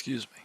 Excuse me.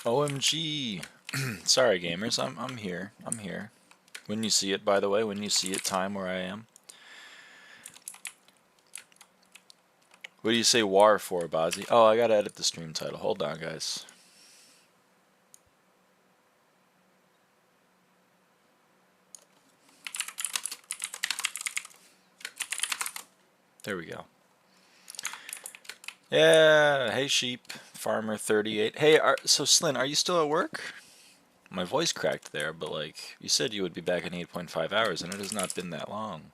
OMG. Sorry, gamers. I'm here. I'm here. When you see it, by the way, when you see it, time where I am. What do you say war for, Bazzi? Oh, I gotta edit the stream title. Hold on, guys. There we go. Yeah. Hey, sheep. Farmer 38. Hey, so Slyn, are you still at work? My voice cracked there, but like you said, you would be back in 8.5 hours, and it has not been that long.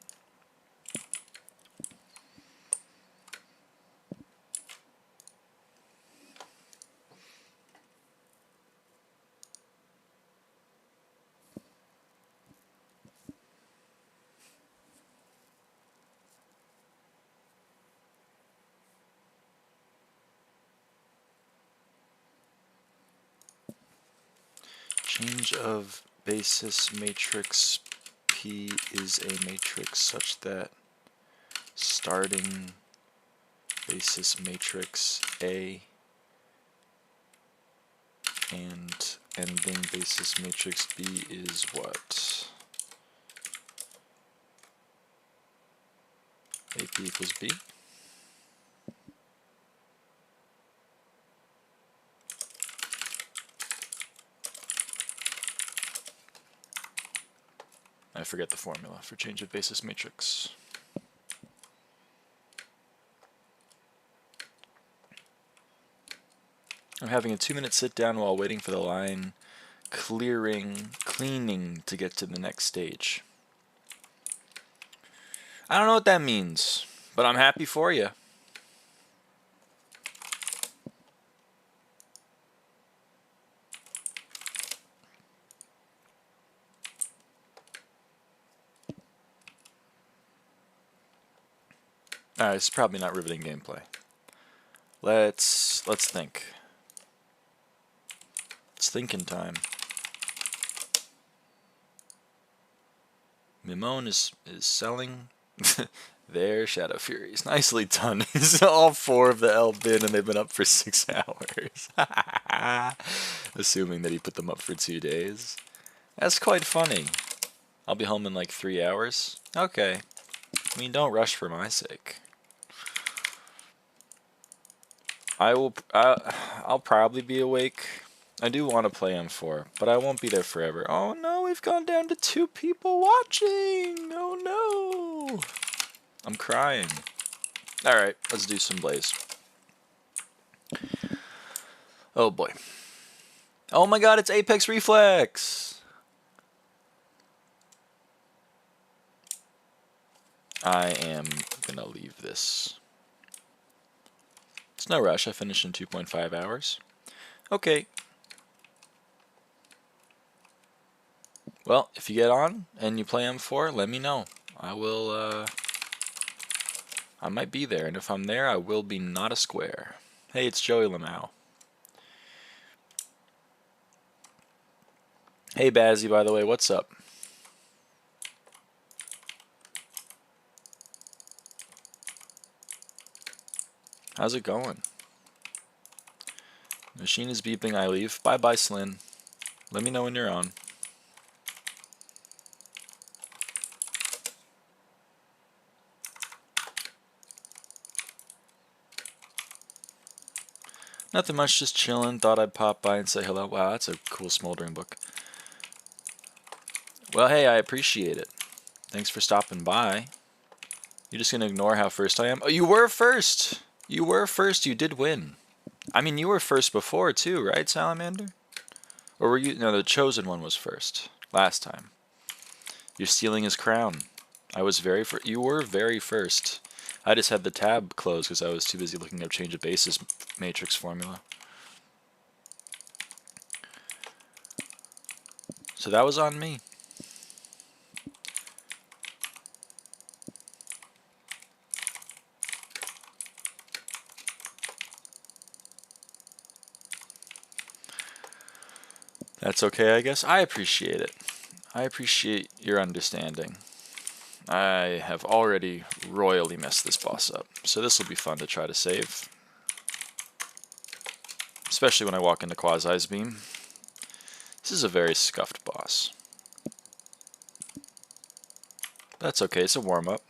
Change of basis matrix P is a matrix such that starting basis matrix A and ending basis matrix B is what? AP equals B? I forget the formula for change of basis matrix. I'm having a 2-minute sit down while waiting for the line cleaning to get to the next stage. I don't know what that means, but I'm happy for you. Alright, it's probably not riveting gameplay. Let's think. It's thinking time. Mimone is selling their Shadow Furies. Nicely done. It's all 4 of the L bin and they've been up for 6 hours. Assuming that he put them up for 2 days. That's quite funny. I'll be home in like 3 hours. Okay. I mean, don't rush for my sake. I'll probably be awake I do want to play M4, but I won't be there forever. Oh no, we've gone down to 2 people watching! Oh no! I'm crying. Alright, let's do some Blaze. Oh boy. Oh my god, it's Apex Reflex! I am gonna leave this. It's no rush, I finished in 2.5 hours. Okay. Well, if you get on and you play M4, let me know. I will, I might be there, and if I'm there, I will be not a square. Hey, it's Joey Lamau. Hey, Bazzy, by the way, what's up? How's it going? Machine is beeping, I leave. Bye-bye, Slyn. Let me know when you're on. Nothing much, just chilling. Thought I'd pop by and say hello. Wow, that's a cool smoldering book. Well, hey, I appreciate it. Thanks for stopping by. You're just gonna ignore how first I am? Oh, you were first! You were first, you did win. I mean, you were first before, too, right, Salamander? Or were you? No, the chosen one was first. Last time. You're stealing his crown. I was very first. You were very first. I just had the tab closed because I was too busy looking up change of basis matrix formula. So that was on me. That's okay, I guess. I appreciate it. I appreciate your understanding. I have already royally messed this boss up, so this will be fun to try to save. Especially when I walk into Quasi's beam. This is a very scuffed boss. That's okay, it's a warm-up.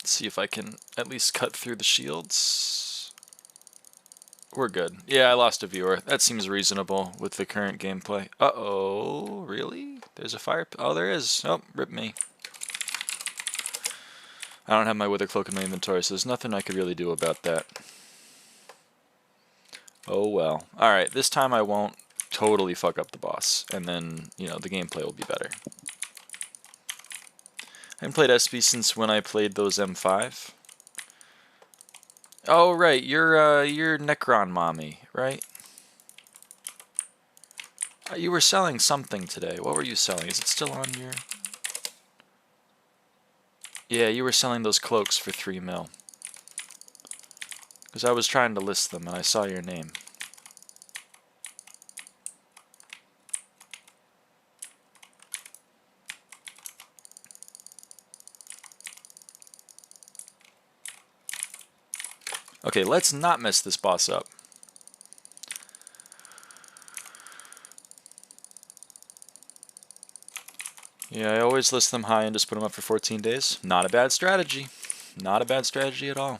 Let's see if I can at least cut through the shields. We're good. Yeah, I lost a viewer. That seems reasonable with the current gameplay. Uh-oh, really? There's a fire... Oh, there is. Oh, rip me. I don't have my wither cloak in my inventory, so there's nothing I could really do about that. Oh well. Alright, this time I won't totally fuck up the boss, and then, you know, the gameplay will be better. I haven't played SB since when I played those M5. Oh, right, you're Necron Mommy, right? You were selling something today. What were you selling? Is it still on your... Yeah, you were selling those cloaks for 3 mil. Because I was trying to list them, and I saw your name. Okay, let's not mess this boss up. Yeah, I always list them high and just put them up for 14 days. Not a bad strategy. Not a bad strategy at all.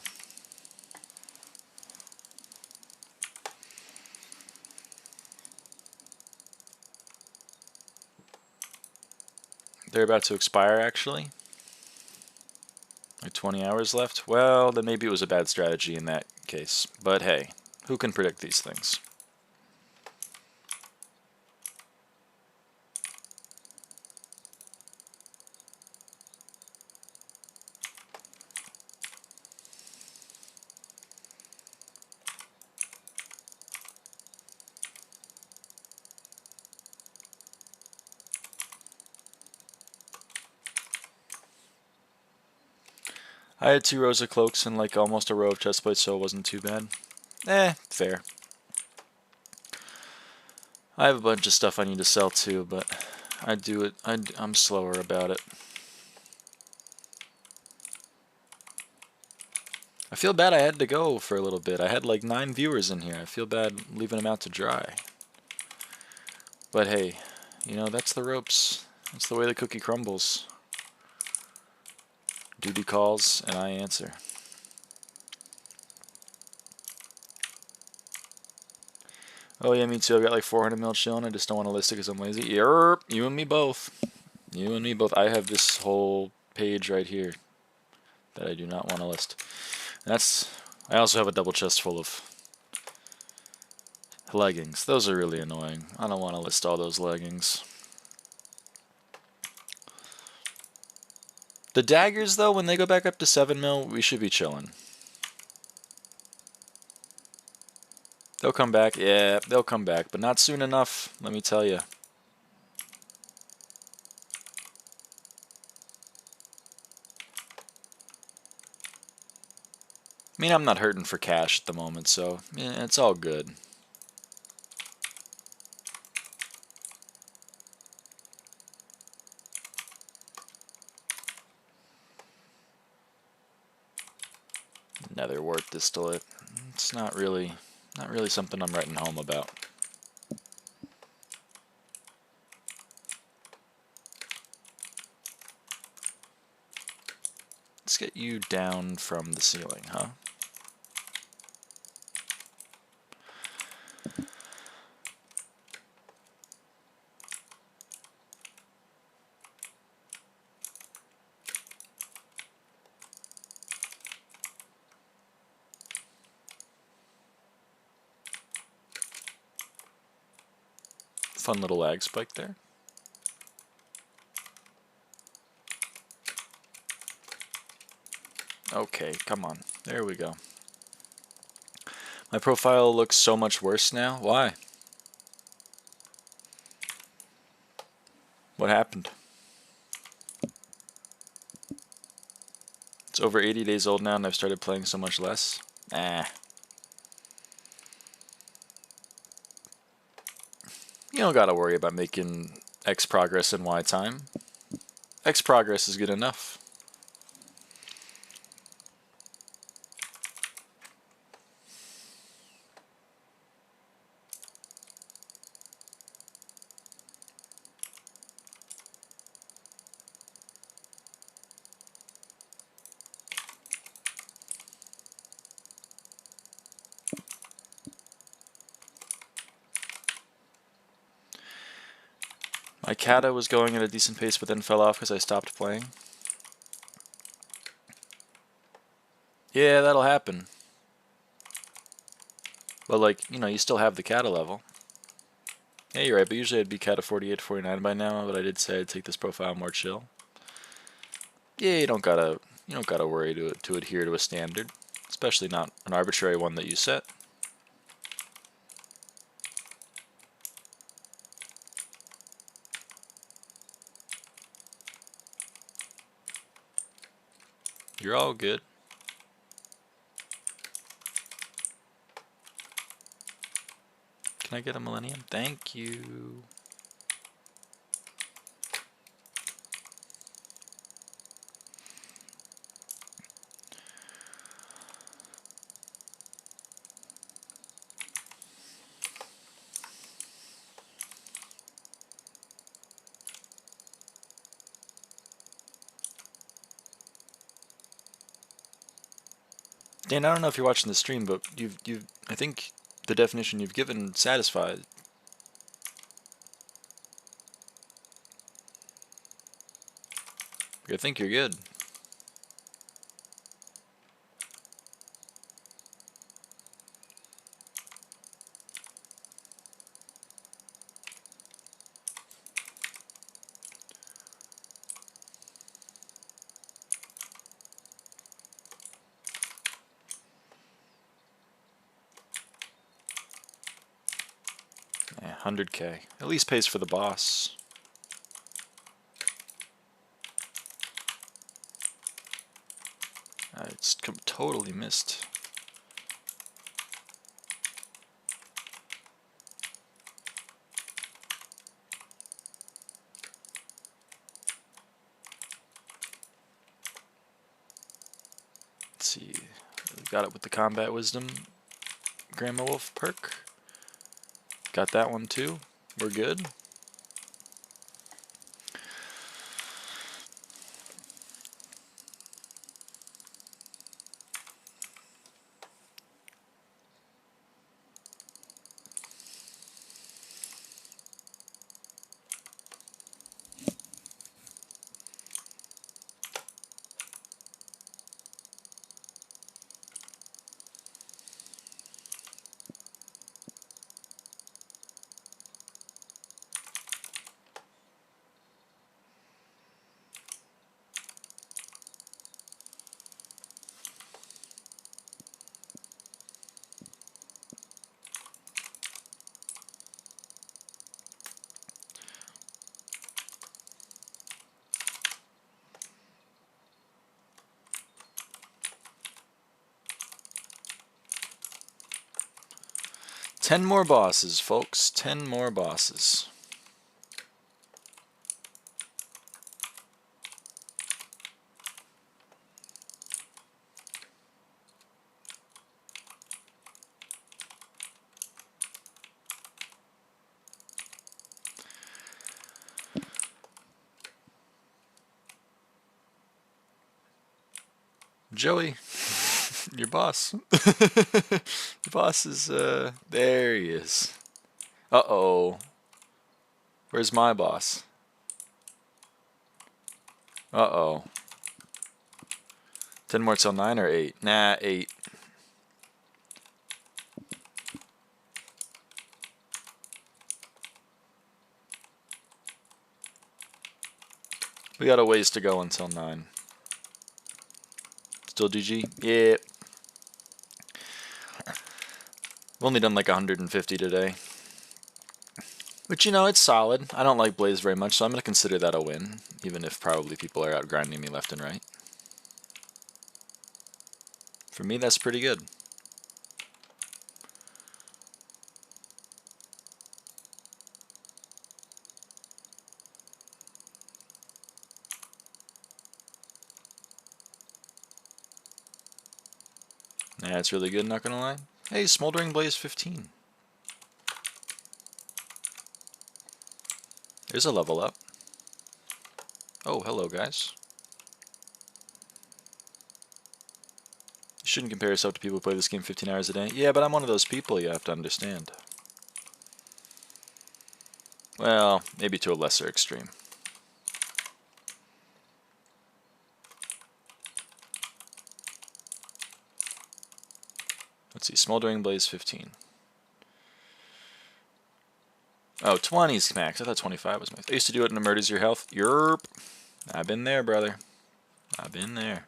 They're about to expire, actually. Like 20 hours left. Well, then maybe it was a bad strategy in that case. But hey, who can predict these things? I had 2 rows of cloaks and like almost a row of chestplates, so it wasn't too bad. Fair. I have a bunch of stuff I need to sell too, but I do it. I'm slower about it. I feel bad I had to go for a little bit. I had like 9 viewers in here. I feel bad leaving them out to dry. But hey, you know, that's the ropes. That's the way the cookie crumbles. Duty calls, and I answer. Oh yeah, me too. I've got like 400 mil chilling. I just don't want to list it because I'm lazy. Yerp, you and me both. You and me both. I have this whole page right here that I do not want to list. That's. I also have a double chest full of leggings. Those are really annoying. I don't want to list all those leggings. The daggers, though, when they go back up to 7 mil, we should be chilling. They'll come back. Yeah, they'll come back, but not soon enough, let me tell you. I mean, I'm not hurting for cash at the moment, so yeah, it's all good. Netherworth distillate. It's not really something I'm writing home about. Let's get you down from the ceiling, huh? Fun little lag spike there. Okay, come on. There we go. My profile looks so much worse now. Why? What happened? It's over 80 days old now and I've started playing so much less. You don't gotta worry about making X progress in Y time. X progress is good enough. My kata was going at a decent pace but then fell off because I stopped playing. Yeah, that'll happen. But like, you know, you still have the kata level. Yeah, you're right, but usually I'd be kata 48, 49 by now, but I did say I'd take this profile more chill. Yeah, you don't gotta worry to adhere to a standard, especially not an arbitrary one that you set. You're all good. Can I get a millennium? Thank you. Dan, I don't know if you're watching the stream, but I think the definition you've given satisfied. I think you're good. Yeah, 100K. At least pays for the boss. It's totally missed. Let's see. Got it with the combat wisdom Grandma Wolf perk. Got that one too. We're good. 10 more bosses, folks. 10 more bosses. Joey, your boss. Your boss is, there he is. Uh-oh. Where's my boss? Uh-oh. 10 more till 9 or 8? Nah, 8. We got a ways to go until 9. Still GG? Yeah. We've only done like 150 today. Which, you know, it's solid. I don't like Blaze very much, so I'm going to consider that a win. Even if probably people are out grinding me left and right. For me, that's pretty good. Yeah, it's really good, not gonna lie. Hey, Smoldering Blaze 15. There's a level up. Oh, hello, guys. You shouldn't compare yourself to people who play this game 15 hours a day. Yeah, but I'm one of those people, you have to understand. Well, maybe to a lesser extreme. Let's see, Smoldering Blaze 15. Oh, 20's max. I thought 25 was max. I used to do it and it murders your health. Yerp. I've been there, brother. I've been there.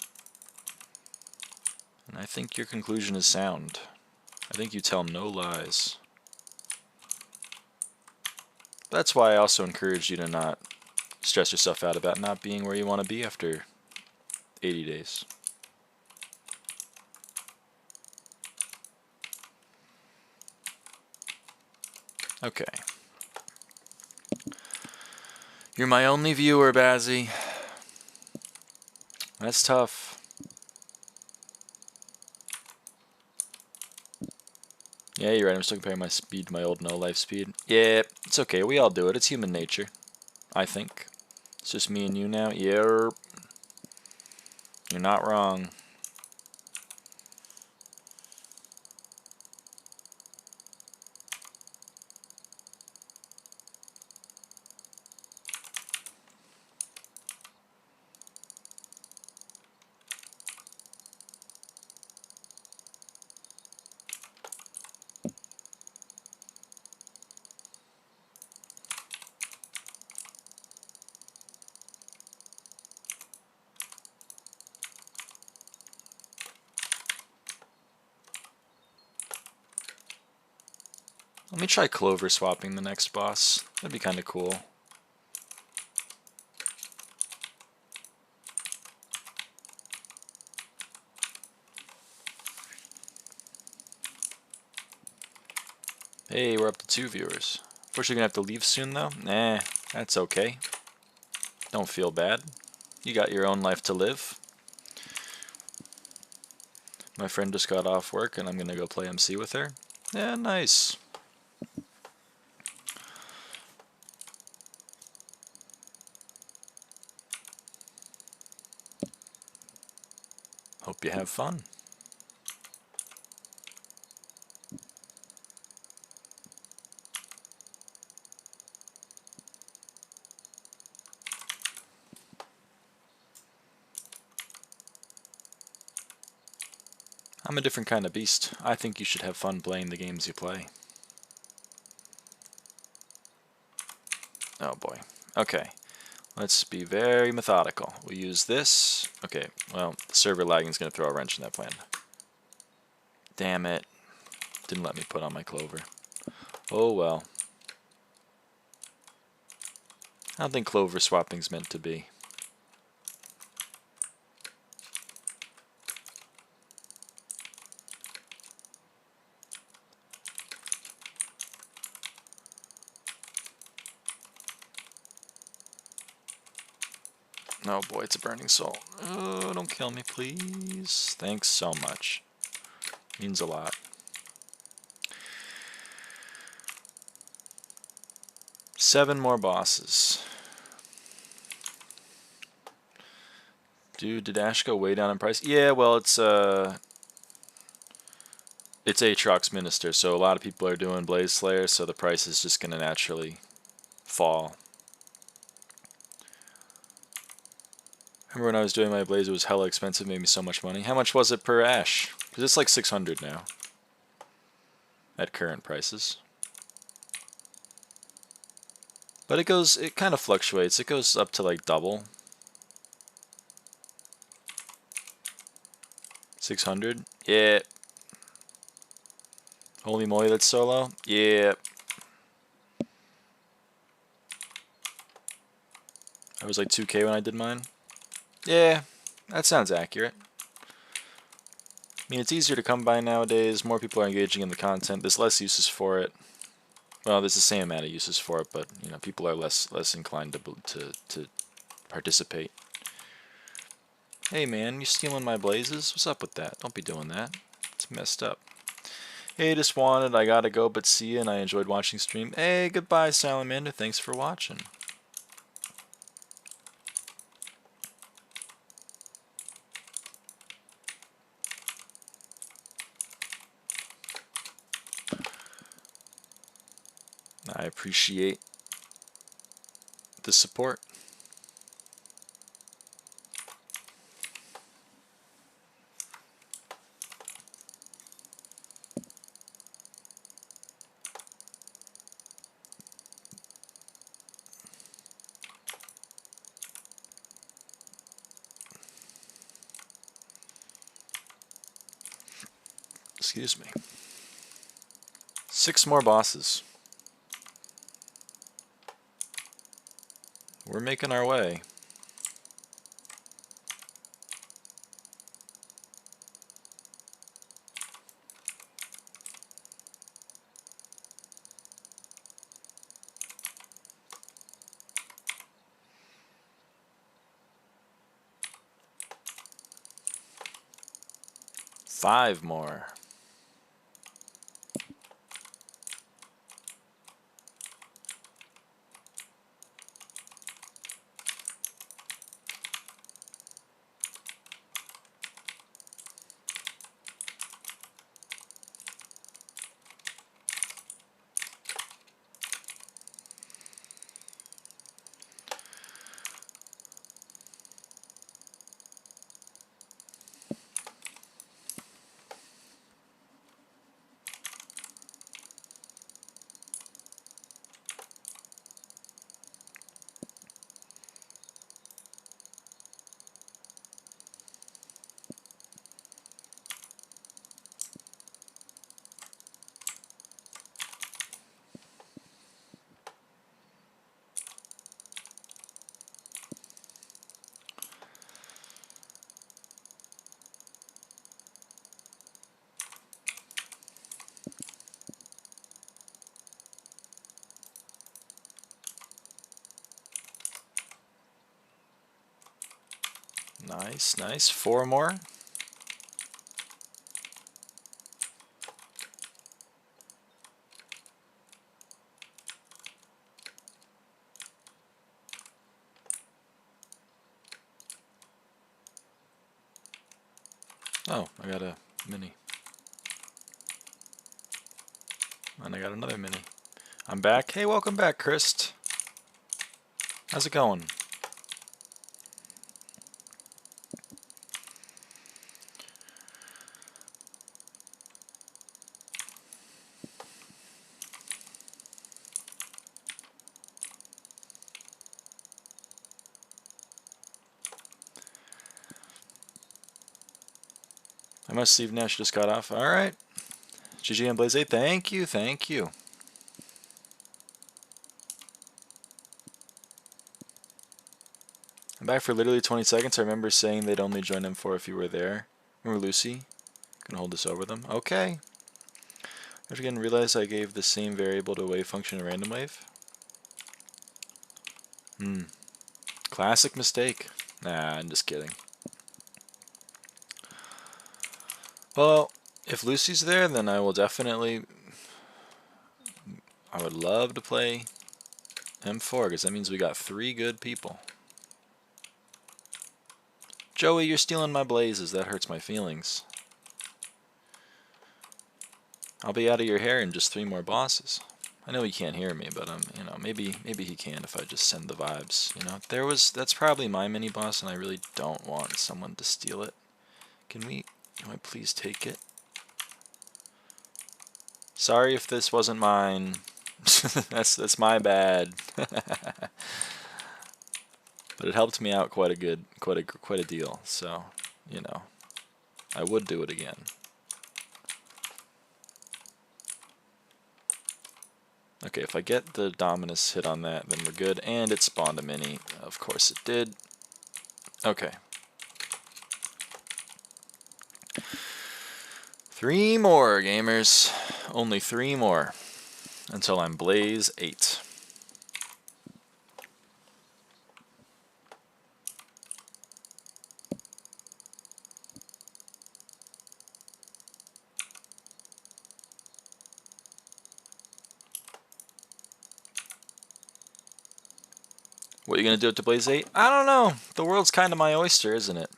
And I think your conclusion is sound. I think you tell no lies. That's why I also encourage you to not stress yourself out about not being where you want to be after 80 days. Okay. You're my only viewer, Bazzy. That's tough. Yeah, you're right. I'm still comparing my speed to my old no-life speed. Yeah, it's okay. We all do it. It's human nature, I think. It's just me and you now. Yerp. You're not wrong. Let me try clover swapping the next boss. That'd be kind of cool. Hey, we're up to 2 viewers. Unfortunately, gonna have to leave soon though. Nah, that's okay. Don't feel bad. You got your own life to live. My friend just got off work and I'm gonna go play MC with her. Yeah, nice. Hope you have fun. I'm a different kind of beast. I think you should have fun playing the games you play. Oh boy. Okay. Let's be very methodical. We'll use this. Okay, well, the server lagging is going to throw a wrench in that plan. Damn it. Didn't let me put on my clover. Oh well. I don't think clover swapping's meant to be. Oh boy, it's a burning soul. Oh, don't kill me, please. Thanks so much. Means a lot. Seven more bosses. Dude, did Ash go way down in price? Yeah, well, it's Aatrox Minister, so a lot of people are doing Blaze Slayer, so the price is just going to naturally fall. Remember when I was doing my Blaze, it was hella expensive, made me so much money. How much was it per Ash? Because it's like 600 now at current prices. But it kind of fluctuates. It goes up to like double. 600? Yeah. Holy moly, that's so low? Yeah. I was like 2K when I did mine. Yeah, that sounds accurate. I mean, it's easier to come by nowadays. More people are engaging in the content. There's less uses for it. Well, there's the same amount of uses for it, but you know, people are less inclined to participate. Hey man, you stealing my blazes? What's up with that? Don't be doing that. It's messed up. Hey, just wanted, I gotta go, but see ya, and I enjoyed watching stream. Hey, goodbye, Salamander. Thanks for watching. I appreciate the support. Excuse me. 6 more bosses. We're making our way. Five more. Nice, nice. 4 more. Oh, I got a mini. And I got another mini. I'm back. Hey, welcome back, Chris. How's it going? I must leave now. She just got off. All right. GG and Blaze 8. Thank you. Thank you. I'm back for literally 20 seconds. I remember saying they'd only join M4 if you were there. Remember Lucy? Gonna hold this over them. Okay. I again realized I gave the same variable to a wave function in random wave. Classic mistake. Nah, I'm just kidding. Well, if Lucy's there, then I will definitely... I would love to play M4, because that means we got 3 good people. Joey, you're stealing my blazes. That hurts my feelings. I'll be out of your hair in just 3 more bosses. I know he can't hear me, but you know, maybe he can if I just send the vibes. You know, that's probably my mini boss, and I really don't want someone to steal it. Can I please take it? Sorry if this wasn't mine. that's my bad. But it helped me out quite a deal. So, you know, I would do it again. Okay, if I get the Dominus hit on that, then we're good. And it spawned a mini. Of course it did. Okay. 3 more, gamers. Only 3 more. Until I'm Blaze 8. What are you going to do to Blaze 8? I don't know. The world's kind of my oyster, isn't it?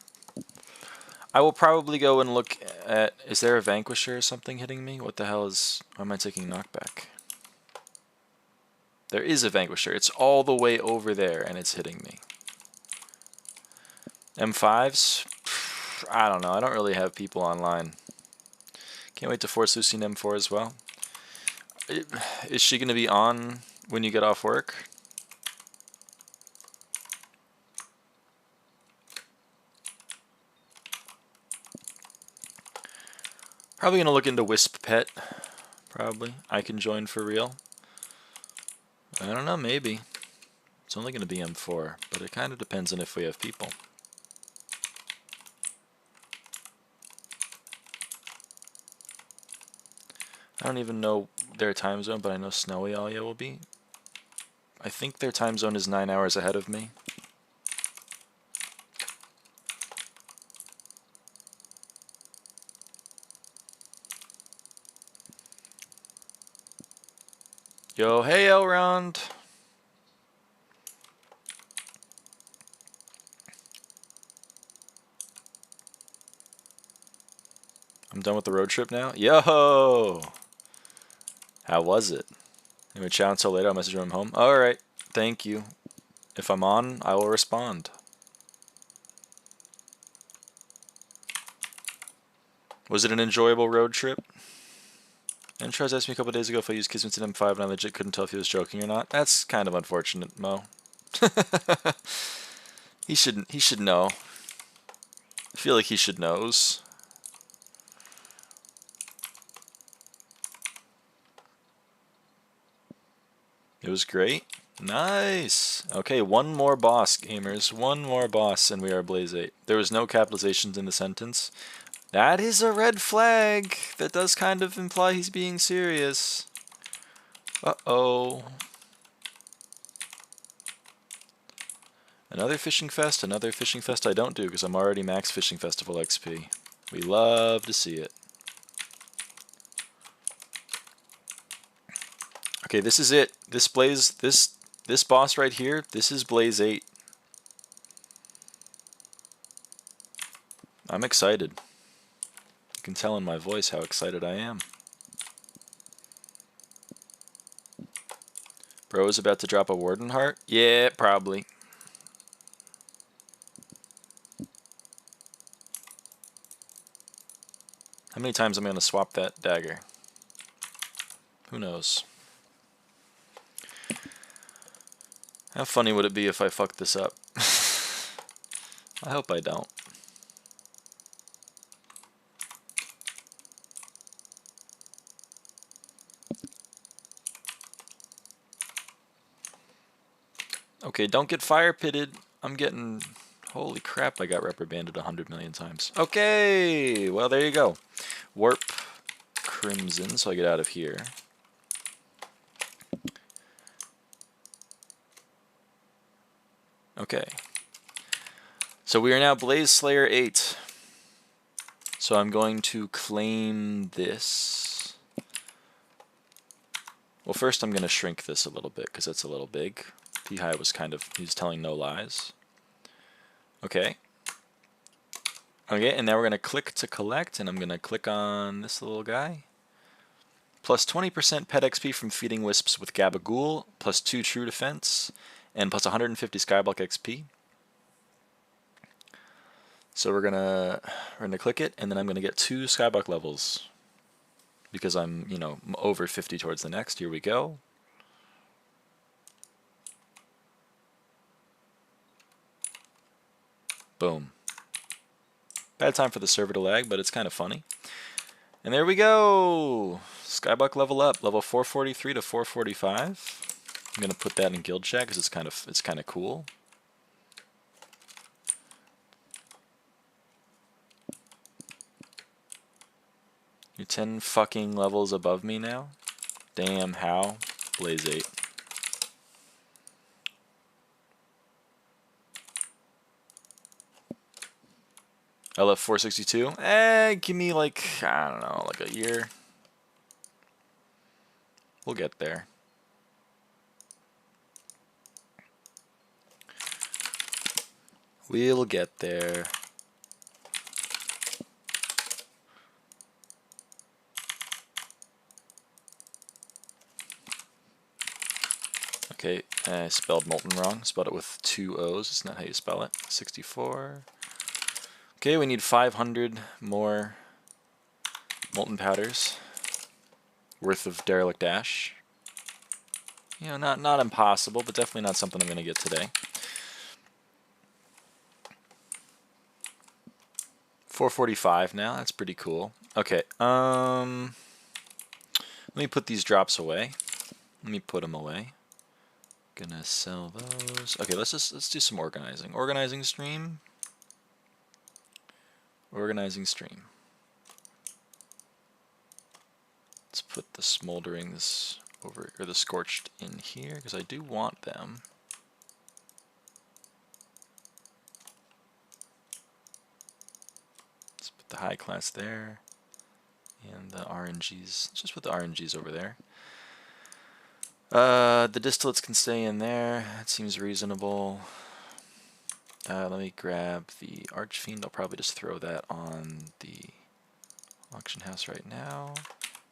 I will probably go and look at... Is there a Vanquisher or something hitting me? What the hell is... Why am I taking knockback? There is a Vanquisher. It's all the way over there, and it's hitting me. M5s? I don't know. I don't really have people online. Can't wait to force Lucy in M4 as well. Is she going to be on when you get off work? Probably going to look into Wisp Pet. Probably. I can join for real. I don't know, maybe. It's only going to be M4, but it kind of depends on if we have people. I don't even know their time zone, but I know Snowy Alia will be. I think their time zone is 9 hours ahead of me. Yo, hey Elrond! I'm done with the road trip now? Yo! How was it? I'm gonna chat until later, I'll message when I'm home. Alright, thank you. If I'm on, I will respond. Was it an enjoyable road trip? And Trez asked me a couple days ago if I used Kismet in M5 and I legit couldn't tell if he was joking or not. That's kind of unfortunate, Mo. He should know. I feel like he should knows. It was great. Nice. Okay, 1 more boss, gamers. 1 more boss and we are Blaze 8. There was no capitalizations in the sentence. That is a red flag. That does kind of imply he's being serious. Uh-oh. Another fishing fest I don't do because I'm already max fishing festival XP. We love to see it. Okay, this is it. This boss right here, this is Blaze 8. I'm excited. You can tell in my voice how excited I am. Bro is about to drop a Warden Heart? Yeah, probably. How many times am I going to swap that dagger? Who knows? How funny would it be if I fucked this up? I hope I don't. Okay, don't get fire pitted. I'm getting... Holy crap, I got reprimanded 100 million times. Okay, well there you go. Warp Crimson, so I get out of here. Okay. So we are now Blaze Slayer 8. So I'm going to claim this. Well, first I'm going to shrink this a little bit because that's a little big. P-High was he's telling no lies. Okay. Okay, and now we're going to click to collect, and I'm going to click on this little guy. Plus 20% pet XP from feeding wisps with Gabagool, plus 2 true defense, and plus 150 Skyblock XP. So we're gonna click it, and then I'm gonna get 2 Skyblock levels because I'm, you know, over 50 towards the next. Here we go. Boom. Bad time for the server to lag, but it's kind of funny. And there we go. Skyblock level up, level 443 to 445. I'm gonna put that in guild chat because it's kind of cool. You're 10 fucking levels above me now? Damn, how? Blaze 8. I left 462. Give me like, I don't know, like a year. We'll get there. We'll get there. Okay, I spelled molten wrong. Spelled it with 2 O's. It's not how you spell it. 64. Okay, we need 500 more molten powders worth of derelict ash. You know, not impossible, but definitely not something I'm going to get today. 445 now. That's pretty cool. Okay, let me put these drops away. Let me put them away. Gonna sell those. Okay, let's do some organizing. Organizing stream. Organizing stream. Let's put the smolderings over, or the scorched in here because I do want them. Let's put the high class there, and the RNGs. Let's just put the RNGs over there. The distillates can stay in there. That seems reasonable. Let me grab the Archfiend. I'll probably just throw that on the auction house right now.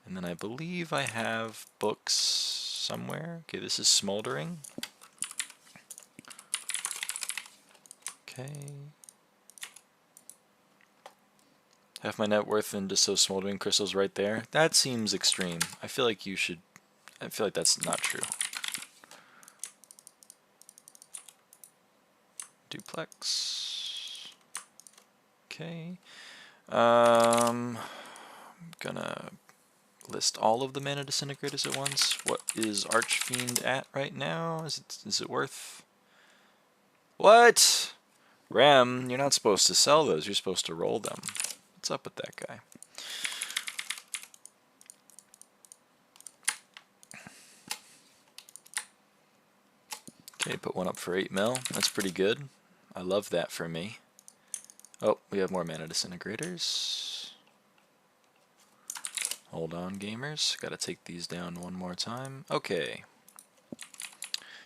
And then I believe I have books somewhere. Okay, this is smoldering. Okay. Half my net worth and just those smoldering crystals right there. That seems extreme. I feel like you should... I feel like that's not true. Duplex. Okay. I'm gonna list all of the mana disintegrators at once. What is Archfiend at right now? Is it worth? What? Rem, you're not supposed to sell those. You're supposed to roll them. What's up with that guy? Okay, put one up for 8 mil. That's pretty good. I love that for me. Oh, we have more mana disintegrators. Hold on, gamers. Gotta take these down one more time. Okay.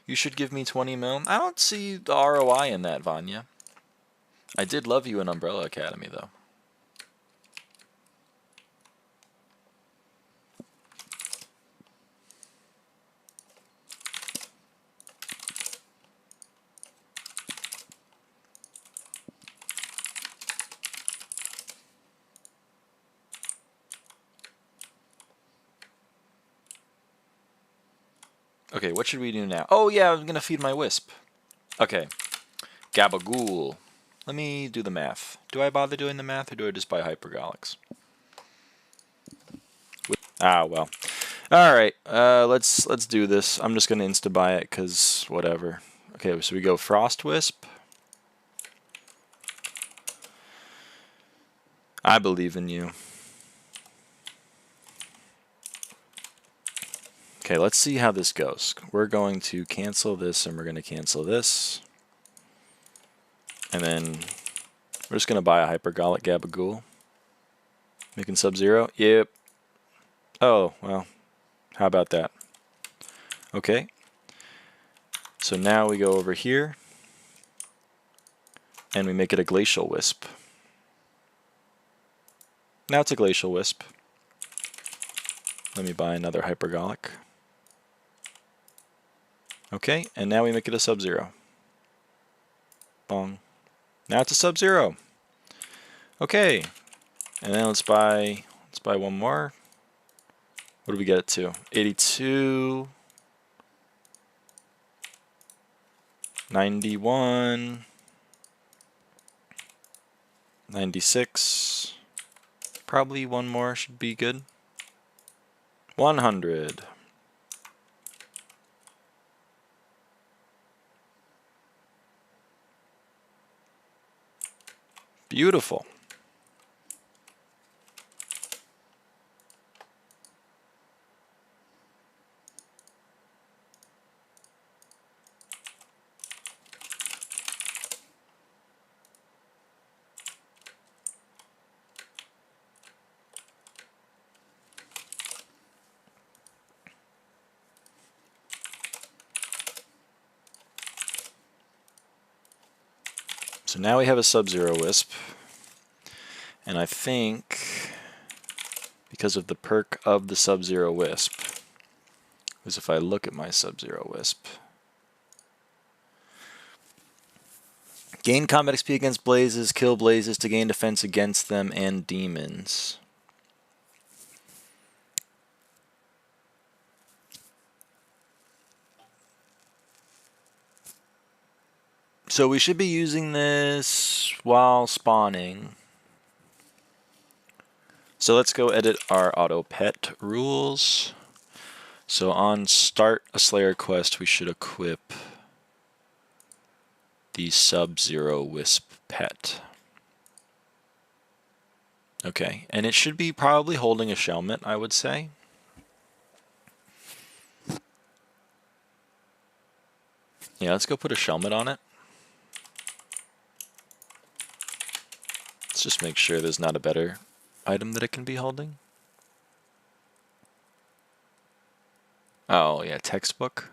You should give me 20 mil. I don't see the ROI in that, Vanya. I did love you in Umbrella Academy, though. Okay, what should we do now? Oh yeah, I'm gonna feed my wisp. Okay, Gabagool. Let me do the math. Do I bother doing the math, or do I just buy Hypergolics? Ah, well. All right, let's do this. I'm just gonna insta buy it because whatever. Okay, so we go Frost Wisp. I believe in you. Okay, let's see how this goes. We're going to cancel this, and we're going to cancel this. And then We're just going to buy a Hypergolic Gabagool. Making Sub-Zero? Yep. Oh, well, how about that? Okay. So now we go over here, and we make it a Glacial Wisp. Now it's a Glacial Wisp. Let me buy another Hypergolic. Okay, and now we make it a Sub-Zero. Bong. Now it's a Sub-Zero. Okay, and then let's buy one more. What do we get it to? 82, 91, 96. Probably one more should be good. 100. Beautiful. So now we have a Sub-Zero Wisp, and I think because of the perk of the Sub-Zero Wisp, is if I look at my Sub-Zero Wisp, gain combat XP against blazes, kill blazes to gain defense against them and demons. So we should be using this while spawning. So let's go edit our auto pet rules. So on start a Slayer quest, we should equip the Sub-Zero Wisp pet. Okay, and it should be probably holding a Shelmet, I would say. Yeah, let's go put a Shelmet on it. Let's just make sure there's not a better item that it can be holding. Oh yeah, textbook.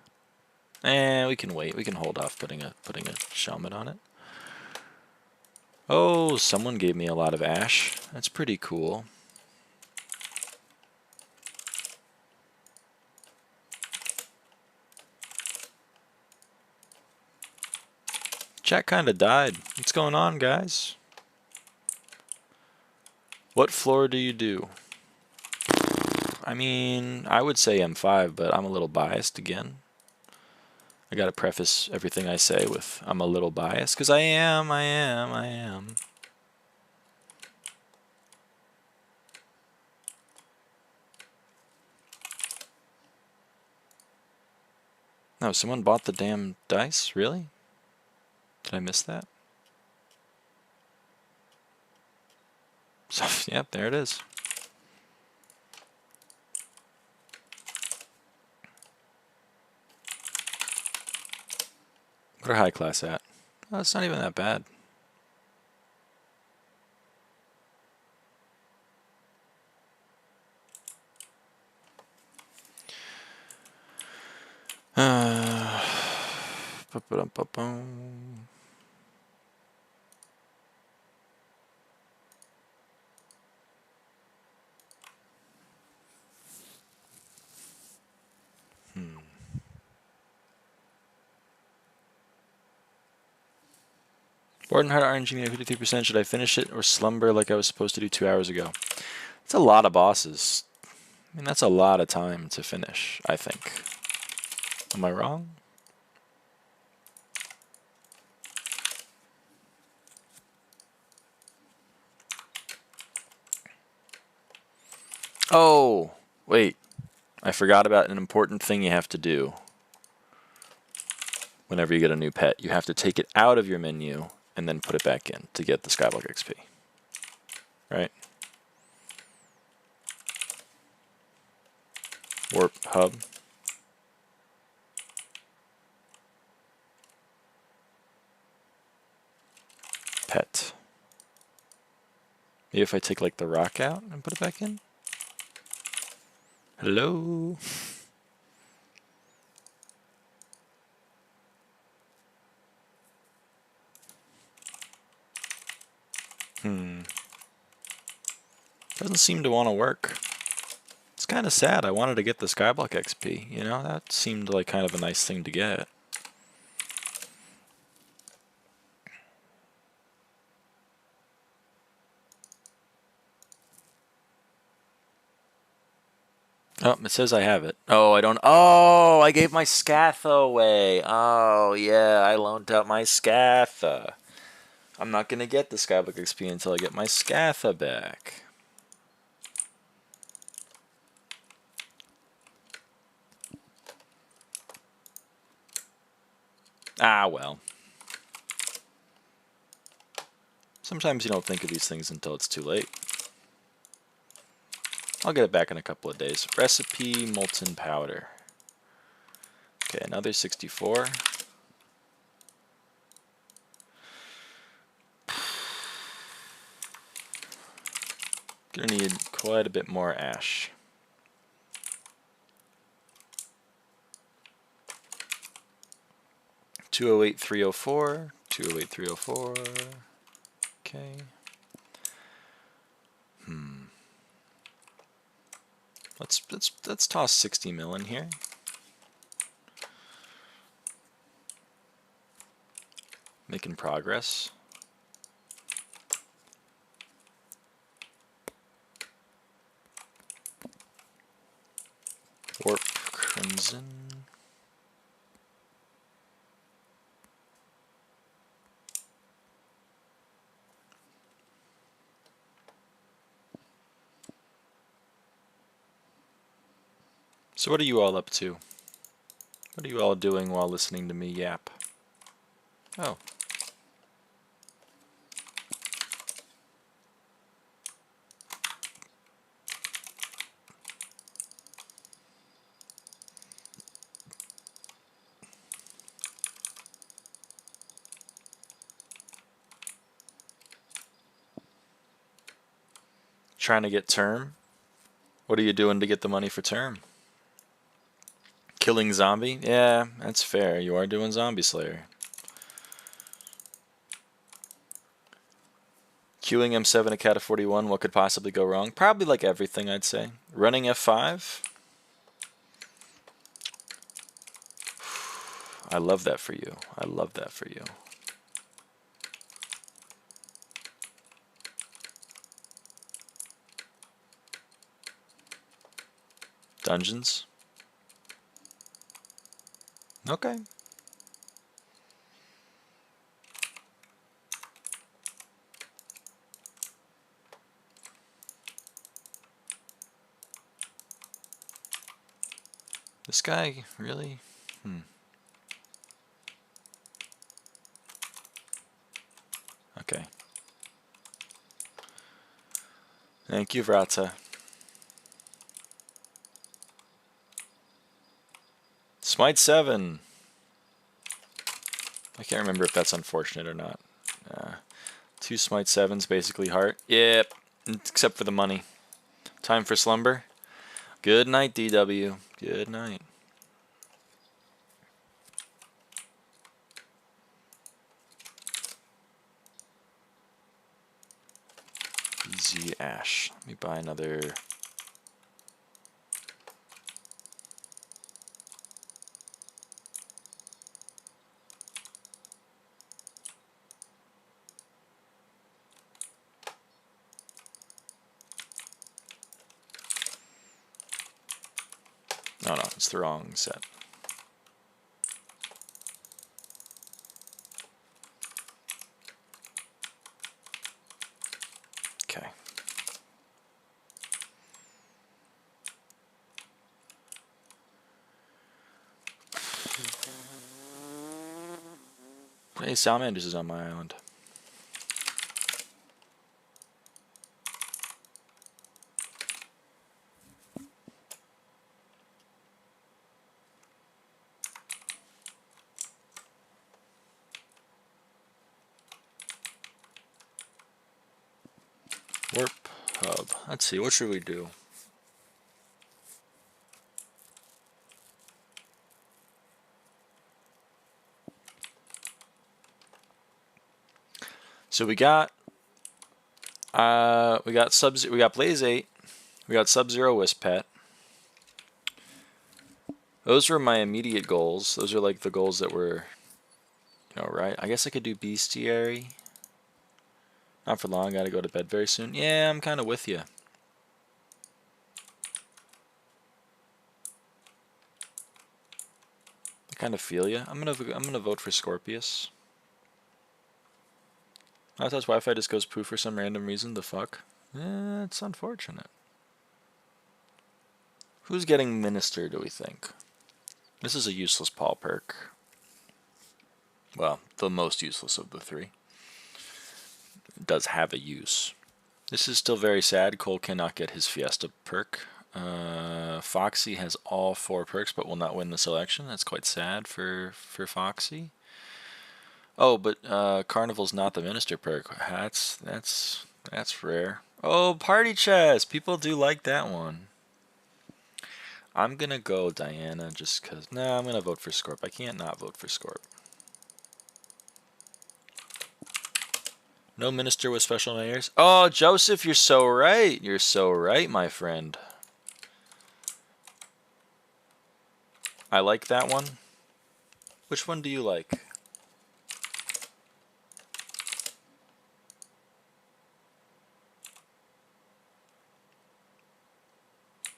We can wait. We can hold off putting a Shelmet on it. Oh, someone gave me a lot of ash. That's pretty cool. Chat kind of died. What's going on, guys? What floor do you do? I mean, I would say M5, but I'm a little biased again. I gotta preface everything I say with I'm a little biased, because I am. No, someone bought the damn dice? Really? Did I miss that? So, yep, there it is. What are high class at? Oh, it's not even that bad. Bored and hard RNG at 53%. Should I finish it or slumber like I was supposed to do 2 hours ago? It's a lot of bosses. I mean, that's a lot of time to finish, I think. Am I wrong? Oh, wait. I forgot about an important thing you have to do. Whenever you get a new pet, you have to take it out of your menu and then put it back in to get the Skyblock XP. Right? Warp hub. Pet. Maybe if I take like the rock out and put it back in. Hello? Doesn't seem to want to work. It's kind of sad. I wanted to get the Skyblock XP, you know? That seemed like kind of a nice thing to get. Oh, it says I have it. Oh, I don't. Oh, I gave my Scatha away. Oh, yeah, I loaned out my Scatha. I'm not going to get the Skyblock XP until I get my Scatha back. Ah, well. Sometimes you don't think of these things until it's too late. I'll get it back in a couple of days. Recipe, molten powder. Okay, another 64. Gonna need quite a bit more ash. $208,304. $208,304. Okay. Let's toss 60 mil in here. Making progress. Warp Crimson. So what are you all up to? What are you all doing while listening to me yap? Oh. Trying to get term? What are you doing to get the money for term? Killing zombie? Yeah, that's fair. You are doing Zombie Slayer. Queuing M7 at Cat 41, what could possibly go wrong? Probably like everything, I'd say. Running F5? I love that for you. I love that for you. Dungeons? Okay. This guy, really? Okay. Thank you, Vrata. Smite 7. I can't remember if that's unfortunate or not. 2 Smite 7s, basically heart. Yep, except for the money. Time for slumber. Good night, DW. Good night. Easy ash. Let me buy another. No, no, it's the wrong set. Okay. Hey, Salamanders is on my island. Warp hub. Let's see, what should we do? So we got Blaze 8, we got Sub-Zero Wisp Pet. Those were my immediate goals. Those are like the goals that were, you know, right? I guess I could do Bestiary. Not for long, gotta go to bed very soon. Yeah, I'm kinda with you. I kinda feel you. I'm gonna vote for Scorpius. I thought Wi-Fi just goes poo for some random reason. The fuck? It's unfortunate. Who's getting Minister, do we think? This is a useless Paul perk. Well, the most useless of the three. It does have a use. This is still very sad. Cole cannot get his Fiesta perk. Foxy has all 4 perks but will not win the selection. That's quite sad for Foxy. Oh, but Carnival's not the Minister perk. That's rare. Oh, Party Chest! People do like that one. I'm gonna go Diana just cause. Nah, I'm gonna vote for Scorp. I can't not vote for Scorp. No Minister with special layers. Oh, Joseph, you're so right. You're so right, my friend. I like that one. Which one do you like?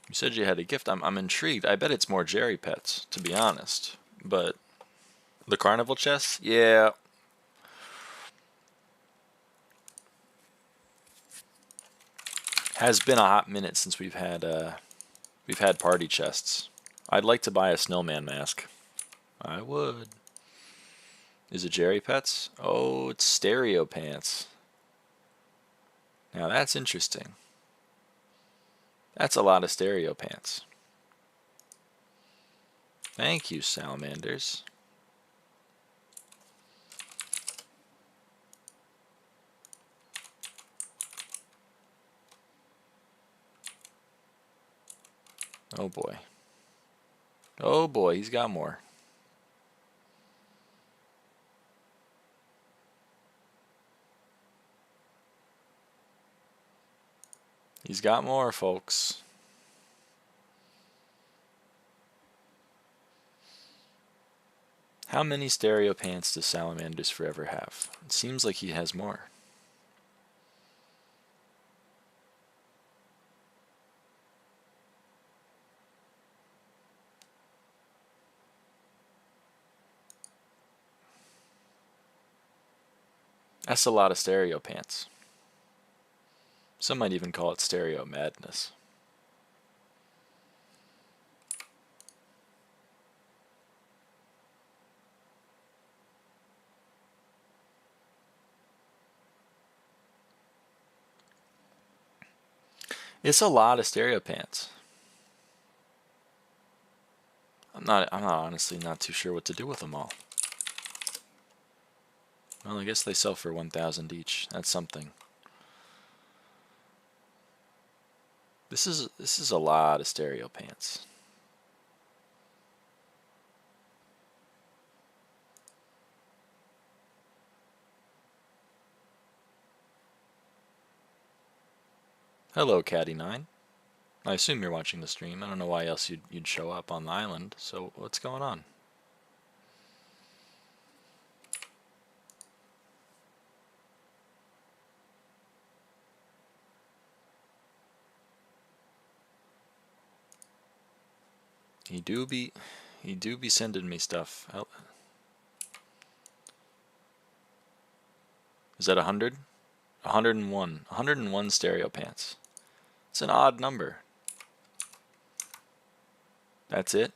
You said you had a gift. I'm intrigued. I bet it's more Jerry pets, to be honest. But the carnival chest? Yeah. Has been a hot minute since we've had party chests. I'd like to buy a snowman mask. I would. Is it Jerry Pets? Oh, it's stereo pants. Now that's interesting. That's a lot of stereo pants. Thank you, salamanders. Oh boy. Oh boy, he's got more. He's got more, folks. How many stereo pants does Salamanders Forever have? It seems like he has more. That's a lot of stereo pants. Some might even call it stereo madness. It's a lot of stereo pants. I'm not honestly not too sure what to do with them all. Well, I guess they sell for 1,000 each. That's something. This is a lot of stereo pants. Hello, Caddy9. I assume you're watching the stream. I don't know why else you'd show up on the island. So what's going on? He do be sending me stuff. Is that 100? 101. 101 stereo pants. It's an odd number. That's it?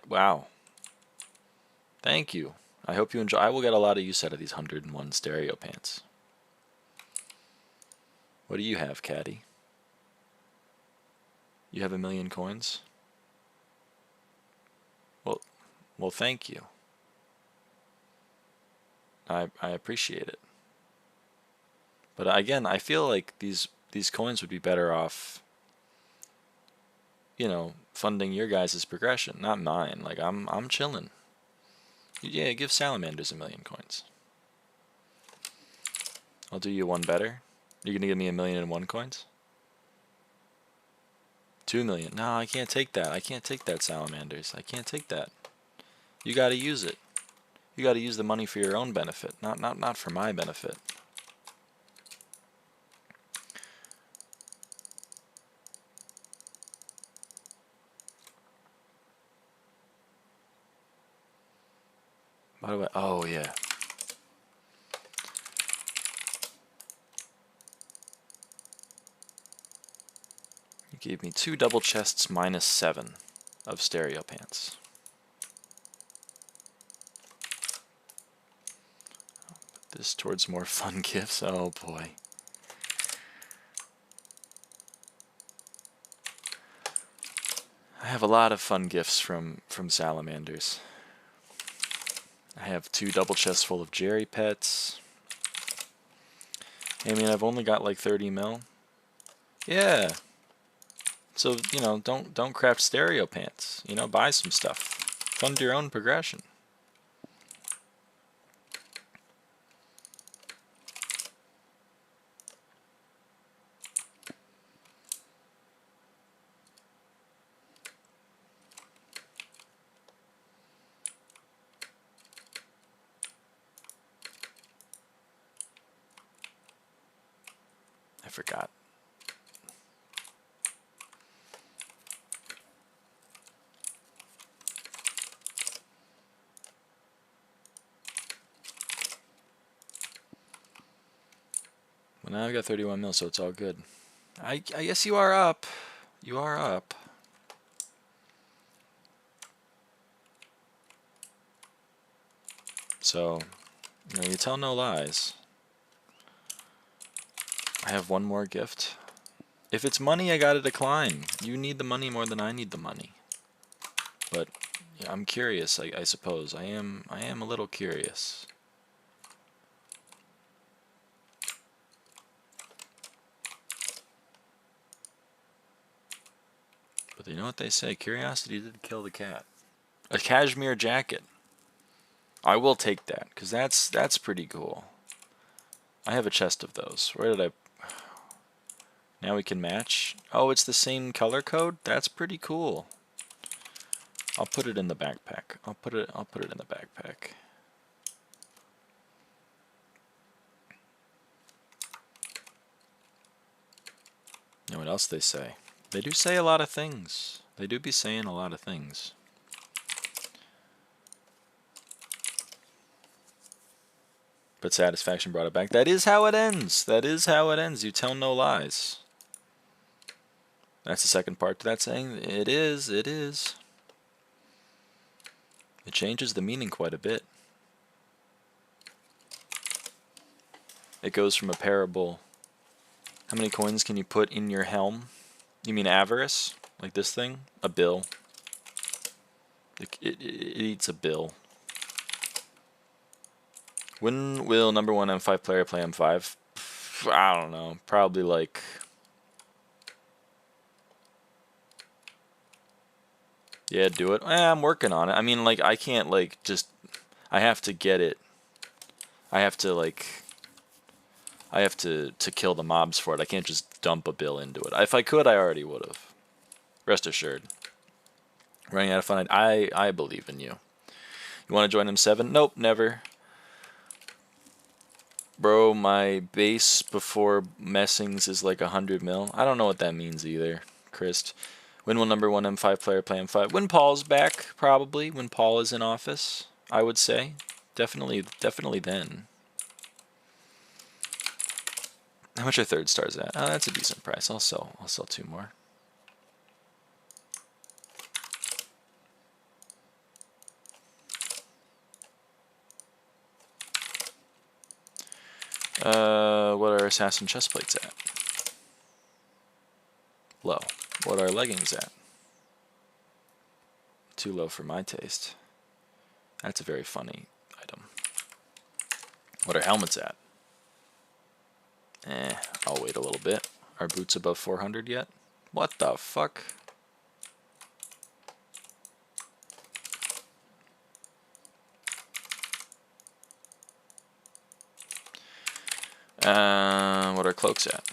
Wow. Thank you. I hope you enjoy. I will get a lot of use out of these 101 stereo pants. What do you have, Caddy? You have 1,000,000 coins? Well, thank you. I appreciate it. But again, I feel like these coins would be better off, you know, funding your guys' progression, not mine. Like I'm chilling. Yeah, give salamanders 1,000,000 coins. I'll do you one better. You're gonna give me 1,000,001 coins? 2,000,000. No, I can't take that. I can't take that, salamanders. I can't take that. You gotta use it. You gotta use the money for your own benefit, not for my benefit. By the way, oh yeah. You gave me 2 double chests minus 7 of stereo pants. Put this towards more fun gifts. Oh boy. I have a lot of fun gifts from salamanders. I have 2 double chests full of Jerry pets. I mean, I've only got like 30 mil. Yeah. So, you know, don't craft stereo pants. You know, buy some stuff. Fund your own progression. I forgot. Well, now I've got 31 mil, so it's all good. I guess you are up. You are up. So, you know, you tell no lies. I have one more gift. If it's money, I gotta decline. You need the money more than I need the money. But yeah, I'm curious, I suppose. I am a little curious. But you know what they say, curiosity did kill the cat. A cashmere jacket. I will take that, because that's pretty cool. I have a chest of those. Where did I... Now we can match. Oh, it's the same color code? That's pretty cool. I'll put it in the backpack. I'll put it in the backpack. You know what else they say? They do say a lot of things. They do be saying a lot of things. But satisfaction brought it back. That is how it ends. That is how it ends. You tell no lies. That's the second part to that saying. It is. It is. It changes the meaning quite a bit. It goes from a parable. How many coins can you put in your helm? You mean avarice? Like this thing? A bill. It eats a bill. When will number 1 M5 player play M5? I don't know. Probably like... Yeah, do it. I'm working on it. I mean, like, I can't, like, just... I have to get it. I have to, like... I have to kill the mobs for it. I can't just dump a bill into it. If I could, I already would have. Rest assured. Running out of fun. I believe in you. You want to join M7? Nope, never. Bro, my base before messings is like 100 mil. I don't know what that means either, Chris. When will number 1 M5 player play M5? When Paul's back, probably. When Paul is in office, I would say. Definitely then. How much are third stars at? Oh, that's a decent price. I'll sell 2 more. What are assassin chest plates at? Low. What are leggings at? Too low for my taste. That's a very funny item. What are helmets at? I'll wait a little bit. Are boots above 400 yet? What the fuck? What are cloaks at?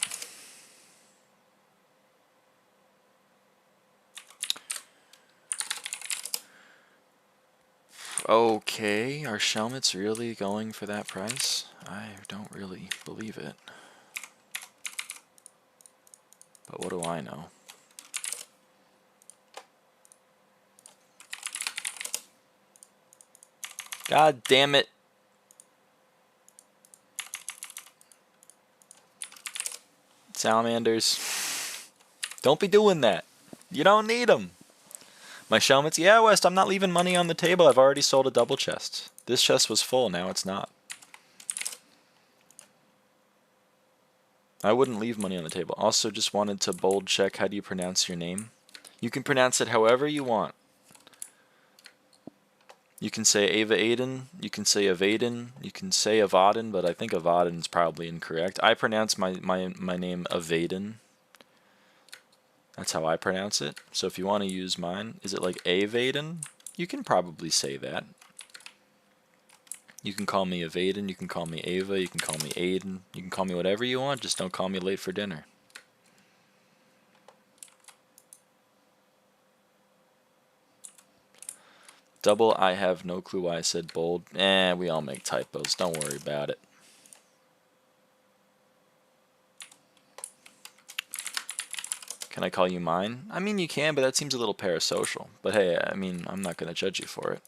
Okay, are Shelmets really going for that price? I don't really believe it. But what do I know? God damn it. Salamanders. Don't be doing that. You don't need them. My Shelmets? Yeah, West, I'm not leaving money on the table. I've already sold a double chest. This chest was full, now it's not. I wouldn't leave money on the table. Also, just wanted to bold check, how do you pronounce your name? You can pronounce it however you want. You can say avaaidan, you can say avaaidan, you can say avaaidan, but I think avaaidan is probably incorrect. I pronounce my name avaaidan. That's how I pronounce it. So if you want to use mine, is it like avaaidan? You can probably say that. You can call me avaaidan, you can call me Ava, you can call me Aiden, you can call me whatever you want, just don't call me late for dinner. Double, I have no clue why I said bold. We all make typos, don't worry about it. Can I call you mine? I mean, you can, but that seems a little parasocial. But hey, I mean, I'm not going to judge you for it.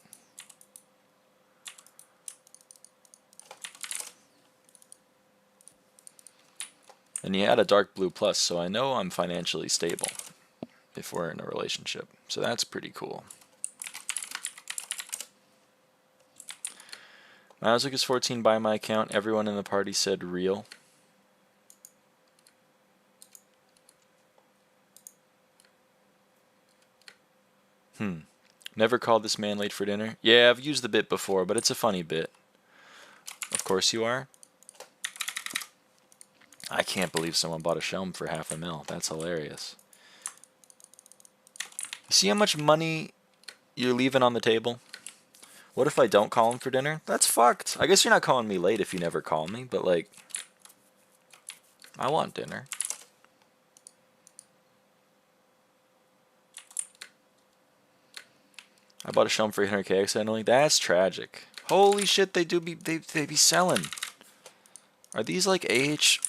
And you had a dark blue plus, so I know I'm financially stable if we're in a relationship. So that's pretty cool. Mazik is 14 by my account. Everyone in the party said real. Never called this man late for dinner. Yeah, I've used the bit before, but it's a funny bit. Of course you are. I can't believe someone bought a Shelm for $500,000. That's hilarious. You see how much money you're leaving on the table? What if I don't call him for dinner? That's fucked. I guess you're not calling me late if you never call me, but like, I want dinner. I bought a Shelm for 800K accidentally. That's tragic. Holy shit, they be selling. Are these like AH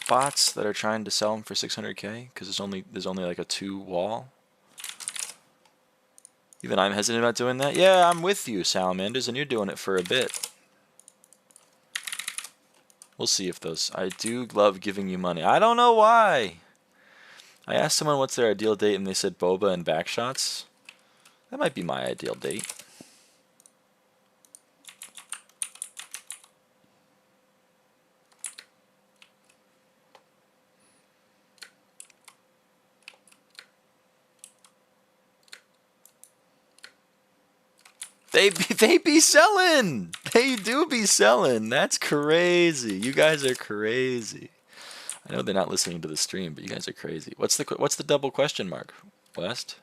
bots that are trying to sell them for 600K? Because there's only like a 2 wall. Even I'm hesitant about doing that. Yeah, I'm with you, Salamanders, and you're doing it for a bit. We'll see if those... I do love giving you money. I don't know why. I asked someone what's their ideal date, and they said boba and backshots. That might be my ideal date. They be selling. They do be selling. That's crazy. You guys are crazy. I know they're not listening to the stream, but you guys are crazy. What's the double question mark, West?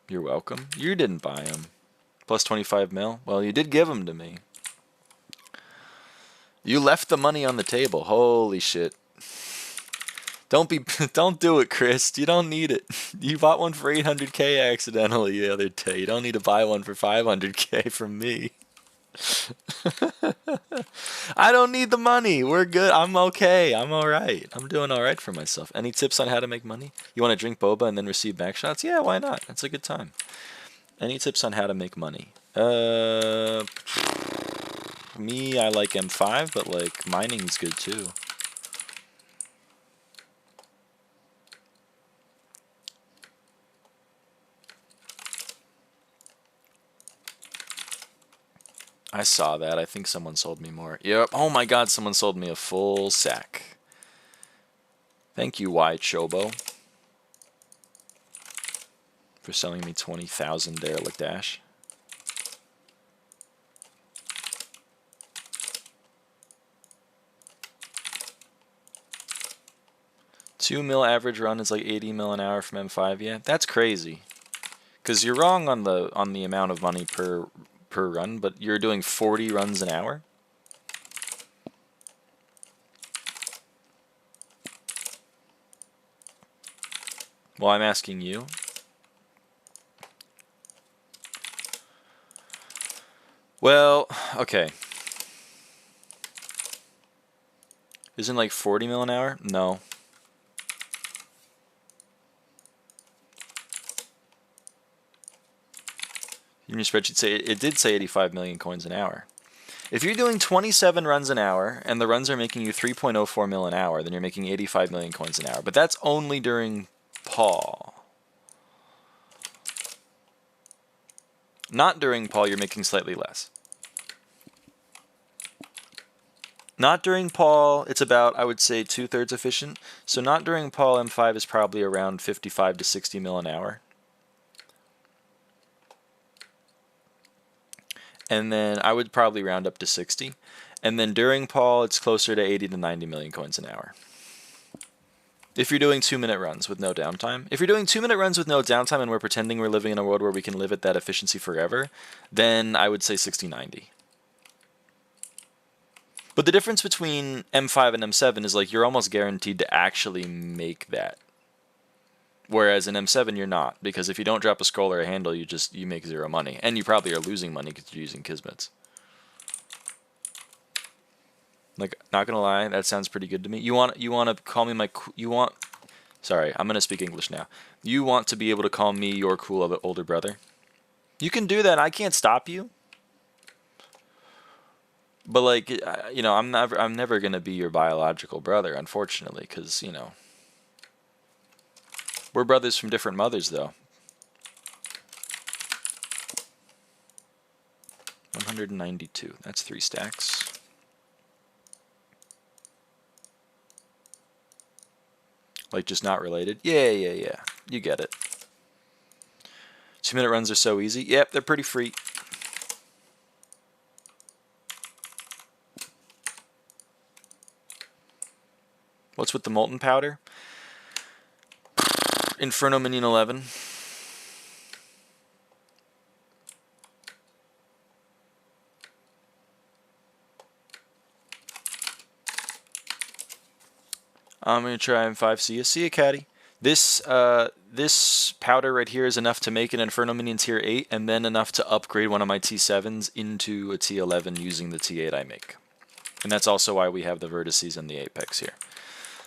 You're welcome. You didn't buy them. Plus 25 mil. Well, you did give them to me. You left the money on the table. Holy shit. Don't do it, Chris. You don't need it. You bought one for 800K accidentally the other day. You don't need to buy one for 500K from me. I don't need the money. We're good. I'm okay. I'm alright. I'm doing alright for myself. Any tips on how to make money? You want to drink boba and then receive backshots? Yeah, why not? That's a good time. Any tips on how to make money? Me, I like M5, but like mining's good too. I saw that. I think someone sold me more. Yep. Oh my god, someone sold me a full sack. Thank you, Y Chobo, for selling me 20,000 derelict ash. 2 mil average run is like 80 mil an hour from M5. Yeah, that's crazy. Because you're wrong on the amount of money per run, but you're doing 40 runs an hour. Well, I'm asking you. Well, okay. Isn't like 40 mil an hour? No. In your spreadsheet, it did say 85 million coins an hour. If you're doing 27 runs an hour and the runs are making you 3.04 mil an hour, then you're making 85 million coins an hour. But that's only during Paul. Not during Paul, you're making slightly less. Not during Paul, it's about, I would say, 2/3 efficient. So not during Paul, M5 is probably around 55 to 60 mil an hour. And then I would probably round up to 60. And then during Paul, it's closer to 80 to 90 million coins an hour. If you're doing 2-minute runs with no downtime. If you're doing 2-minute runs with no downtime and we're pretending we're living in a world where we can live at that efficiency forever, then I would say 60-90. But the difference between M5 and M7 is like you're almost guaranteed to actually make that. Whereas in M7 you're not, because if you don't drop a scroll or a handle, you make 0 money, and you probably are losing money because you're using Kismets. Like, not gonna lie, that sounds pretty good to me. You want to call me sorry, I'm gonna speak English now. You want to be able to call me your cool older brother? You can do that. I can't stop you. But like, you know, I'm never gonna be your biological brother, unfortunately, because you know, we're brothers from different mothers, though. 192. That's 3 stacks. Like, just not related? Yeah. You get it. 2-minute runs are so easy. Yep, they're pretty free. What's with the molten powder? Inferno minion 11. I'm going to try M5. See ya, Caddy. This powder right here is enough to make an Inferno minion tier 8, and then enough to upgrade one of my T7s into a T11 using the T8 I make. And that's also why we have the vertices and the apex here.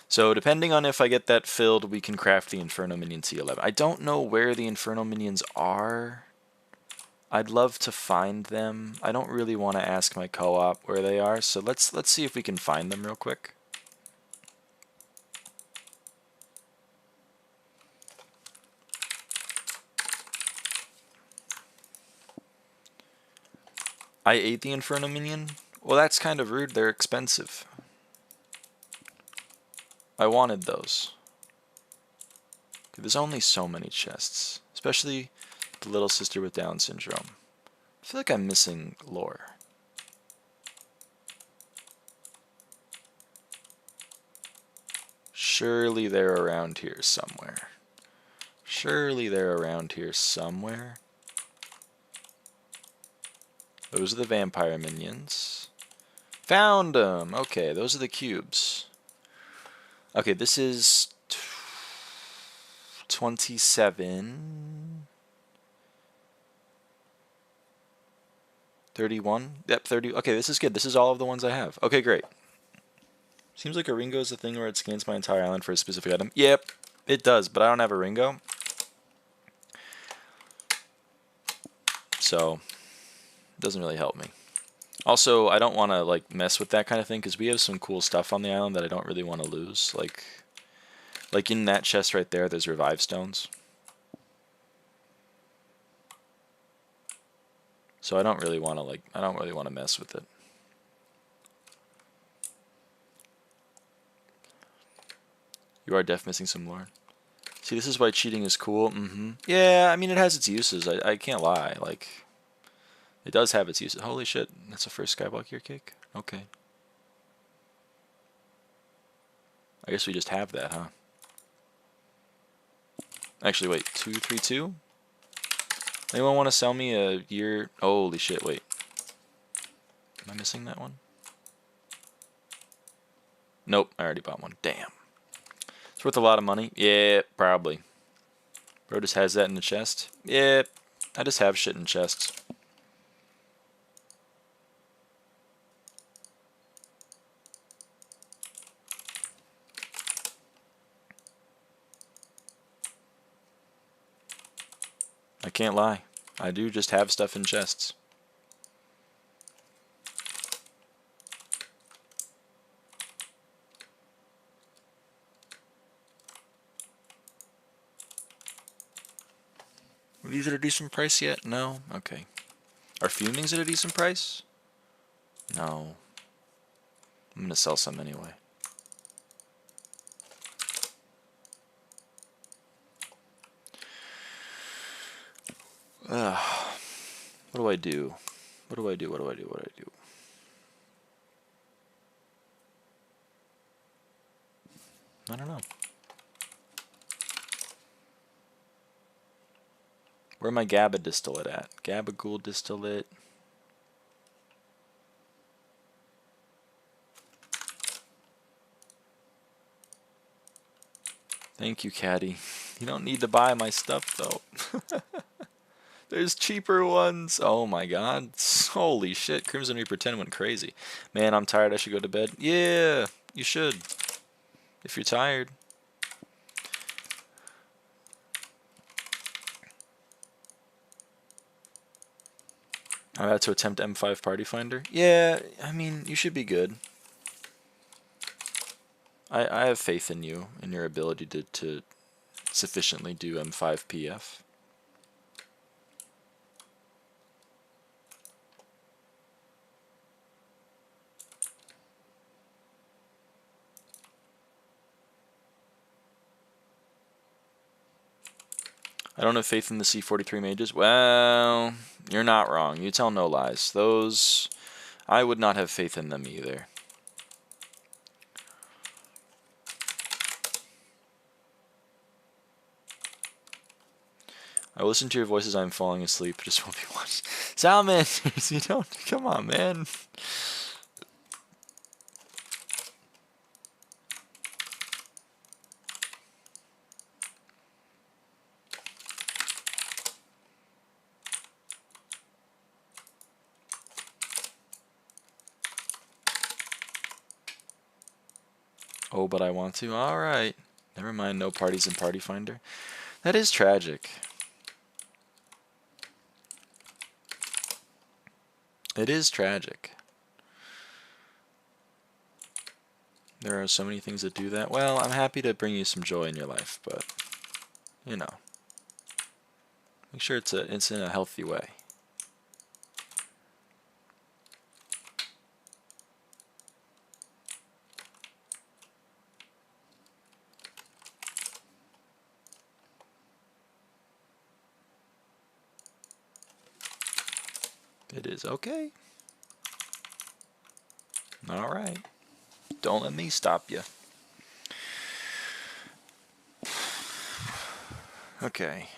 So depending on if I get that filled, we can craft the Inferno minion T11. I don't know where the Inferno minions are. I'd love to find them. I don't really want to ask my co-op where they are, so let's see if we can find them real quick. I ate the Inferno minion? Well, that's kind of rude. They're expensive. I wanted those. There's only so many chests, especially the little sister with Down syndrome. I feel like I'm missing lore. Surely they're around here somewhere. Surely they're around here somewhere. Those are the vampire minions. Found them! Okay, those are the cubes. Okay, this is 27. 31? Yep, 30. Okay, this is good. This is all of the ones I have. Okay, great. Seems like a Ringo is the thing where it scans my entire island for a specific item. Yep, it does, but I don't have a Ringo. So, it doesn't really help me. Also, I don't want to like mess with that kind of thing because we have some cool stuff on the island that I don't really want to lose. Like in that chest right there, there's revive stones. So I don't really want to mess with it. You are def missing some lore. See, this is why cheating is cool. Yeah, I mean it has its uses. I can't lie. Like, it does have its uses. Holy shit, that's the first Skyblock here cake? Okay. I guess we just have that, huh? Actually, wait, 232? Anyone want to sell me a year? Holy shit, wait. Am I missing that one? Nope, I already bought one. Damn. It's worth a lot of money? Yeah, probably. Bro just has that in the chest? Yeah, I just have shit in chests. I can't lie. I do just have stuff in chests. Are these at a decent price yet? No? Okay. Are fumings at a decent price? No. I'm gonna sell some anyway. Ugh. What do I do? What do I do? What do I do? What do I do? I don't know. Where my GABA distillate at? Gabagool distillate. Thank you, Caddy. You don't need to buy my stuff, though. There's cheaper ones. Oh my god. Holy shit. Crimson Reaper 10 went crazy. Man, I'm tired. I should go to bed. Yeah, you should. If you're tired. I'm about to attempt M5 Party Finder. Yeah, I mean, you should be good. I have faith in you, in your ability to sufficiently do M5 PF. I don't have faith in the C43 mages. Well, you're not wrong. You tell no lies. Those, I would not have faith in them either. I listen to your voices. I'm falling asleep. Just won't be watching. Salamanders, you don't. Come on, man. Oh, but I want to. All right. Never mind. No parties in Party Finder. That is tragic. It is tragic. There are so many things that do that. Well, I'm happy to bring you some joy in your life, but, you know, make sure it's in a healthy way. It is okay. All right. Don't let me stop you. Okay.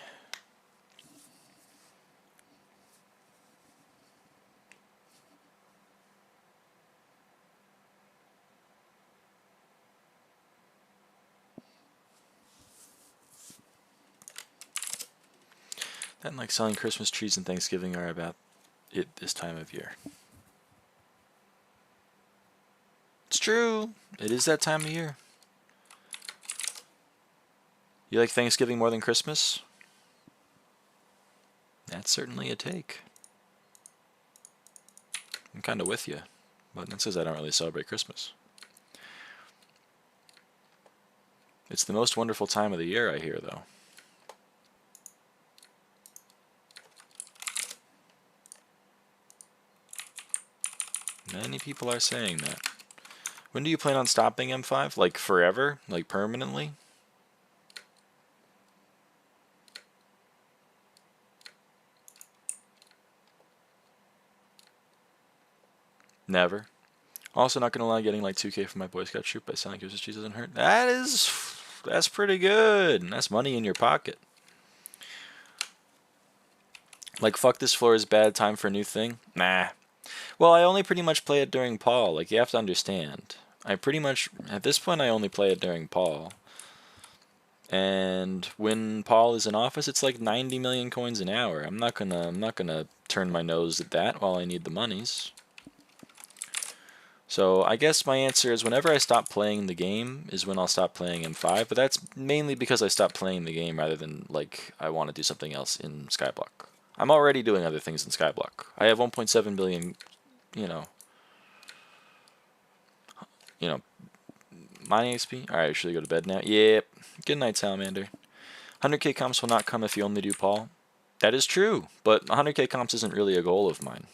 That and like selling Christmas trees and Thanksgiving are about it this time of year. It's true. It is that time of year. You like Thanksgiving more than Christmas? That's certainly a take. I'm kind of with you, but that says I don't really celebrate Christmas. It's the most wonderful time of the year, I hear, though. Many people are saying that. When do you plan on stopping M5? Like forever? Like permanently? Never. Also, not gonna lie, getting like 2K for my Boy Scout troop by selling Christmas trees doesn't hurt. That's pretty good. That's money in your pocket. Like, fuck, this floor is bad, time for a new thing? Nah. Well, I only pretty much play it during Paul. Like, you have to understand. I pretty much, at this point, I only play it during Paul. And when Paul is in office, it's like 90 million coins an hour. I'm not gonna turn my nose at that while I need the monies. So I guess my answer is whenever I stop playing the game is when I'll stop playing M5, but that's mainly because I stopped playing the game rather than like I want to do something else in Skyblock. I'm already doing other things in Skyblock. I have 1.7 billion, you know, mining XP. All right, should I go to bed now? Yep. Good night, Salamander. 100k comps will not come if you only do Paul. That is true, but 100k comps isn't really a goal of mine.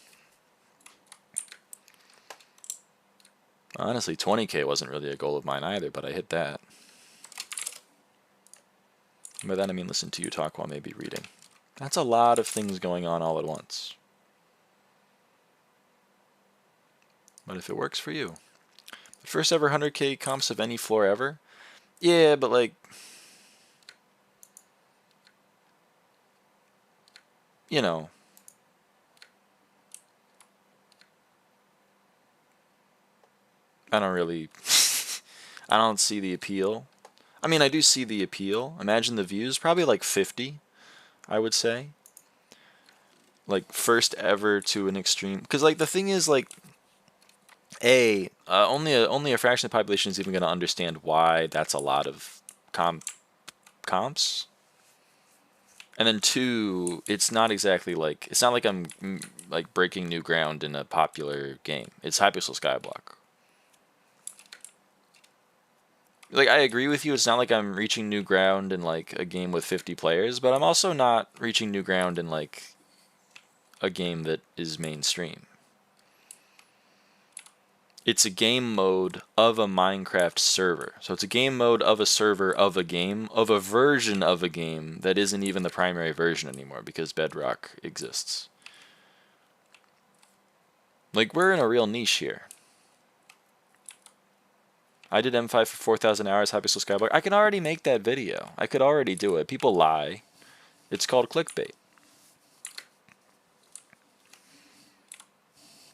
Honestly, 20k wasn't really a goal of mine either, but I hit that. By that I mean listen to you talk while maybe reading. That's a lot of things going on all at once. But if it works for you. The first ever 100k comps of any floor ever? Yeah, but like... You know... I don't really... I don't see the appeal. I mean, I do see the appeal. Imagine the views. Probably like 50, I would say. Like, first ever to an extreme... Because, like, the thing is, like... only a fraction of the population is even going to understand why that's a lot of comps. And then 2, it's not exactly like... It's not like I'm, like, breaking new ground in a popular game. It's Hypixel Skyblock. Like, I agree with you, it's not like I'm reaching new ground in, like, a game with 50 players, but I'm also not reaching new ground in, like, a game that is mainstream. It's a game mode of a Minecraft server. So it's a game mode of a server of a game, of a version of a game that isn't even the primary version anymore because Bedrock exists. Like, we're in a real niche here. I did M5 for 4,000 hours, Hypixel Skyblock. I can already make that video. I could already do it. People lie. It's called clickbait.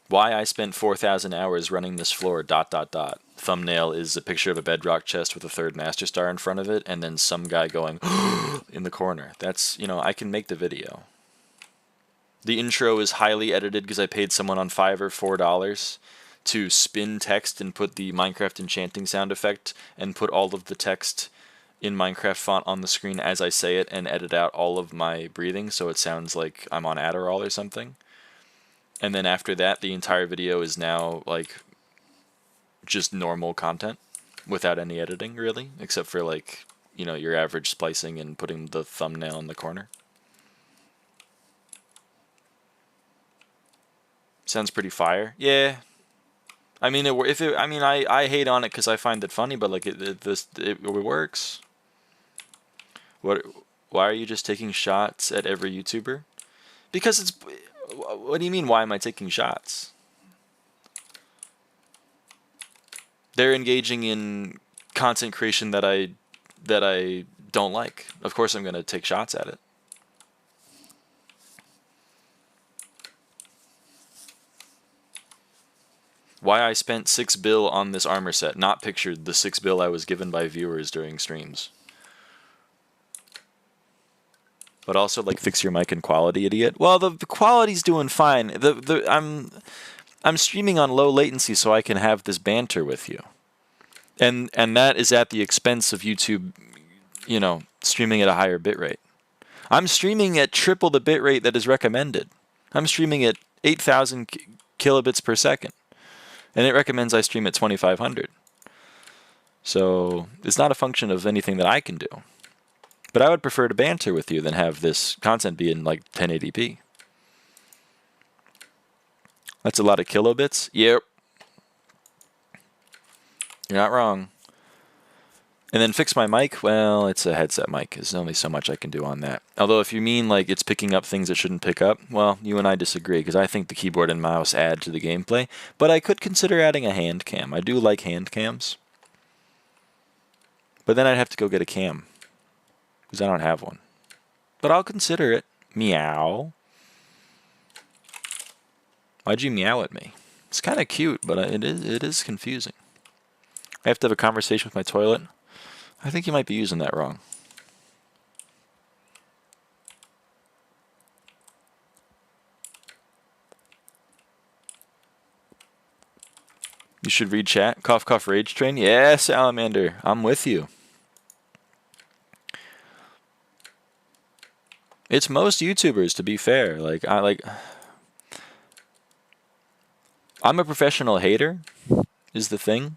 Why I spent 4,000 hours running this floor, ... Thumbnail is a picture of a bedrock chest with a 3rd master star in front of it, and then some guy going, in the corner. That's, you know, I can make the video. The intro is highly edited because I paid someone on Fiverr $4 to spin text and put the Minecraft enchanting sound effect and put all of the text in Minecraft font on the screen as I say it and edit out all of my breathing so it sounds like I'm on Adderall or something. And then after that, the entire video is now like just normal content without any editing really, except for like, you know, your average splicing and putting the thumbnail in the corner. Sounds pretty fire. Yeah. I mean, I hate on it because I find it funny, but like it works. Why are you just taking shots at every YouTuber? Because it's. What do you mean? Why am I taking shots? They're engaging in content creation that I don't like. Of course, I'm gonna take shots at it. Why I spent 6 bill on this armor set, not pictured the 6 bill I was given by viewers during streams. But also, like, fix your mic and quality, idiot. Well, the quality's doing fine. I'm streaming on low latency so I can have this banter with you. And that is at the expense of YouTube, you know, streaming at a higher bitrate. I'm streaming at triple the bitrate that is recommended. I'm streaming at 8,000 kilobits per second. And it recommends I stream at 2,500. So it's not a function of anything that I can do. But I would prefer to banter with you than have this content be in like 1080p. That's a lot of kilobits. Yep. You're not wrong. And then fix my mic. Well, it's a headset mic. There's only so much I can do on that. Although if you mean like it's picking up things it shouldn't pick up, well, you and I disagree because I think the keyboard and mouse add to the gameplay. But I could consider adding a hand cam. I do like hand cams. But then I'd have to go get a cam because I don't have one. But I'll consider it. Meow. Why'd you meow at me? It's kind of cute, but it is confusing. I have to have a conversation with my toilet. I think you might be using that wrong. You should read chat. Cough, cough, rage train. Yes, Salamander. I'm with you. It's most YouTubers, to be fair. I'm a professional hater, is the thing.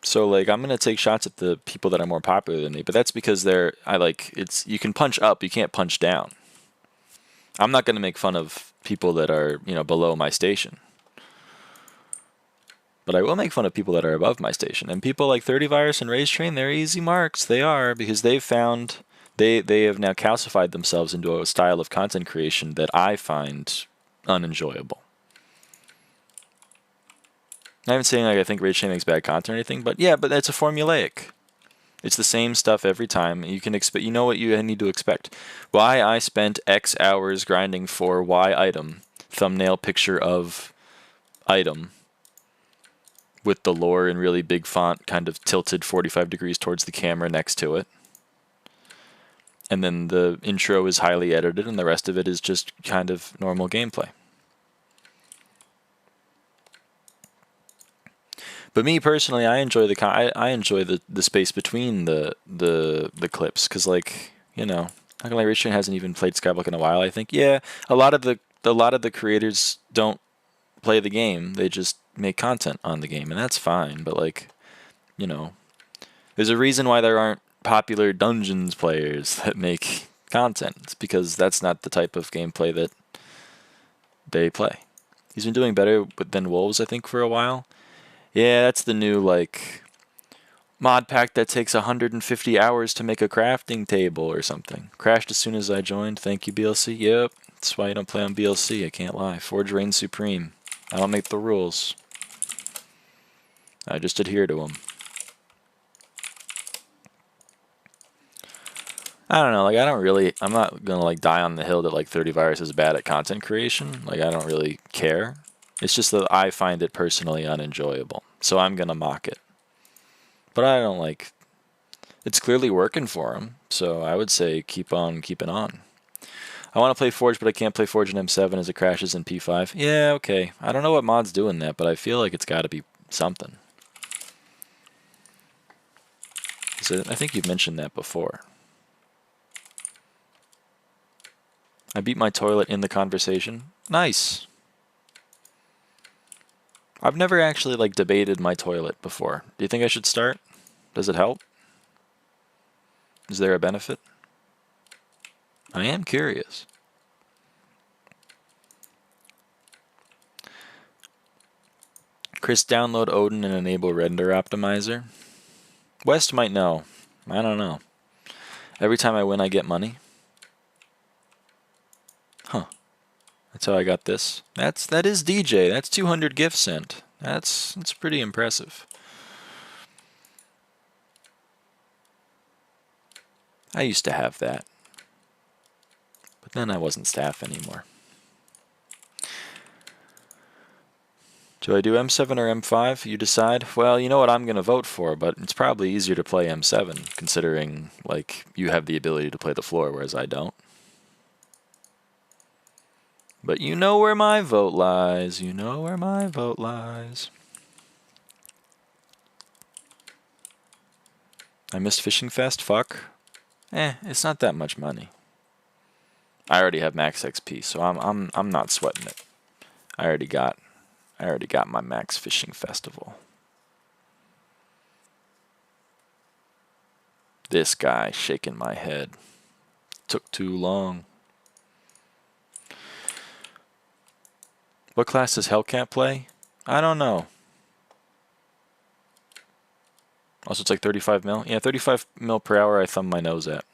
So like I'm gonna take shots at the people that are more popular than me, but that's because you can punch up, you can't punch down. I'm not gonna make fun of people that are, below my station. But I will make fun of people that are above my station. And people like 30 Virus and Rage Train, they're easy marks. They are, because they've found they have now calcified themselves into a style of content creation that I find unenjoyable. I'm not even saying I think Rage Train makes bad content or anything, but yeah, but it's a formulaic. It's the same stuff every time. You can expect, you know what you need to expect. Why I spent X hours grinding for Y item, thumbnail picture of item, with the lore in really big font, kind of tilted 45 degrees towards the camera next to it. And then the intro is highly edited, and the rest of it is just kind of normal gameplay. But me personally, I enjoy the space between the clips, because not gonna lie, Rich Train hasn't even played Skyblock in a while. I think a lot of the creators don't play the game; they just make content on the game, and that's fine. But there's a reason why there aren't popular Dungeons players that make content. It's because that's not the type of gameplay that they play. He's been doing better than Wolves, I think, for a while. Yeah, that's the new, mod pack that takes 150 hours to make a crafting table or something. Crashed as soon as I joined. Thank you, BLC. Yep, that's why you don't play on BLC, I can't lie. Forge reigns supreme. I don't make the rules. I just adhere to them. I don't know, I'm not gonna, die on the hill that, 30 Virus is bad at content creation. I don't really care. It's just that I find it personally unenjoyable. So I'm going to mock it. But I don't it's clearly working for him. So I would say keep on keeping on. I want to play Forge, but I can't play Forge in M7 as it crashes in P5. Yeah, okay. I don't know what mod's doing that, but I feel like it's got to be something. So I think you've mentioned that before. I beat my toilet in the conversation. Nice. I've never actually debated my toilet before. Do you think I should start? Does it help? Is there a benefit? I am curious. Chris, download Odin and enable render optimizer. West might know. I don't know. Every time I win, I get money. Huh. That's how I got this. That is DJ. That's 200 gifts sent. That's pretty impressive. I used to have that. But then I wasn't staff anymore. Do I do M7 or M5? You decide. Well, you know what I'm going to vote for, but it's probably easier to play M7, considering, you have the ability to play the floor, whereas I don't. But you know where my vote lies. You know where my vote lies. I missed Fishing Fest? Fuck. It's not that much money. I already have max XP, so I'm not sweating it. I already got my max fishing festival. This guy shaking my head. Took too long. What class does Hellcat play? I don't know. Also, it's 35 mil. Yeah, 35 mil per hour I thumb my nose at.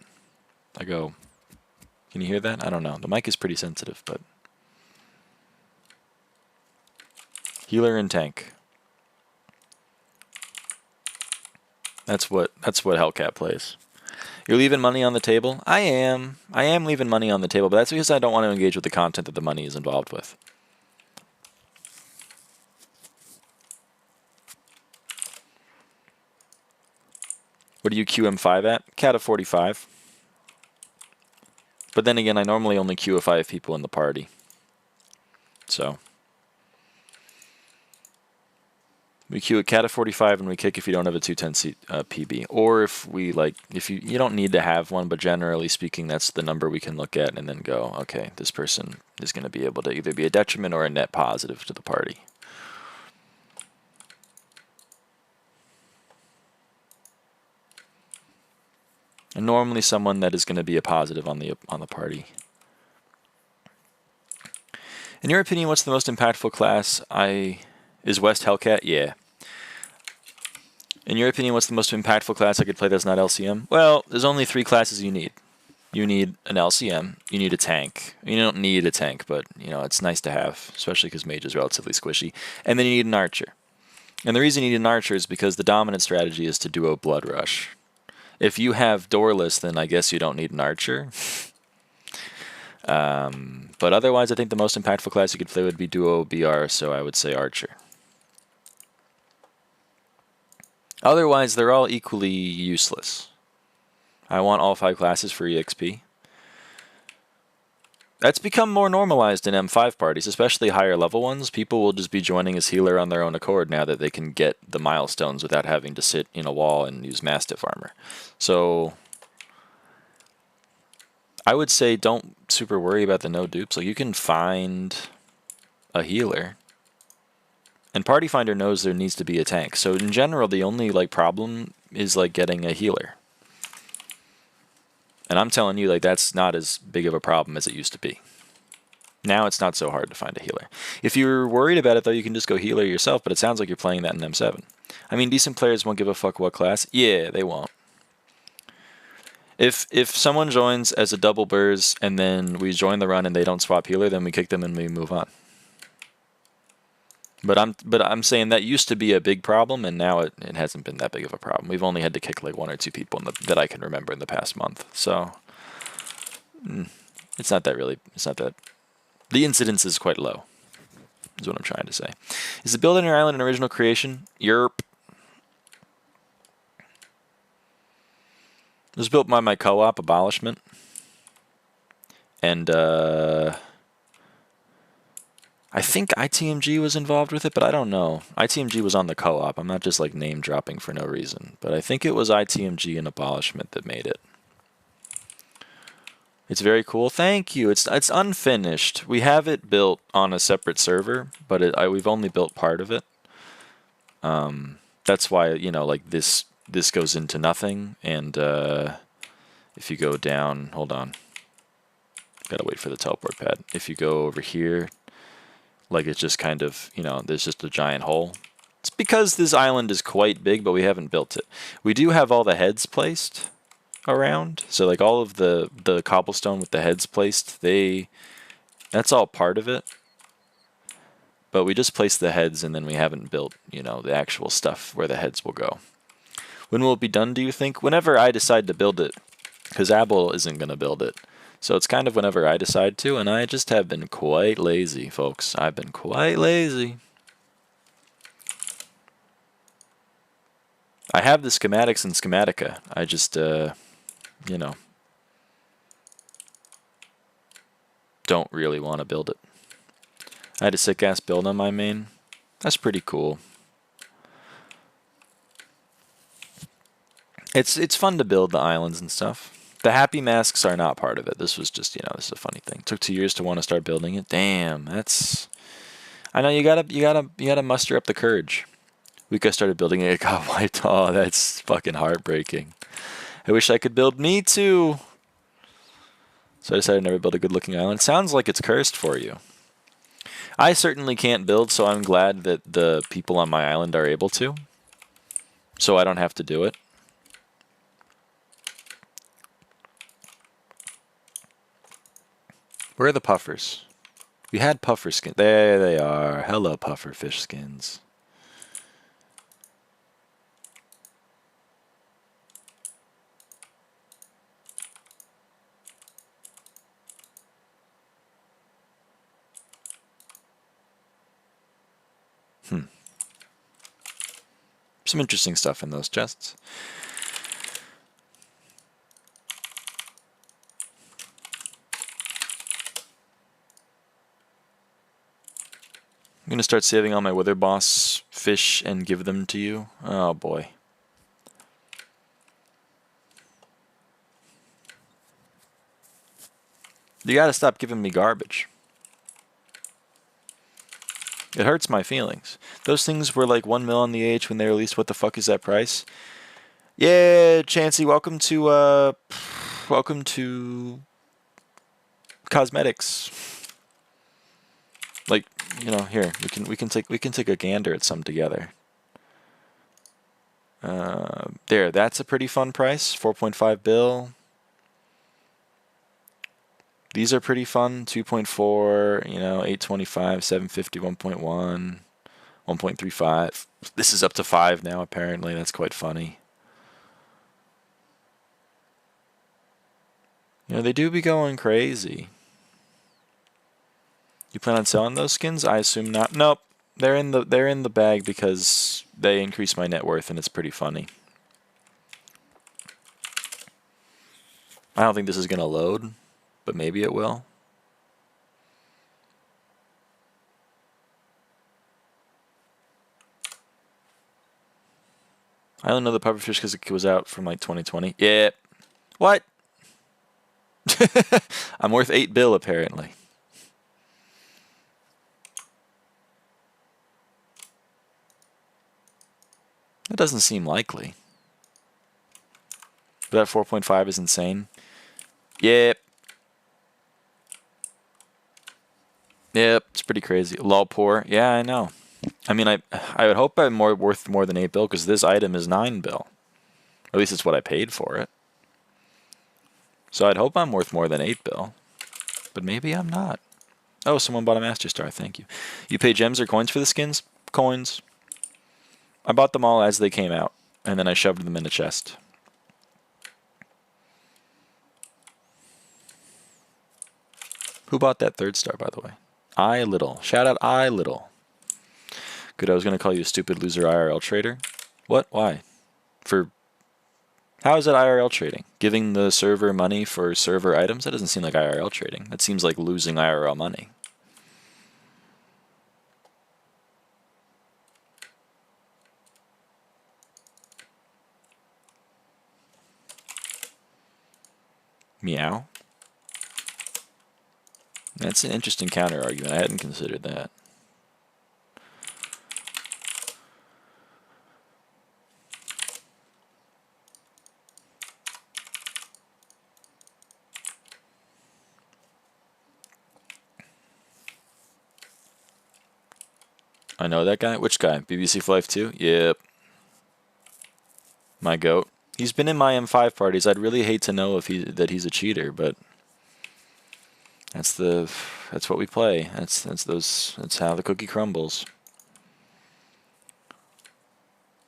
I go. Can you hear that? I don't know. The mic is pretty sensitive, but. Healer and tank. That's what Hellcat plays. You're leaving money on the table? I am. I am leaving money on the table, but that's because I don't want to engage with the content that the money is involved with. What do you QM5 at? Cat of 45. But then again, I normally only queue 5 people in the party. So we queue a cat of 45 and we kick if you don't have a 210 PB. Or if we if you don't need to have one, but generally speaking, that's the number we can look at and then go, okay, this person is going to be able to either be a detriment or a net positive to the party. And normally someone that is going to be a positive on the party. In your opinion, what's the most impactful class? Is West Hellcat? Yeah. In your opinion, what's the most impactful class I could play that's not LCM? Well, there's only 3 classes you need. You need an LCM. You need a tank. You don't need a tank, but it's nice to have, especially because mage is relatively squishy. And then you need an archer. And the reason you need an archer is because the dominant strategy is to duo blood rush. If you have doorless, then I guess you don't need an archer. But otherwise, I think the most impactful class you could play would be duo BR, so I would say archer. Otherwise, they're all equally useless. I want all 5 classes for EXP. That's become more normalized in M5 parties, especially higher level ones. People will just be joining as healer on their own accord now that they can get the milestones without having to sit in a wall and use Mastiff armor. So I would say don't super worry about the no dupes. Like, you can find a healer. And Party Finder knows there needs to be a tank. So in general, the only problem is getting a healer. And I'm telling you, that's not as big of a problem as it used to be. Now it's not so hard to find a healer. If you're worried about it, though, you can just go healer yourself, but it sounds like you're playing that in M7. I mean, decent players won't give a fuck what class. Yeah, they won't. If someone joins as a double burrs and then we join the run and they don't swap healer, then we kick them and we move on. But I'm saying that used to be a big problem, and now it hasn't been that big of a problem. We've only had to kick 1 or 2 people that I can remember in the past month. So it's not that really. It's not that. The incidence is quite low, is what I'm trying to say. Is the build on your island an original creation? Yerp. It was built by my co-op, Abolishment. And I think ITMG was involved with it, but I don't know. ITMG was on the co-op. I'm not just name dropping for no reason. But I think it was ITMG and Abolishment that made it. It's very cool. Thank you. It's unfinished. We have it built on a separate server, but we've only built part of it. That's why, this goes into nothing. And if you go down, hold on. Gotta wait for the teleport pad. If you go over here, it's just kind of, there's just a giant hole. It's because this island is quite big, but we haven't built it. We do have all the heads placed around. So all of the cobblestone with the heads placed, that's all part of it. But we just placed the heads and then we haven't built, the actual stuff where the heads will go. When will it be done, do you think? Whenever I decide to build it, because Abel isn't going to build it. So it's kind of whenever I decide to, and I just have been quite lazy, folks. I've been quite lazy. I have the schematics in Schematica. I just, don't really want to build it. I had a sick-ass build on my main. That's pretty cool. It's fun to build the islands and stuff. The happy masks are not part of it. This was just, this is a funny thing. It took 2 years to want to start building it. Damn, that's. I know you gotta muster up the courage. Week I started building it, it got wiped. Oh, that's fucking heartbreaking. I wish I could build me too. So I decided to never build a good-looking island. Sounds like it's cursed for you. I certainly can't build, so I'm glad that the people on my island are able to. So I don't have to do it. Where are the puffers? We had puffer skins. There they are. Hello, puffer fish skins. Some interesting stuff in those chests. I'm gonna start saving all my Wither Boss fish and give them to you. Oh boy. You gotta stop giving me garbage. It hurts my feelings. Those things were like 1 mil on the age when they released. What the fuck is that price? Yeah, Chansey, welcome to cosmetics. Like, you know, here we can take a gander at some together. There, that's a pretty fun price. 4.5 bill. These are pretty fun. 2.4, you know, 825, 750, 1.1, 1.35. This is up to 5 now, apparently. That's quite funny. You know, they do be going crazy. You plan on selling those skins? I assume not. Nope. They're in the bag because they increase my net worth and it's pretty funny. I don't think this is gonna load, but maybe it will. I only know the pufferfish because it was out from like 2020. Yeah. What? I'm worth 8 bill apparently. That doesn't seem likely. But that 4.5 is insane. Yep. Yep, it's pretty crazy. Lol poor. Yeah, I know. I mean, I would hope I'm worth more than 8 bill because this item is 9 bill. Or at least it's what I paid for it. So I'd hope I'm worth more than 8 bill. But maybe I'm not. Oh, someone bought a Master Star. Thank you. You pay gems or coins for the skins? Coins. I bought them all as they came out. And then I shoved them in a chest. Who bought that 3rd star, by the way? I Little. Shout out I Little. Good, I was going to call you a stupid loser IRL trader. What? Why? How is that IRL trading? Giving the server money for server items? That doesn't seem like IRL trading. That seems like losing IRL money. Meow. That's an interesting counter argument. I hadn't considered that. I know that guy. Which guy? BBC for Life 2? Yep. My goat. He's been in my M5 parties. I'd really hate to know if that he's a cheater, but that's what we play. That's how the cookie crumbles.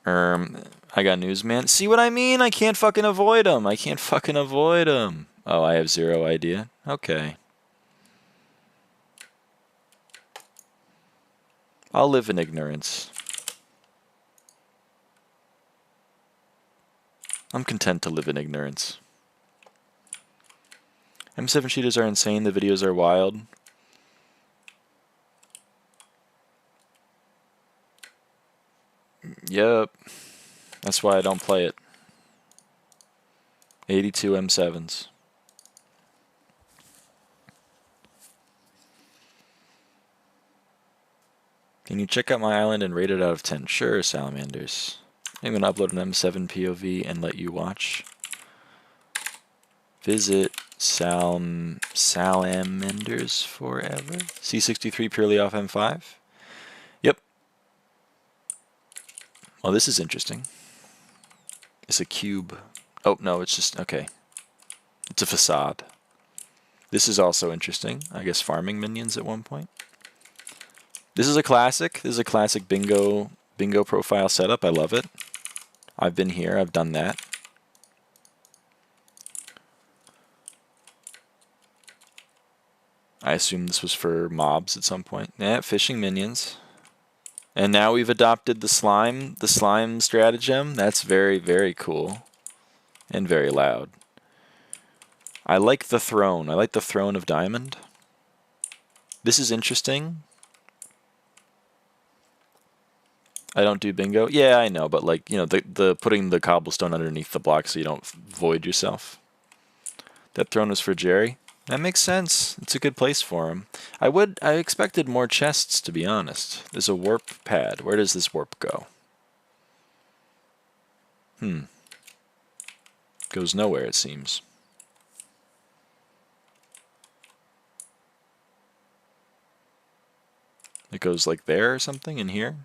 I got news, man. See what I mean? I can't fucking avoid him. I can't fucking avoid him. Oh, I have zero idea. Okay. I'll live in ignorance. I'm content to live in ignorance. M7 cheaters are insane. The videos are wild. Yep. That's why I don't play it. 82 M7s. Can you check out my island and rate it out of 10? Sure, Salamanders. I'm going to upload an M7 POV and let you watch. Visit Salamanders Forever. C63 purely off M5. Yep. Well, this is interesting. It's a cube. Oh, no, it's just, okay. It's a facade. This is also interesting. I guess farming minions at one point. This is a classic. This is a classic bingo profile setup. I love it. I've been here. I've done that. I assume this was for mobs at some point. Yeah, fishing minions. And now we've adopted the slime stratagem. That's very, very cool. And very loud. I like the throne. I like the throne of diamond. This is interesting. I don't do bingo. Yeah, I know, but like, you know, the putting the cobblestone underneath the block so you don't void yourself. That throne was for Jerry. That makes sense. It's a good place for him. I expected more chests, to be honest. There's a warp pad. Where does this warp go? Goes nowhere, it seems. It goes like there or something in here?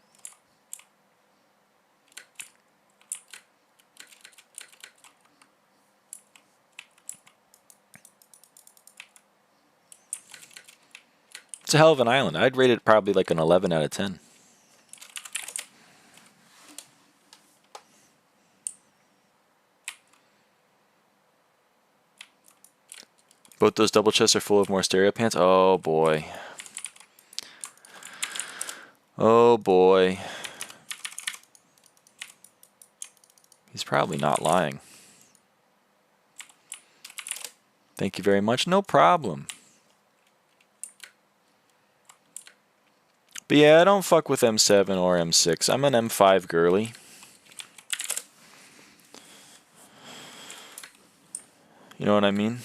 It's a hell of an island. I'd rate it probably like an 11 out of 10. Both those double chests are full of more stereo pants. Oh boy. Oh boy. He's probably not lying. Thank you very much. No problem. But yeah, I don't fuck with M7 or M6. I'm an M5 girly. You know what I mean?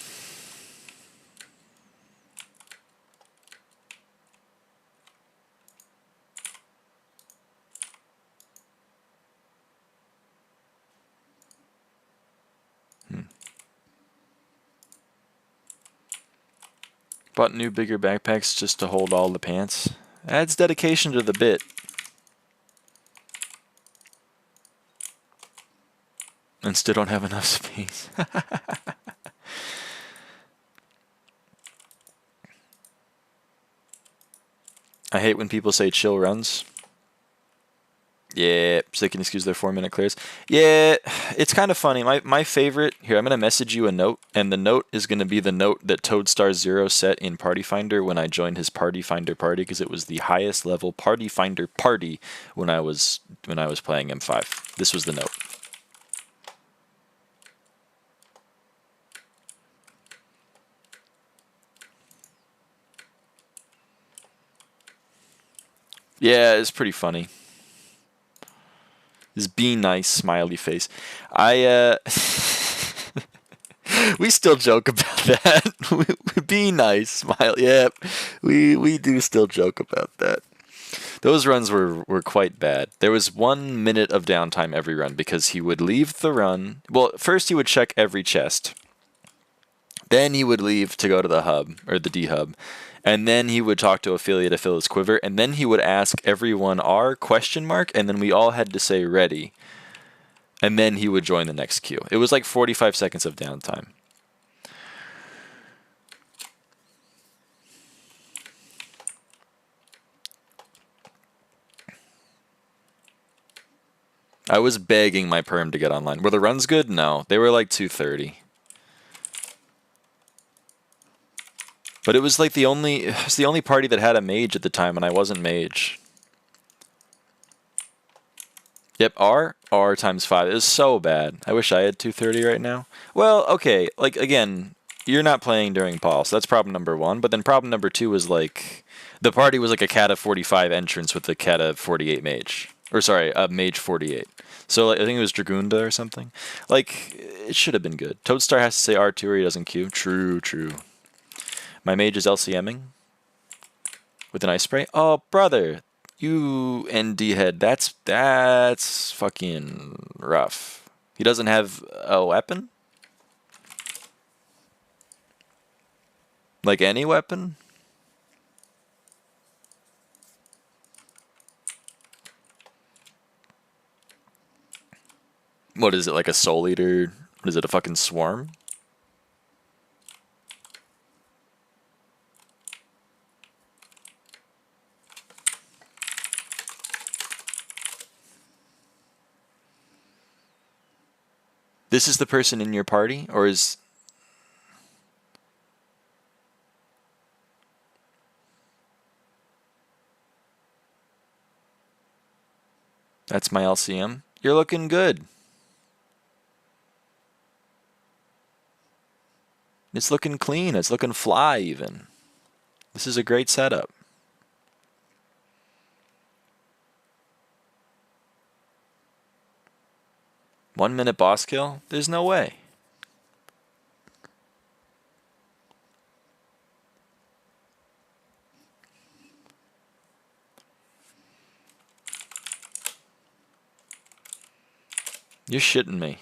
Bought new bigger backpacks just to hold all the pants. Adds dedication to the bit. And still don't have enough space. I hate when people say chill runs. Yeah, so they can excuse their 4-minute clears. Yeah, it's kind of funny. My favorite, here, I'm going to message you a note, and the note is going to be the note that Toadstar0 set in Party Finder when I joined his Party Finder party, because it was the highest level Party Finder party when I was playing M5. This was the note. Yeah, it's pretty funny. This be nice smiley face. We still joke about that. Be nice smile. Yep. We do still joke about that. Those runs were quite bad. There was 1 minute of downtime every run because he would leave the run. Well, first he would check every chest. Then he would leave to go to the hub, or the D-hub. And then he would talk to Ophelia to fill his quiver. And then he would ask everyone our question mark. And then we all had to say ready. And then he would join the next queue. It was like 45 seconds of downtime. I was begging my perm to get online. Were the runs good? No. They were like 230. But it was like the only party that had a mage at the time, and I wasn't mage. Yep, R times 5 is so bad. I wish I had 230 right now. Well, okay, like again, you're not playing during Paul, so that's problem number 1. But then problem number 2 was like the party was like a Kata 45 entrance with the Kata 48 mage, or sorry, a mage 48. So like, I think it was Dragunda or something. Like it should have been good. Toadstar has to say R2 or he doesn't queue. True, true. My mage is LCMing with an ice spray. Oh, brother, you ND head. That's fucking rough. He doesn't have a weapon? Like any weapon? What is it, like a soul eater? What is it, a fucking swarm? This is the person in your party, or is... That's my LCM. You're looking good. It's looking clean. It's looking fly even. This is a great setup. One minute boss kill? There's no way. You're shitting me.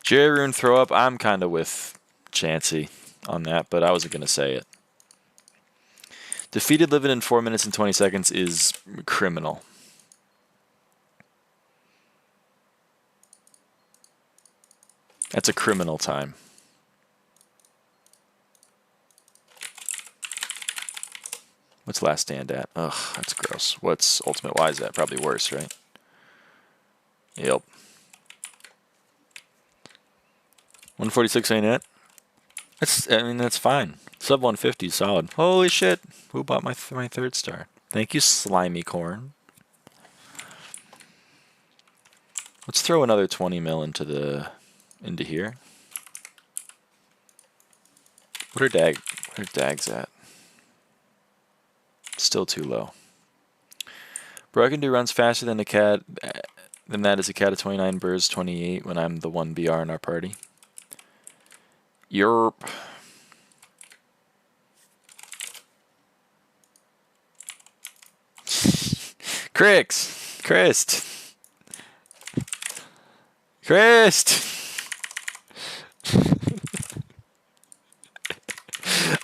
Jerry Rune throw up? I'm kind of with Chansey on that, but I wasn't going to say it. Defeated Living in 4 minutes and 20 seconds is criminal. That's a criminal time. What's Last Stand at? Ugh, that's gross. What's Ultimate Wise at? Probably worse, right? Yep. 146 ain't it? I mean, that's fine. Sub 150 is solid. Holy shit. Who bought my third star? Thank you, Slimy Corn. Let's throw another 20 mil into here. What are dags at? Still too low. Bro, I can do runs faster than a cat. Than that is a cat of 29, birds 28 when I'm the 1 BR in our party. Yerp. Christ.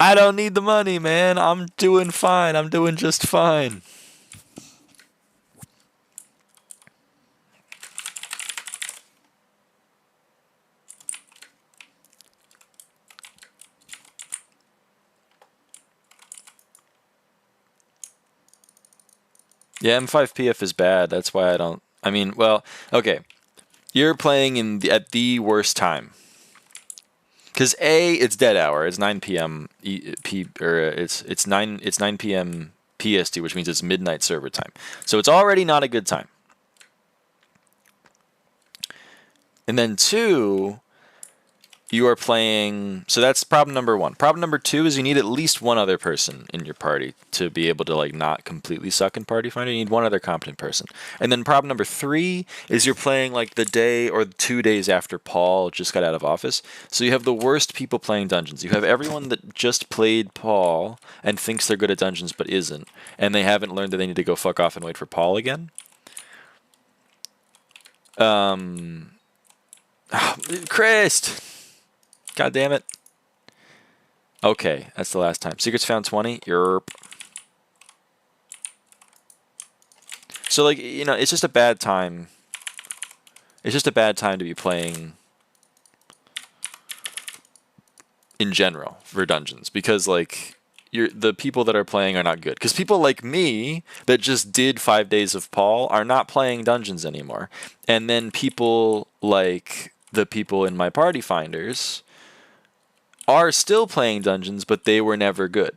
I don't need the money, man. I'm doing fine. I'm doing just fine. Yeah, M5PF is bad. That's why I don't. I mean, well, okay. You're playing at the worst time. Because it's dead hour. It's 9 p.m. It's 9 p.m. PST, which means it's midnight server time. So it's already not a good time. And then 2, you are playing. So that's problem number 1. Problem number 2 is you need at least one other person in your party to be able to like not completely suck in Party Finder. You need one other competent person. And then problem number 3 is you're playing like the day or 2 days after Paul just got out of office. So you have the worst people playing dungeons. You have everyone that just played Paul and thinks they're good at dungeons but isn't, and they haven't learned that they need to go fuck off and wait for Paul again. Christ. God damn it. Okay, that's the last time. Secrets found 20. Yerp. So, like, you know, it's just a bad time. It's just a bad time to be playing in general for dungeons because, like, the people that are playing are not good. Because people like me that just did 5 days of Paul are not playing dungeons anymore. And then people like the people in my party finders are still playing dungeons, but they were never good.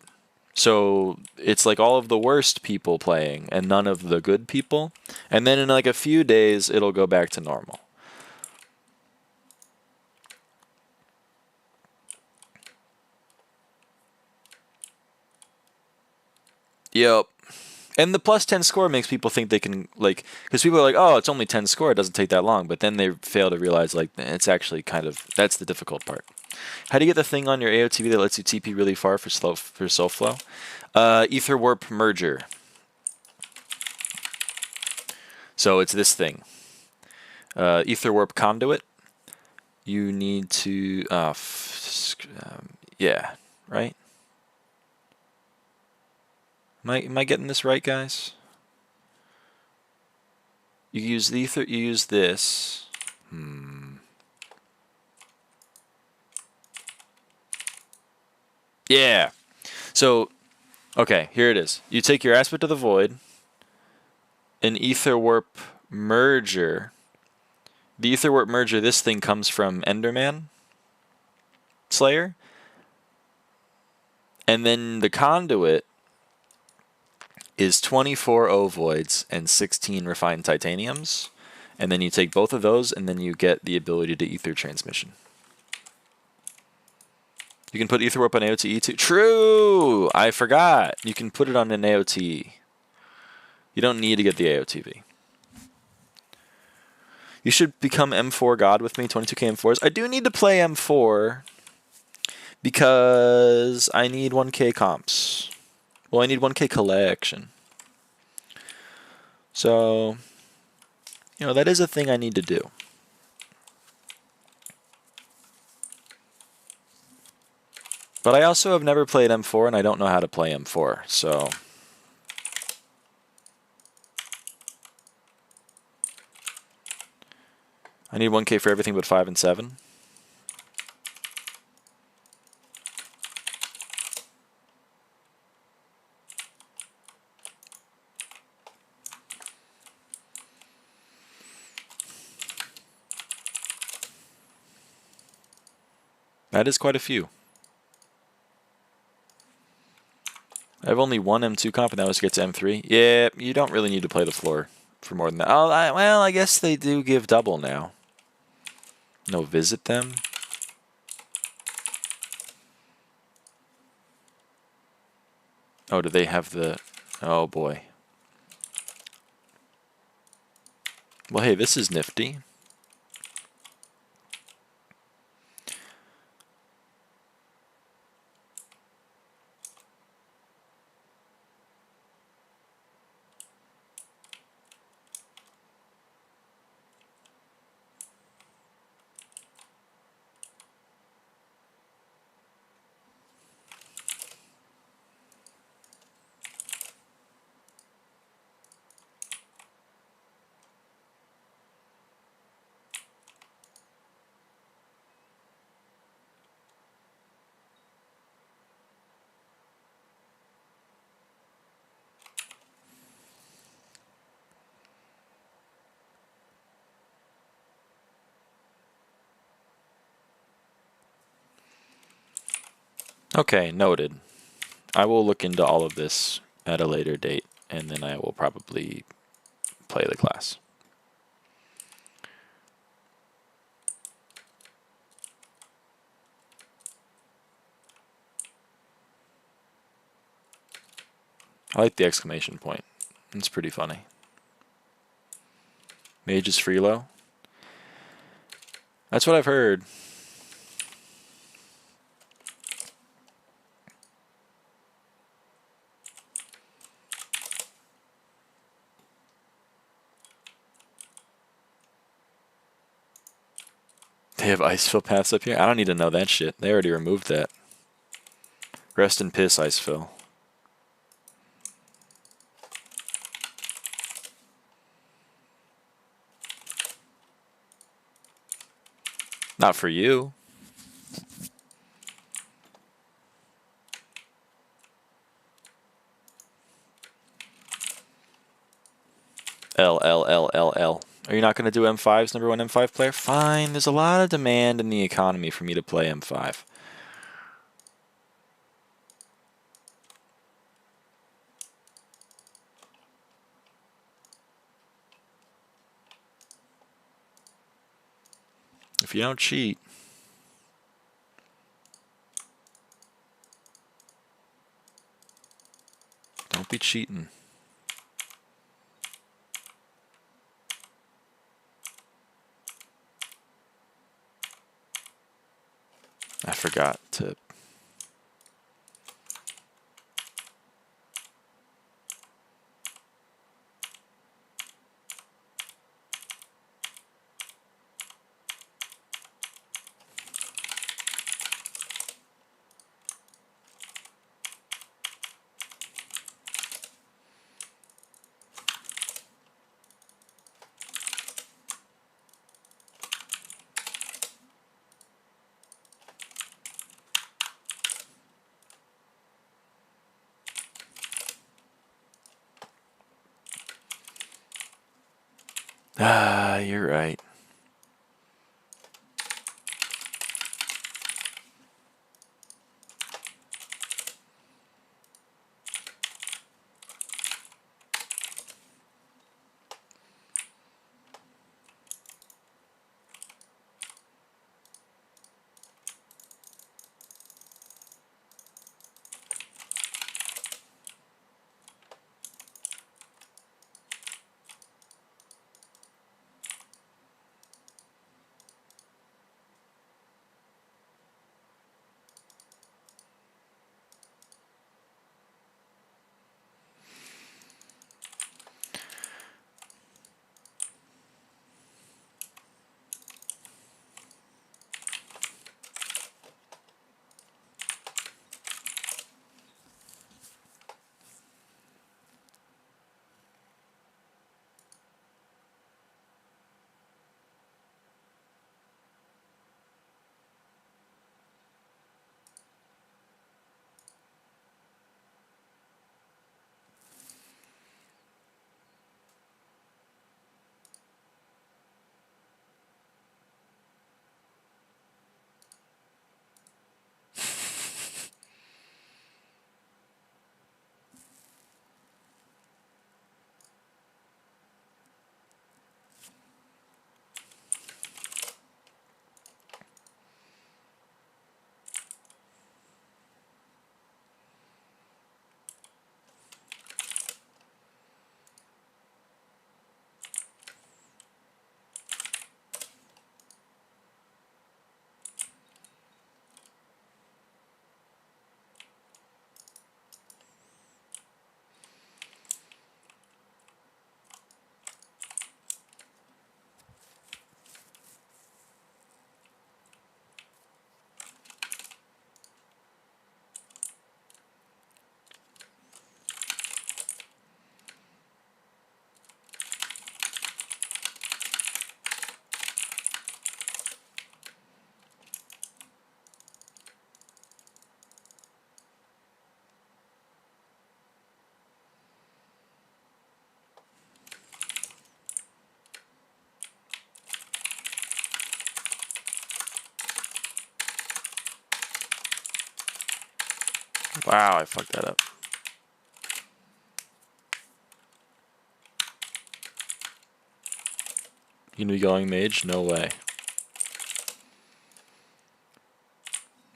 So it's like all of the worst people playing and none of the good people. And then in like a few days, it'll go back to normal. Yep. And the plus 10 score makes people think they can, like, because people are like, oh, it's only 10 score, it doesn't take that long. But then they fail to realize, like, it's actually kind of, that's the difficult part. How do you get the thing on your AOTV that lets you TP really far for soul flow? Ether warp merger. So it's this thing. Ether warp conduit. You need to, yeah, right? Am I getting this right, guys? You use the ether. You use this. Yeah. So, okay, here it is. You take your aspect of the void, an ether warp merger. The ether warp merger. This thing comes from Enderman Slayer, and then the conduit is 24 ovoids and 16 refined titaniums. And then you take both of those, and then you get the ability to ether transmission. You can put ether warp on AOT E2. True! I forgot. You can put it on an AOT. You don't need to get the AOTV. You should become M4 God with me, 22k M4s. I do need to play M4 because I need 1k comps. Well, I need 1k collection. So, you know, that is a thing I need to do. But I also have never played M4, and I don't know how to play M4, so... I need 1k for everything but 5 and 7. That is quite a few. I have only one M2 comp, and that was to get to M3. Yeah, you don't really need to play the floor for more than that. Oh, well, I guess they do give double now. No, visit them. Oh, do they have the... Oh, boy. Well, hey, this is nifty. Okay, noted. I will look into all of this at a later date, and then I will probably play the class. I like the exclamation point. It's pretty funny. Mage is freelo. That's what I've heard. They have icefill paths up here? I don't need to know that shit. They already removed that. Rest in piss, icefill. Not for you. L. Are you not going to do M5's number one M5 player? Fine. There's a lot of demand in the economy for me to play M5. If you don't cheat. Don't be cheating. I forgot to... Ah, you're right. Wow, I fucked that up. You gonna be going mage? No way.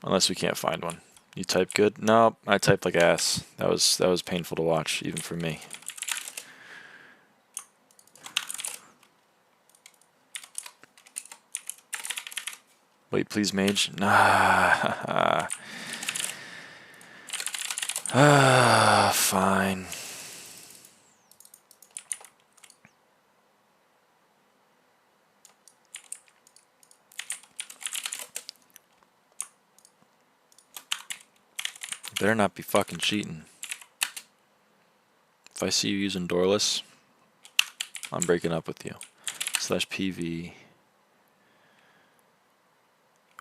Unless we can't find one. You type good? No, I typed like ass. That was painful to watch, even for me. Wait, please, mage. Nah. Fine. Better not be fucking cheating. If I see you using Doorless, I'm breaking up with you. /PV.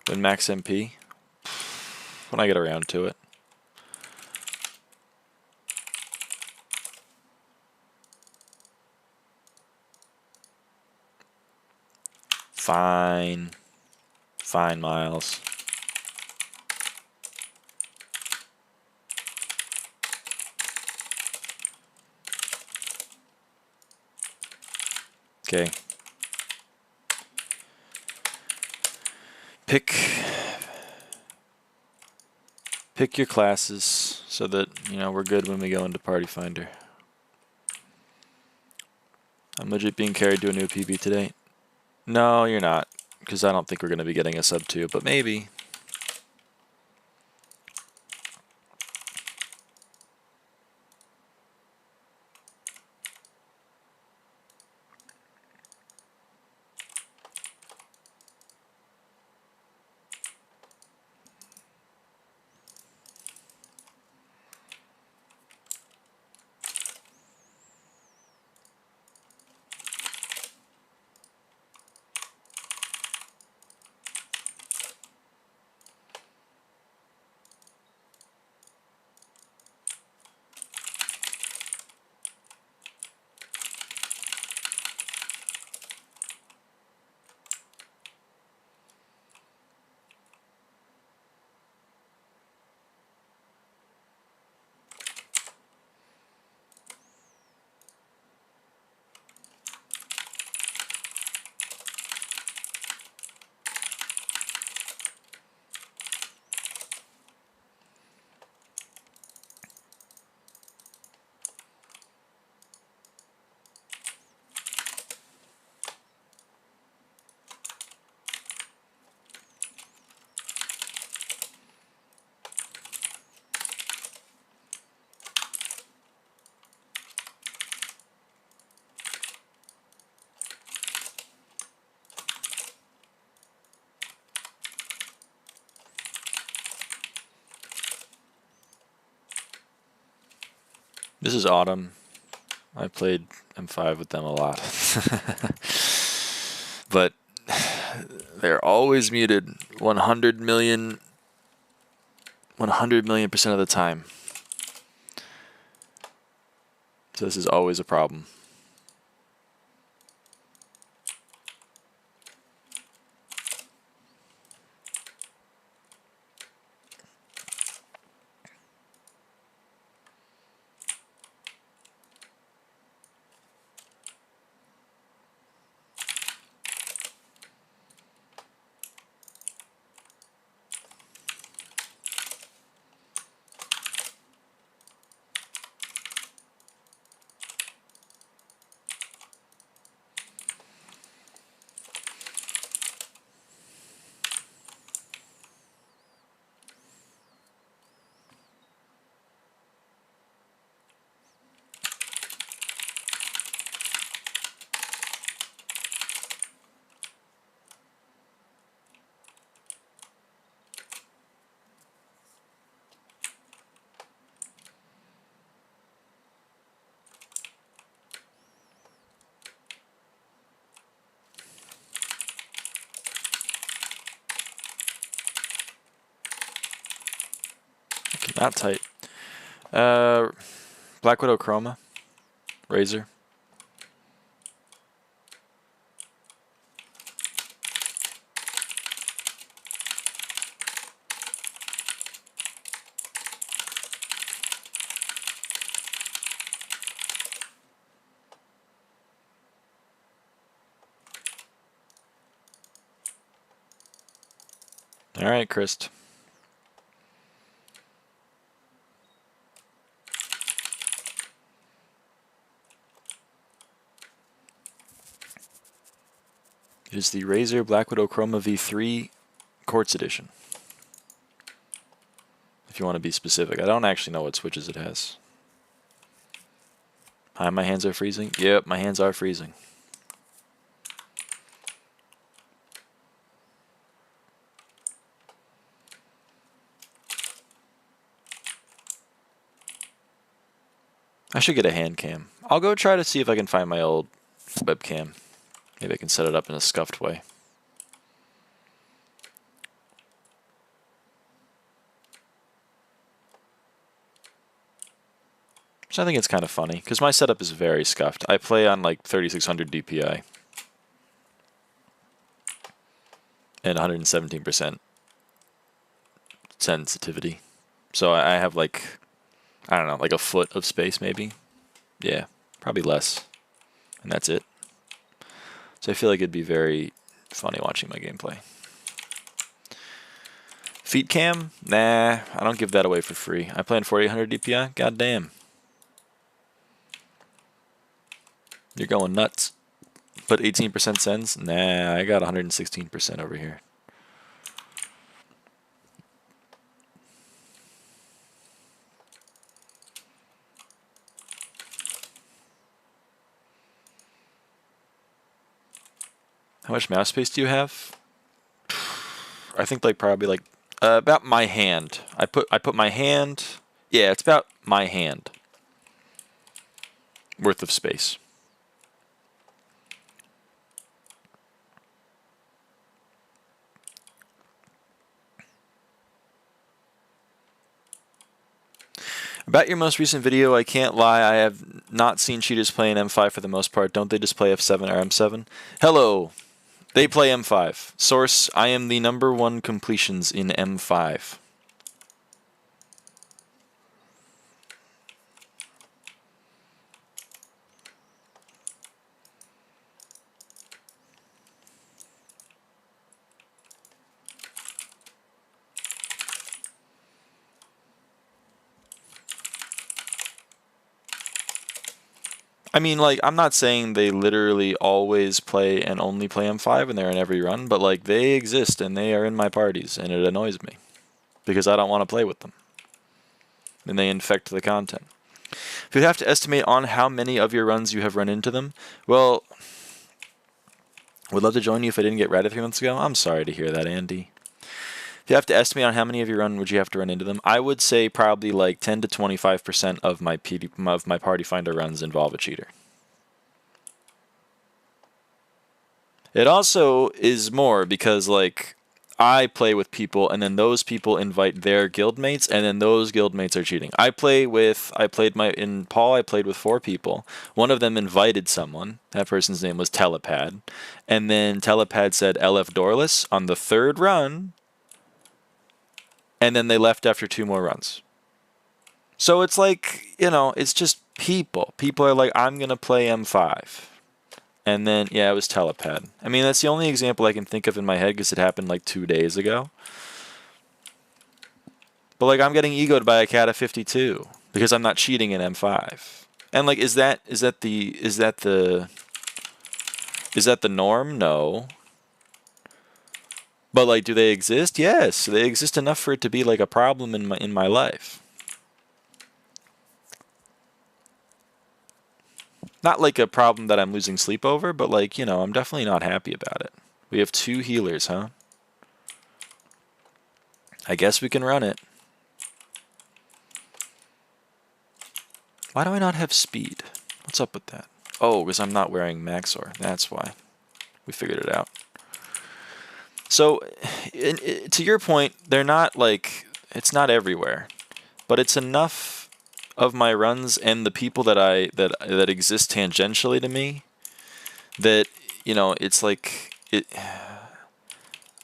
Win max MP. When I get around to it. Fine. Fine, Miles. Okay. Pick your classes so that, you know, we're good when we go into Party Finder. I'm legit being carried to a new PB today. No, you're not, because I don't think we're going to be getting a sub 2, but maybe. This is Autumn. I played M5 with them a lot. But they're always muted 100 million% of the time. So this is always a problem. Not tight. Black Widow Chroma. Razor. All right, Christ. It is the Razer Black Widow Chroma V3 Quartz Edition. If you want to be specific. I don't actually know what switches it has. Hi, my hands are freezing. Yep, my hands are freezing. I should get a hand cam. I'll go try to see if I can find my old webcam. Maybe I can set it up in a scuffed way. So I think it's kind of funny, because my setup is very scuffed. I play on like 3600 DPI. And 117% sensitivity. So I have like, I don't know, like a foot of space maybe. Yeah, probably less. And that's it. So I feel like it'd be very funny watching my gameplay. Feet cam? Nah, I don't give that away for free. I play in 4800 DPI? God damn. You're going nuts. But 18% sends? Nah, I got 116% over here. How much mouse space do you have? I think like probably like about my hand. I put my hand. Yeah, it's about my hand worth of space. About your most recent video, I can't lie, I have not seen cheaters play in M5 for the most part. Don't they just play F7 or M7? Hello! They play M5. Source, I am the #1 completions in M5. I mean, like, I'm not saying they literally always play and only play M5 and they're in every run, but, like, they exist and they are in my parties, and it annoys me. Because I don't want to play with them. And they infect the content. If you have to estimate on how many of your runs you have run into them, well, would love to join you if I didn't get ratted 3 months ago. I'm sorry to hear that, Andy. If you have to estimate on how many of your run would you have to run into them, I would say probably like 10 to 25% of my party finder runs involve a cheater. It also is more because like I play with people and then those people invite their guildmates and then those guildmates are cheating. I played with 4 people. One of them invited someone. That person's name was Telepad. And then Telepad said LF Doorless on the 3rd run. And then they left after 2 more runs. So it's like, you know, it's just people. People are like, I'm going to play M5. And then, yeah, it was Telepad. I mean, that's the only example I can think of in my head because it happened like 2 days ago. But like, I'm getting egoed by a cat of 52 because I'm not cheating in M5. And like, is that the norm? No. But like, do they exist? Yes, they exist enough for it to be like a problem in my life. Not like a problem that I'm losing sleep over, but like, you know, I'm definitely not happy about it. We have 2 healers, huh? I guess we can run it. Why do I not have speed? What's up with that? Oh, because I'm not wearing Maxor. That's why. We figured it out. So, to your point, they're not like, it's not everywhere, but it's enough of my runs and the people that exist tangentially to me that, you know, it's like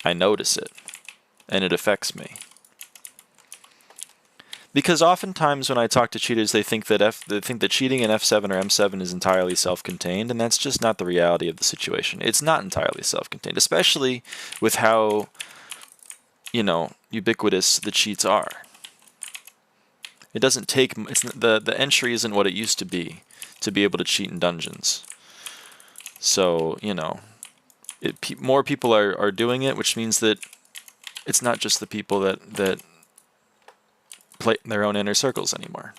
I notice it and it affects me. Because oftentimes when I talk to cheaters, they think that cheating in F7 or M7 is entirely self-contained, and that's just not the reality of the situation. It's not entirely self-contained, especially with how you know, ubiquitous the cheats are. It doesn't take, the entry isn't what it used to be able to cheat in dungeons. So, you know, more people are doing it, which means that it's not just the people that play in their own inner circles anymore.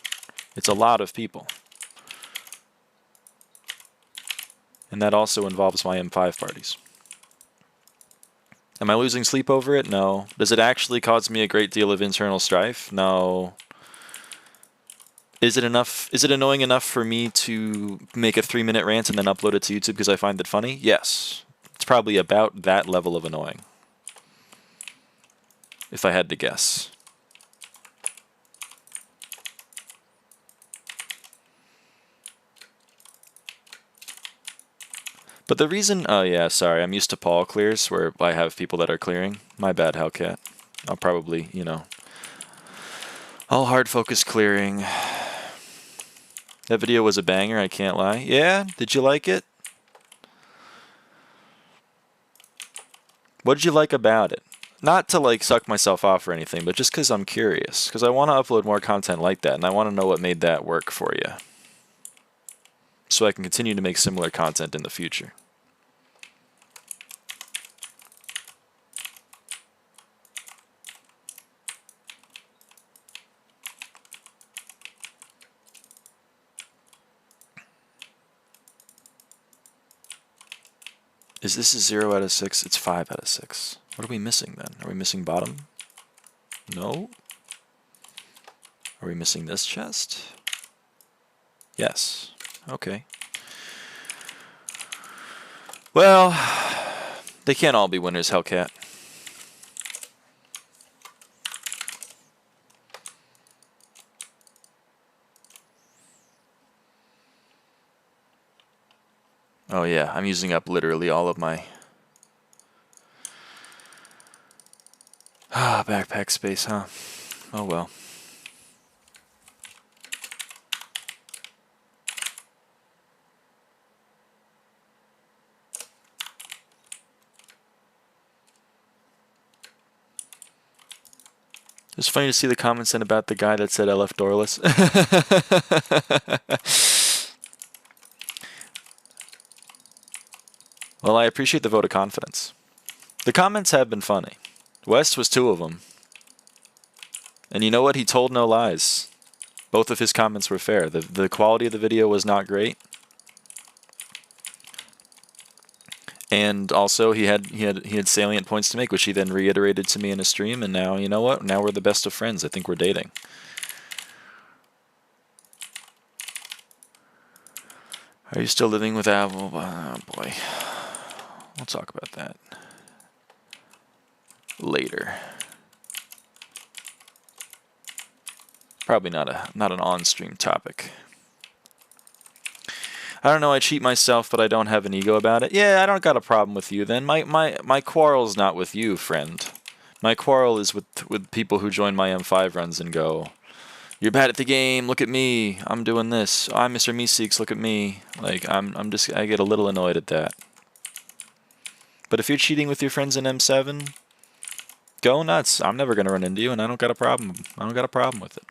It's a lot of people. And that also involves my M5 parties. Am I losing sleep over it? No. Does it actually cause me a great deal of internal strife? No. Is it enough? Is it annoying enough for me to make a 3-minute rant and then upload it to YouTube because I find it funny? Yes. It's probably about that level of annoying, if I had to guess. But the reason, oh yeah, sorry, I'm used to Paul clears where I have people that are clearing. My bad, Hellcat. I'll probably, you know, all hard focus clearing. That video was a banger, I can't lie. Yeah, did you like it? What did you like about it? Not to like suck myself off or anything, but just because I'm curious. Because I want to upload more content like that, and I want to know what made that work for you, so I can continue to make similar content in the future. Is this a 0 out of 6? It's 5 out of 6. What are we missing then? Are we missing bottom? No. Are we missing this chest? Yes. Okay. Well, they can't all be winners, Hellcat. Oh yeah, I'm using up literally all of my backpack space, huh? Oh well. It's funny to see the comments in about the guy that said I left doorless. Well, I appreciate the vote of confidence. The comments have been funny. West was 2 of them. And you know what? He told no lies. Both of his comments were fair. The quality of the video was not great. And also he had salient points to make, which he then reiterated to me in a stream, and now, you know what? Now we're the best of friends. I think we're dating. Are you still living with Apple? Oh boy. We'll talk about that later. Probably not an on-stream topic. I don't know, I cheat myself, but I don't have an ego about it. Yeah, I don't got a problem with you then. My quarrel's not with you, friend. My quarrel is with people who join my M5 runs and go, "You're bad at the game, look at me, I'm doing this. I'm Mr. Meeseeks, look at me." Like, I get a little annoyed at that. But if you're cheating with your friends in M7, go nuts. I'm never gonna run into you, and I don't got a problem. I don't got a problem with it.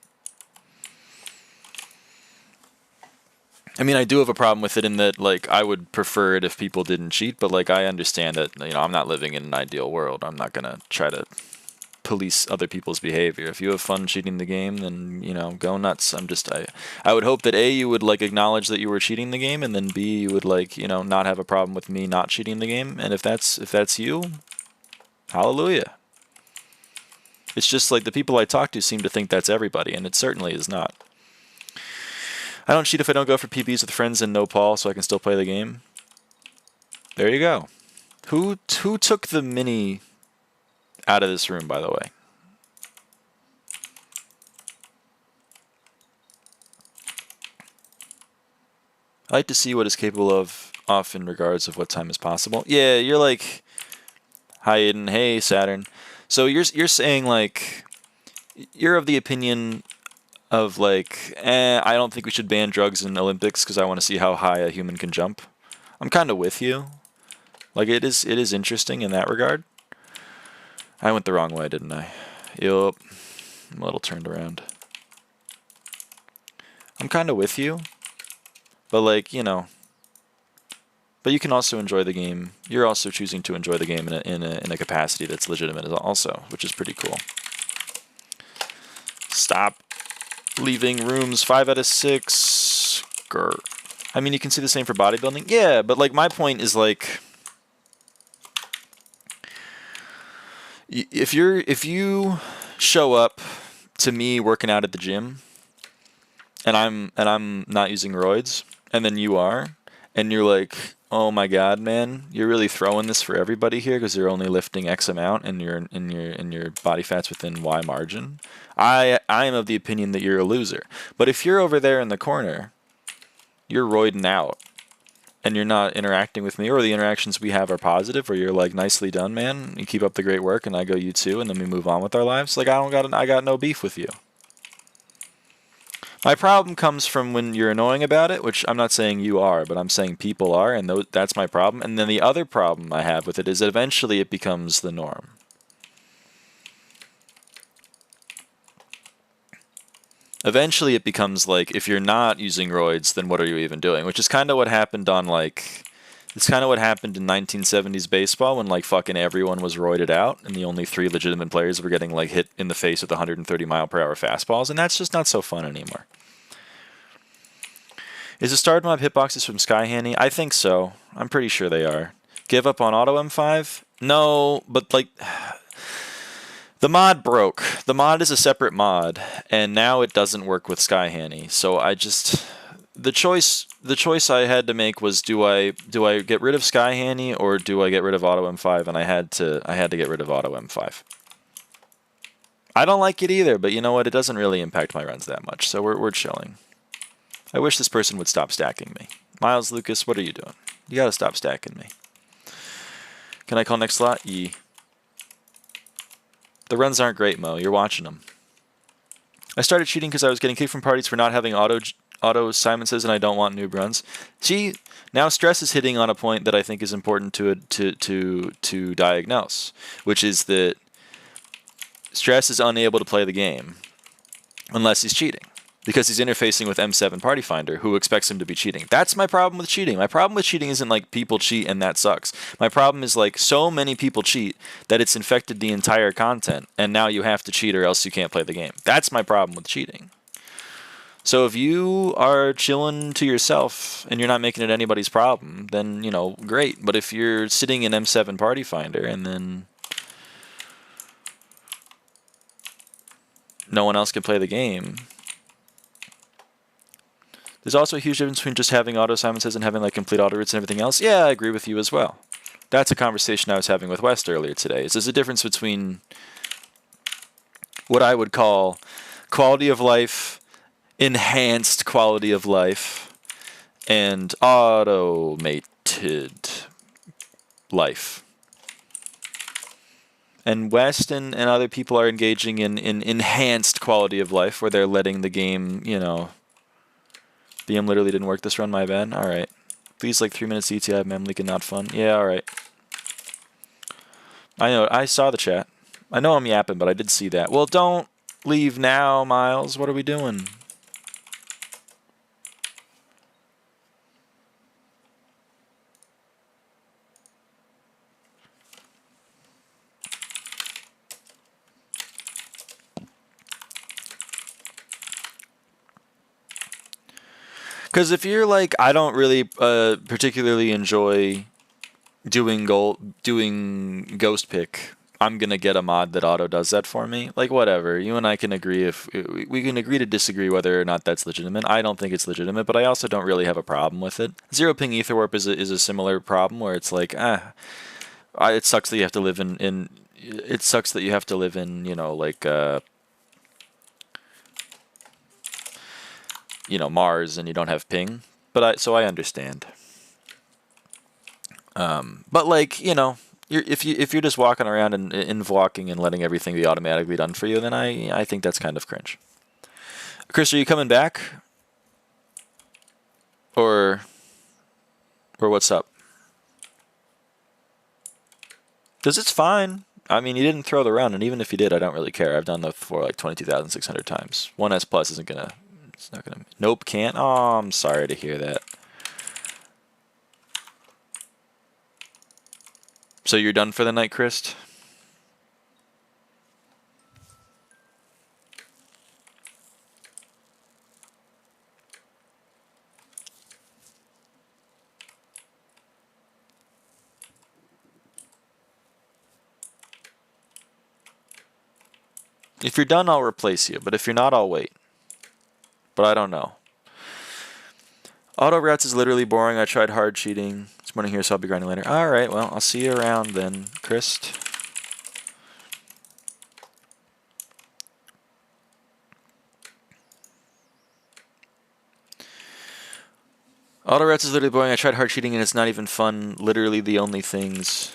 I mean, I do have a problem with it in that, like, I would prefer it if people didn't cheat, but, like, I understand that, you know, I'm not living in an ideal world. I'm not gonna try to police other people's behavior. If you have fun cheating the game, then, you know, go nuts. I would hope that A, you would, like, acknowledge that you were cheating the game, and then B, you would, like, you know, not have a problem with me not cheating the game. And if that's you, hallelujah. It's just like the people I talk to seem to think that's everybody, and it certainly is not. I don't cheat if I don't go for PBs with friends and no Paul, so I can still play the game. There you go. Who took the mini out of this room, by the way? I like to see what it's capable of off in regards of what time is possible. Yeah, you're like, hi Aiden, hey Saturn. So you're saying, like, you're of the opinion of, like, I don't think we should ban drugs in Olympics because I want to see how high a human can jump. I'm kind of with you. Like, it is interesting in that regard. I went the wrong way, didn't I? Yup. I'm a little turned around. I'm kind of with you. But, like, you know. But you can also enjoy the game. You're also choosing to enjoy the game in a capacity that's legitimate also, which is pretty cool. Stop leaving rooms. 5 out of 6. Grr. I mean, you can see the same for bodybuilding. Yeah, but, like, my point is, like, if you show up to me working out at the gym, and I'm not using roids, and then you are, and you're like, oh my god, man, you're really throwing this for everybody here because you're only lifting X amount and your body fat's within Y margin. I am of the opinion that you're a loser. But if you're over there in the corner, you're roiding out, and you're not interacting with me, or the interactions we have are positive, or you're like, nicely done, man, you keep up the great work, and I go, you too, and then we move on with our lives. Like, I got no beef with you. My problem comes from when you're annoying about it, which I'm not saying you are, but I'm saying people are, and that's my problem. And then the other problem I have with it is that eventually it becomes the norm. Eventually it becomes like, if you're not using roids, then what are you even doing? Which is kind of what happened on, like, it's kind of what happened in 1970s baseball when, like, fucking everyone was roided out and the only 3 legitimate players were getting, like, hit in the face with 130-mile-per-hour fastballs, and that's just not so fun anymore. Is the starred mob hitboxes from Skyhanny? I think so. I'm pretty sure they are. Give up on auto M5? No, but, like, the mod broke. The mod is a separate mod, and now it doesn't work with Skyhanny. So I just, the choice I had to make was, do I get rid of Skyhanny or do I get rid of auto M5? And I had to get rid of auto M5. I don't like it either, but you know what? It doesn't really impact my runs that much, so we're chilling. I wish this person would stop stacking me. Miles Lucas, what are you doing? You gotta stop stacking me. Can I call next slot? Yee. The runs aren't great, Mo. You're watching them. I started cheating because I was getting kicked from parties for not having auto Simon says, and I don't want noob runs. See, now stress is hitting on a point that I think is important to diagnose, which is that stress is unable to play the game unless he's cheating, because he's interfacing with M7 Party Finder, who expects him to be cheating. That's my problem with cheating. My problem with cheating isn't like people cheat and that sucks. My problem is like so many people cheat that it's infected the entire content, and now you have to cheat or else you can't play the game. That's my problem with cheating. So if you are chilling to yourself and you're not making it anybody's problem, then, you know, great. But if you're sitting in M7 Party Finder and then no one else can play the game. There's also a huge difference between just having auto Simon says and having like complete auto routes and everything else. Yeah, I agree with you as well. That's a conversation I was having with West earlier today. There's a difference between what I would call quality of life, enhanced quality of life, and automated life. And West and other people are engaging in enhanced quality of life, where they're letting the game, you know. BM literally didn't work this run, my bad. Alright. Please, like 3 minutes ETI, mem leak and not fun. Yeah, alright. I know, I saw the chat. I know I'm yapping, but I did see that. Well, don't leave now, Miles. What are we doing? Because if you're like, I don't really particularly enjoy doing ghost pick, I'm gonna get a mod that auto does that for me. Like, whatever. You and I can agree, if we can agree to disagree whether or not that's legitimate. I don't think it's legitimate, but I also don't really have a problem with it. Zero ping ether warp is a similar problem, where it's like, it sucks that you have to live in it sucks that you have to live in, you know, like you know, Mars, and you don't have ping, but so I understand. But like, you know, if you're just walking around and invlocking and letting everything be automatically done for you, then I think that's kind of cringe. Chris, are you coming back, or what's up? Because it's fine. I mean, he didn't throw the round, and even if he did, I don't really care. I've done the 4 like 22,600 times. 1S plus isn't gonna. It's not gonna. Nope, can't. Oh, I'm sorry to hear that. So you're done for the night, Chris? If you're done, I'll replace you. But if you're not, I'll wait. But I don't know. Auto routes is literally boring. I tried hard cheating this morning here, so I'll be grinding later. Alright, well, I'll see you around then, Chris. Auto routes is literally boring. I tried hard cheating and it's not even fun. Literally the only things...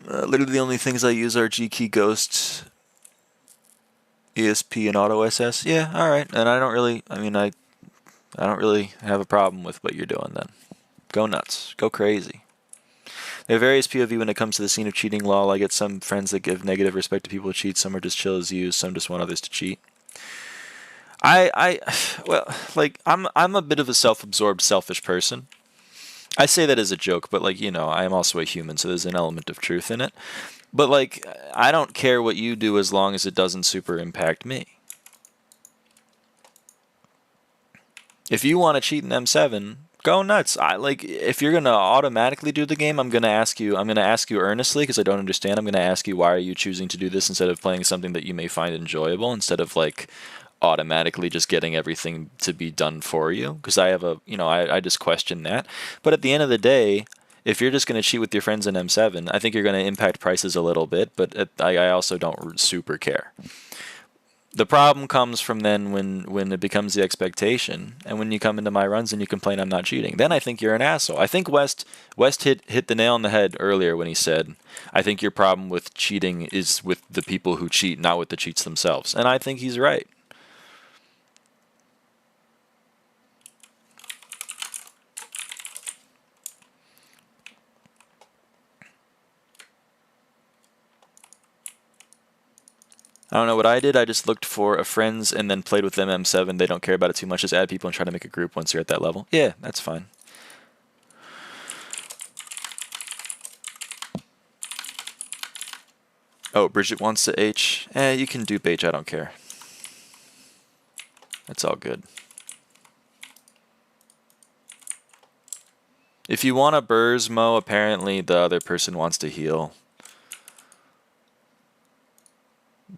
literally the only things I use are G-Key, Ghosts, ESP, and Auto SS. Yeah, alright. And I don't really, I mean, I don't really have a problem with what you're doing then. Go nuts. Go crazy. There are various POV when it comes to the scene of cheating. Lol, I get some friends that give negative respect to people who cheat. Some are just chill as you. Some just want others to cheat. Well, like, I'm a bit of a self-absorbed, selfish person. I say that as a joke, but, like, you know, I am also a human, so there's an element of truth in it. But, like, I don't care what you do as long as it doesn't super impact me. If you want to cheat in M7, go nuts. Like, if you're gonna automatically do the game, I'm gonna ask you earnestly because I don't understand. I'm gonna ask you, why are you choosing to do this instead of playing something that you may find enjoyable, instead of like automatically just getting everything to be done for you? Because I have I just question that. But at the end of the day, if you're just gonna cheat with your friends in M7, I think you're gonna impact prices a little bit, but I also don't super care. The problem comes from then when it becomes the expectation, and when you come into my runs and you complain I'm not cheating. Then I think you're an asshole. I think West hit the nail on the head earlier when he said, I think your problem with cheating is with the people who cheat, not with the cheats themselves. And I think he's right. I don't know what I did. I just looked for a friends and then played with them M7. They don't care about it too much. Just add people and try to make a group once you're at that level. Yeah, that's fine. Oh, Bridget wants to H. You can dupe H. I don't care. It's all good. If you want a Burrs Mo, apparently the other person wants to heal.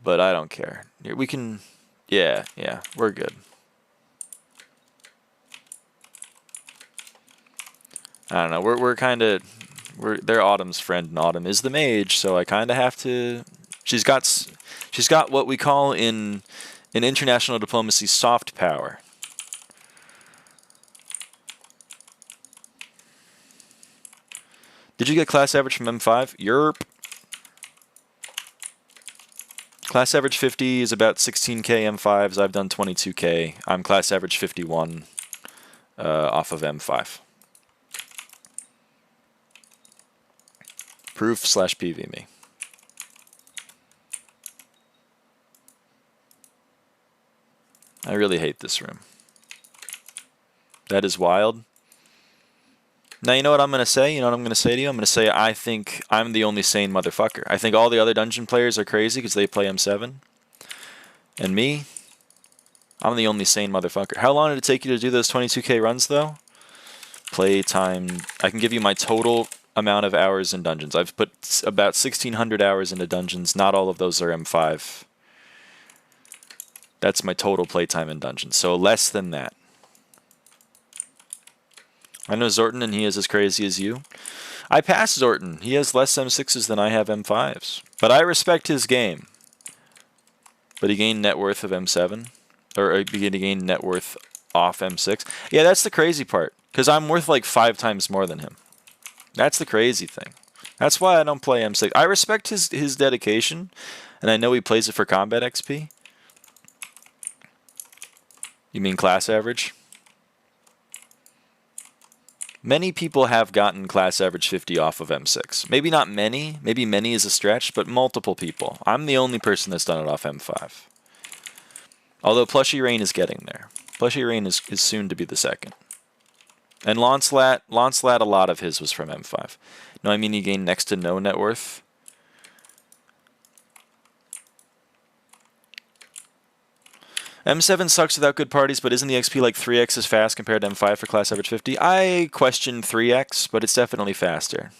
But I don't care. We can... Yeah, we're good. I don't know. We're kind of... They're Autumn's friend, and Autumn is the mage, so I kind of have to... She's got what we call in international diplomacy soft power. Did you get class average from M5? Yerp. Class average 50 is about 16k M5s. I've done 22k. I'm class average 51 off of M5. Proof/PV me. I really hate this room. That is wild. Now, you know what I'm going to say? You know what I'm going to say to you? I'm going to say I think I'm the only sane motherfucker. I think all the other dungeon players are crazy because they play M7. And me, I'm the only sane motherfucker. How long did it take you to do those 22k runs, though? Playtime. I can give you my total amount of hours in dungeons. I've put about 1,600 hours into dungeons. Not all of those are M5. That's my total playtime in dungeons. So less than that. I know Zorton, and he is as crazy as you. I passed Zorton. He has less M6s than I have M5s. But I respect his game. But he gained net worth of M7. Or he gained net worth off M6. Yeah, that's the crazy part. Because I'm worth like 5 times more than him. That's the crazy thing. That's why I don't play M6. I respect his dedication. And I know he plays it for combat XP. You mean class average? Many people have gotten class average 50 off of M6. Maybe not many. Maybe many is a stretch, but multiple people. I'm the only person that's done it off M5. Although Plushy Rain is getting there. Plushy Rain is soon to be the second. And Lancelot, a lot of his was from M5. No, I mean he gained next to no net worth. M7 sucks without good parties, but isn't the XP like 3x as fast compared to M5 for class average 50? I question 3x, but it's definitely faster.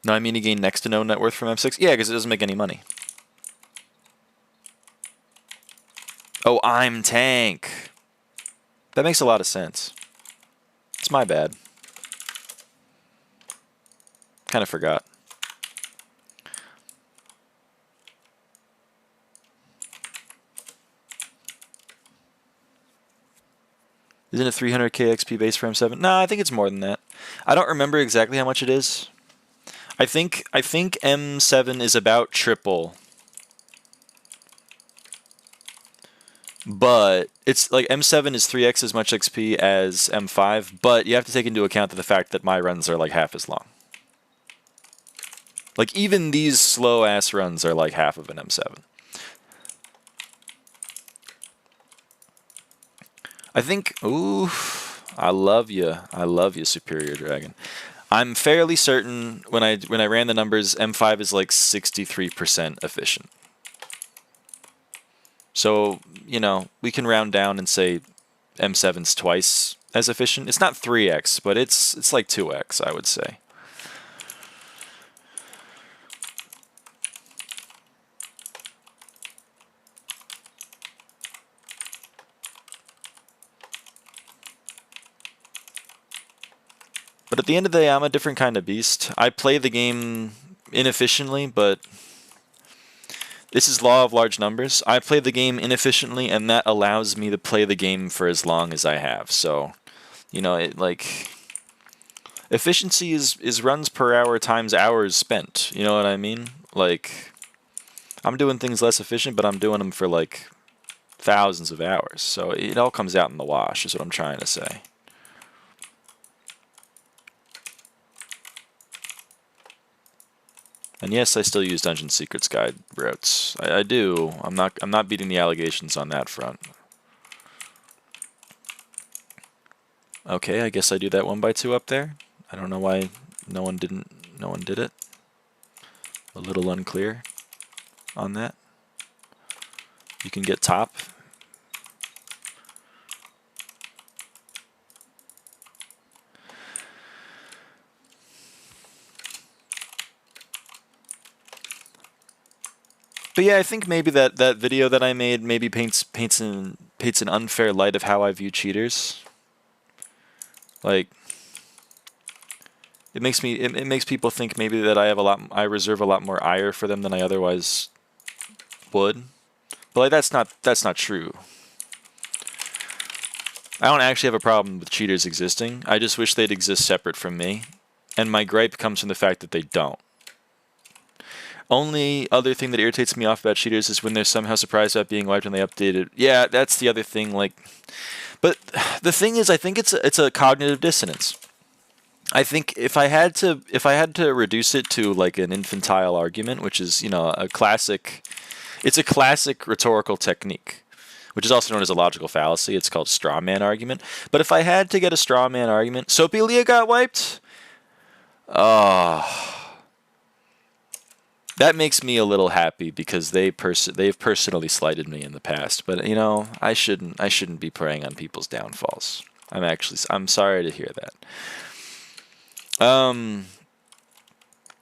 No, I mean he gained next to no net worth from M6? Yeah, because it doesn't make any money. Oh, I'm tank. That makes a lot of sense. It's my bad. Kind of forgot. Isn't it 300k XP base for M7? No, I think it's more than that. I don't remember exactly how much it is. I think M7 is about triple. But it's like M7 is 3x as much XP as M5, but you have to take into account the fact that my runs are like half as long. Like even these slow ass runs are like half of an M7. I think, ooh, I love you, Superior Dragon. I'm fairly certain when I ran the numbers, M5 is like 63% efficient. So, you know, we can round down and say M7's twice as efficient. It's not 3x, but it's like 2x, I would say. But at the end of the day, I'm a different kind of beast. I play the game inefficiently, but this is law of large numbers. I play the game inefficiently, and that allows me to play the game for as long as I have. So, you know, it like efficiency is runs per hour times hours spent. You know what I mean? Like, I'm doing things less efficient, but I'm doing them for like thousands of hours. So it all comes out in the wash, is what I'm trying to say. And yes, I still use Dungeon Secrets Guide routes. I do. I'm not beating the allegations on that front. Okay, I guess I do that 1x2 up there. I don't know why no one did it. A little unclear on that. You can get top. But yeah, I think maybe that video that I made maybe paints an unfair light of how I view cheaters. Like, it makes people think maybe that I reserve a lot more ire for them than I otherwise would. But like that's not true. I don't actually have a problem with cheaters existing. I just wish they'd exist separate from me. And my gripe comes from the fact that they don't. Only other thing that irritates me off about cheaters is when they're somehow surprised about being wiped when they updated. Yeah, that's the other thing. Like, but the thing is, I think it's a cognitive dissonance. I think if I had to reduce it to like an infantile argument, which is, you know, it's a classic rhetorical technique, which is also known as a logical fallacy. It's called straw man argument. But if I had to get a straw man argument, Soapylia got wiped. That makes me a little happy because they've personally slighted me in the past. But you know, I shouldn't be preying on people's downfalls. I'm sorry to hear that.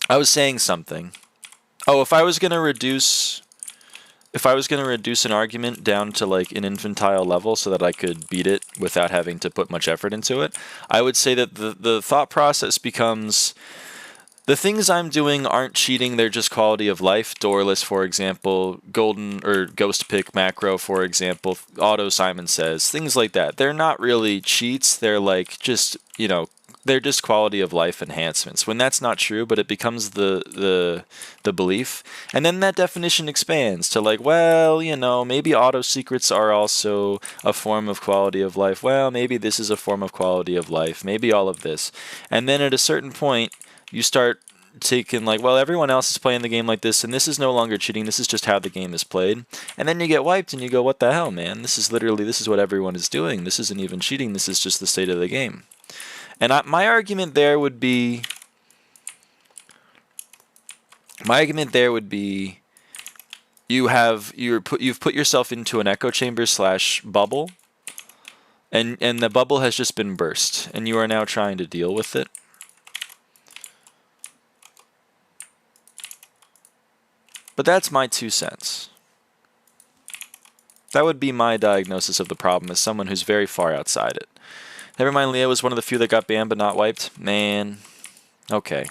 I was saying something. Oh, if I was gonna reduce an argument down to like an infantile level so that I could beat it without having to put much effort into it, I would say that the thought process becomes, the things I'm doing aren't cheating, they're just quality of life. Doorless, for example, golden or ghost pick macro, for example, auto Simon Says, things like that. They're not really cheats, they're like just, you know, they're just quality of life enhancements. When that's not true, but it becomes the belief, and then that definition expands to like, well, you know, maybe auto secrets are also a form of quality of life. Well, maybe this is a form of quality of life. Maybe all of this, and then at a certain point, you start taking like, well, everyone else is playing the game like this, and this is no longer cheating. This is just how the game is played, and then you get wiped, and you go, what the hell, man? This is what everyone is doing. This isn't even cheating. This is just the state of the game. And my argument there would be, you've put yourself into an echo chamber / bubble, and the bubble has just been burst, and you are now trying to deal with it. But that's my 2 cents. That would be my diagnosis of the problem as someone who's very far outside it. Never mind, Leo was one of the few that got banned but not wiped. Man, okay.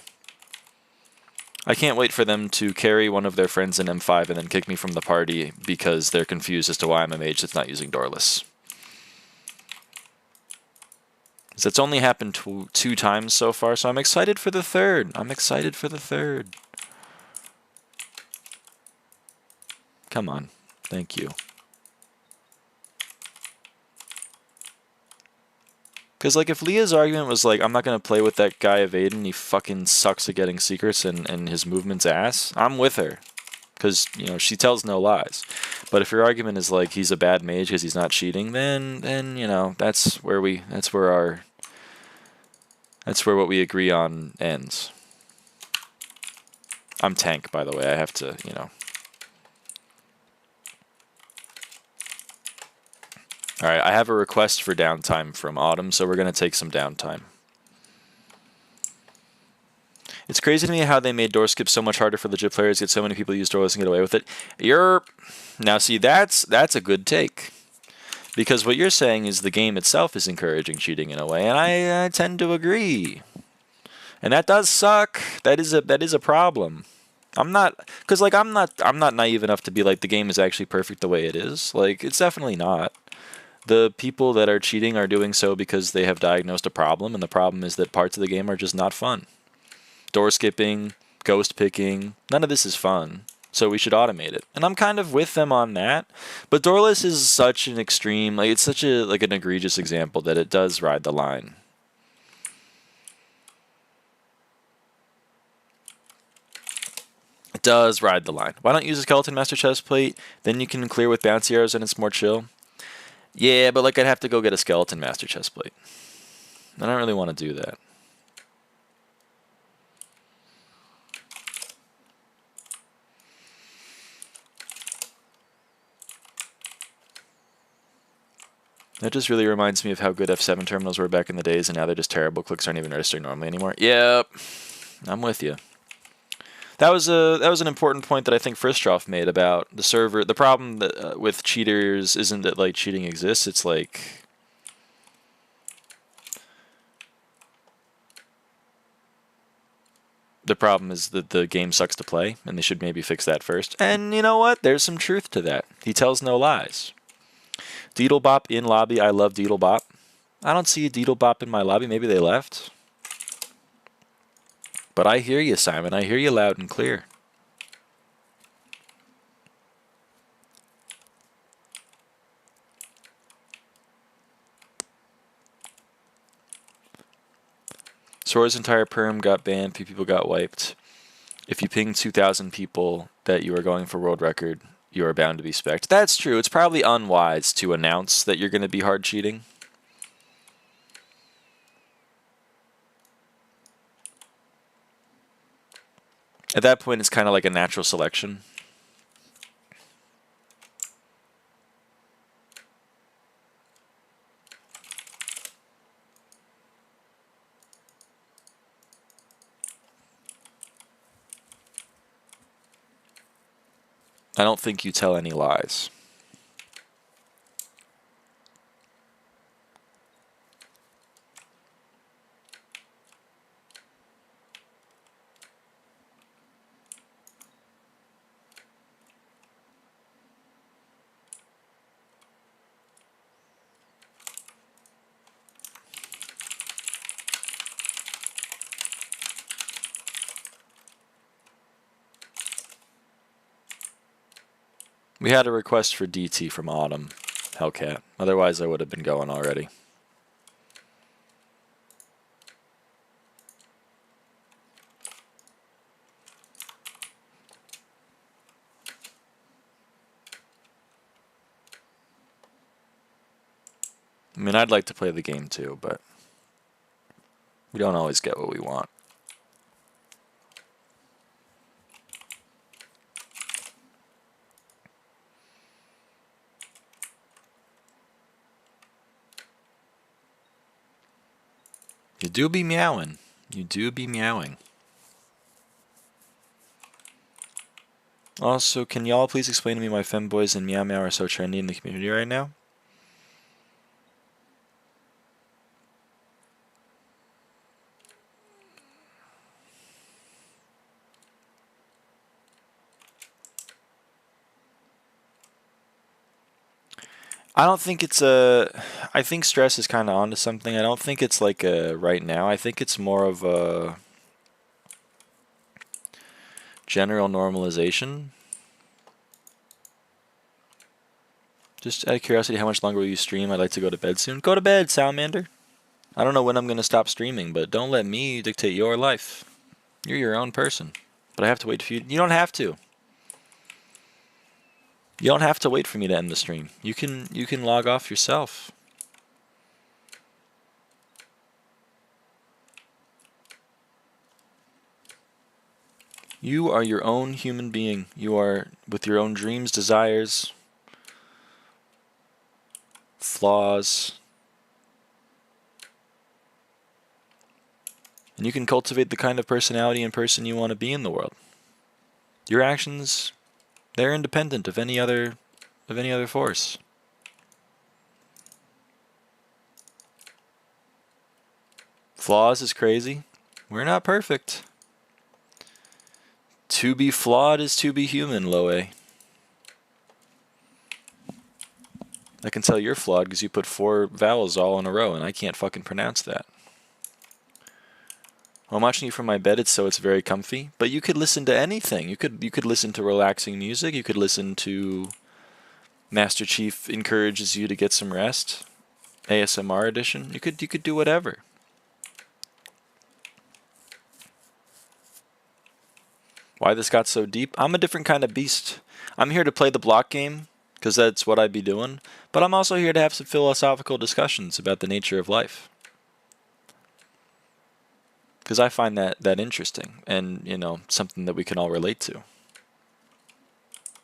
I can't wait for them to carry one of their friends in M5 and then kick me from the party because they're confused as to why I'm a mage that's not using Doorless. It's only happened 2 times so far, so I'm excited for the third. Come on. Thank you. Because, like, if Leah's argument was, like, I'm not going to play with that guy avaaidan, he fucking sucks at getting secrets and his movement's ass, I'm with her. Because, you know, she tells no lies. But if your argument is, like, he's a bad mage because he's not cheating, then, you know, that's where what we agree on ends. I'm tank, by the way. I have to, you know. Alright, I have a request for downtime from Autumn, so we're going to take some downtime. It's crazy to me how they made door skip so much harder for legit players, yet so many people use doorless and get away with it. Now see, that's a good take. Because what you're saying is the game itself is encouraging cheating in a way, and I tend to agree. And that does suck. That is a problem. I'm not naive enough to be like the game is actually perfect the way it is. Like, it's definitely not. The people that are cheating are doing so because they have diagnosed a problem, and the problem is that parts of the game are just not fun. Door skipping, ghost picking, none of this is fun, so we should automate it. And I'm kind of with them on that, but doorless is such an extreme, like it's such a an egregious example that it does ride the line. It does ride the line. Why don't you use a skeleton master chest plate? Then you can clear with bouncy arrows and it's more chill. Yeah, but like I'd have to go get a skeleton master chest plate. I don't really want to do that. That just really reminds me of how good F7 terminals were back in the days, and now they're just terrible. Clicks aren't even registering normally anymore. Yep, I'm with you. That was an important point that I think Fristroff made about the server. The problem that, with cheaters isn't that like cheating exists. It's like the problem is that the game sucks to play, and they should maybe fix that first. And you know what? There's some truth to that. He tells no lies. Deedlebop in lobby. I love Deedlebop. I don't see a Deedlebop in my lobby. Maybe they left. But I hear you, Simon. I hear you loud and clear. Sora's entire perm got banned. Few people got wiped. If you ping 2,000 people that you are going for world record, you are bound to be spec'd. That's true. It's probably unwise to announce that you're going to be hard cheating. At that point, it's kind of like a natural selection. I don't think you tell any lies. We had a request for DT from Autumn Hellcat. Otherwise, I would have been going already. I mean, I'd like to play the game too, but we don't always get what we want. You do be meowing. You do be meowing. Also, can y'all please explain to me why femboys and meow meow are so trendy in the community right now? I don't think it's a... I think stress is kind of onto something. I don't think it's like a right now. I think it's more of a general normalization. Just out of curiosity, how much longer will you stream? I'd like to go to bed soon. Go to bed, Salamander. I don't know when I'm going to stop streaming, but don't let me dictate your life. You're your own person. But I have to wait for you. You don't have to. You don't have to wait for me to end the stream. You can log off yourself. You are your own human being. You are with your own dreams, desires, flaws. And you can cultivate the kind of personality and person you want to be in the world. Your actions, they're independent of any other force. Flaws is crazy. We're not perfect. To be flawed is to be human, Loe. I can tell you're flawed because you put 4 vowels all in a row and I can't fucking pronounce that. I'm watching you from my bed, it's very comfy. But you could listen to anything. You could listen to relaxing music. You could listen to Master Chief encourages you to get some rest. ASMR edition. You could do whatever. Why this got so deep? I'm a different kind of beast. I'm here to play the block game because that's what I'd be doing. But I'm also here to have some philosophical discussions about the nature of life. Because I find that interesting and, you know, something that we can all relate to.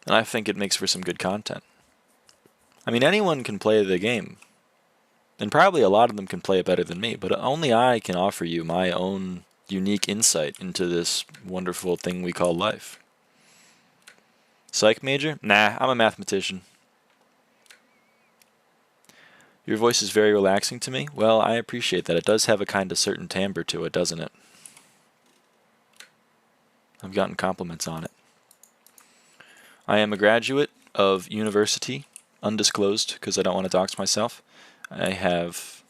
And I think it makes for some good content. I mean, anyone can play the game. And probably a lot of them can play it better than me. But only I can offer you my own unique insight into this wonderful thing we call life. Psych major? Nah, I'm a mathematician. Your voice is very relaxing to me. Well, I appreciate that. It does have a kind of certain timbre to it, doesn't it? I've gotten compliments on it. I am a graduate of university, undisclosed, because I don't want to dox myself. I have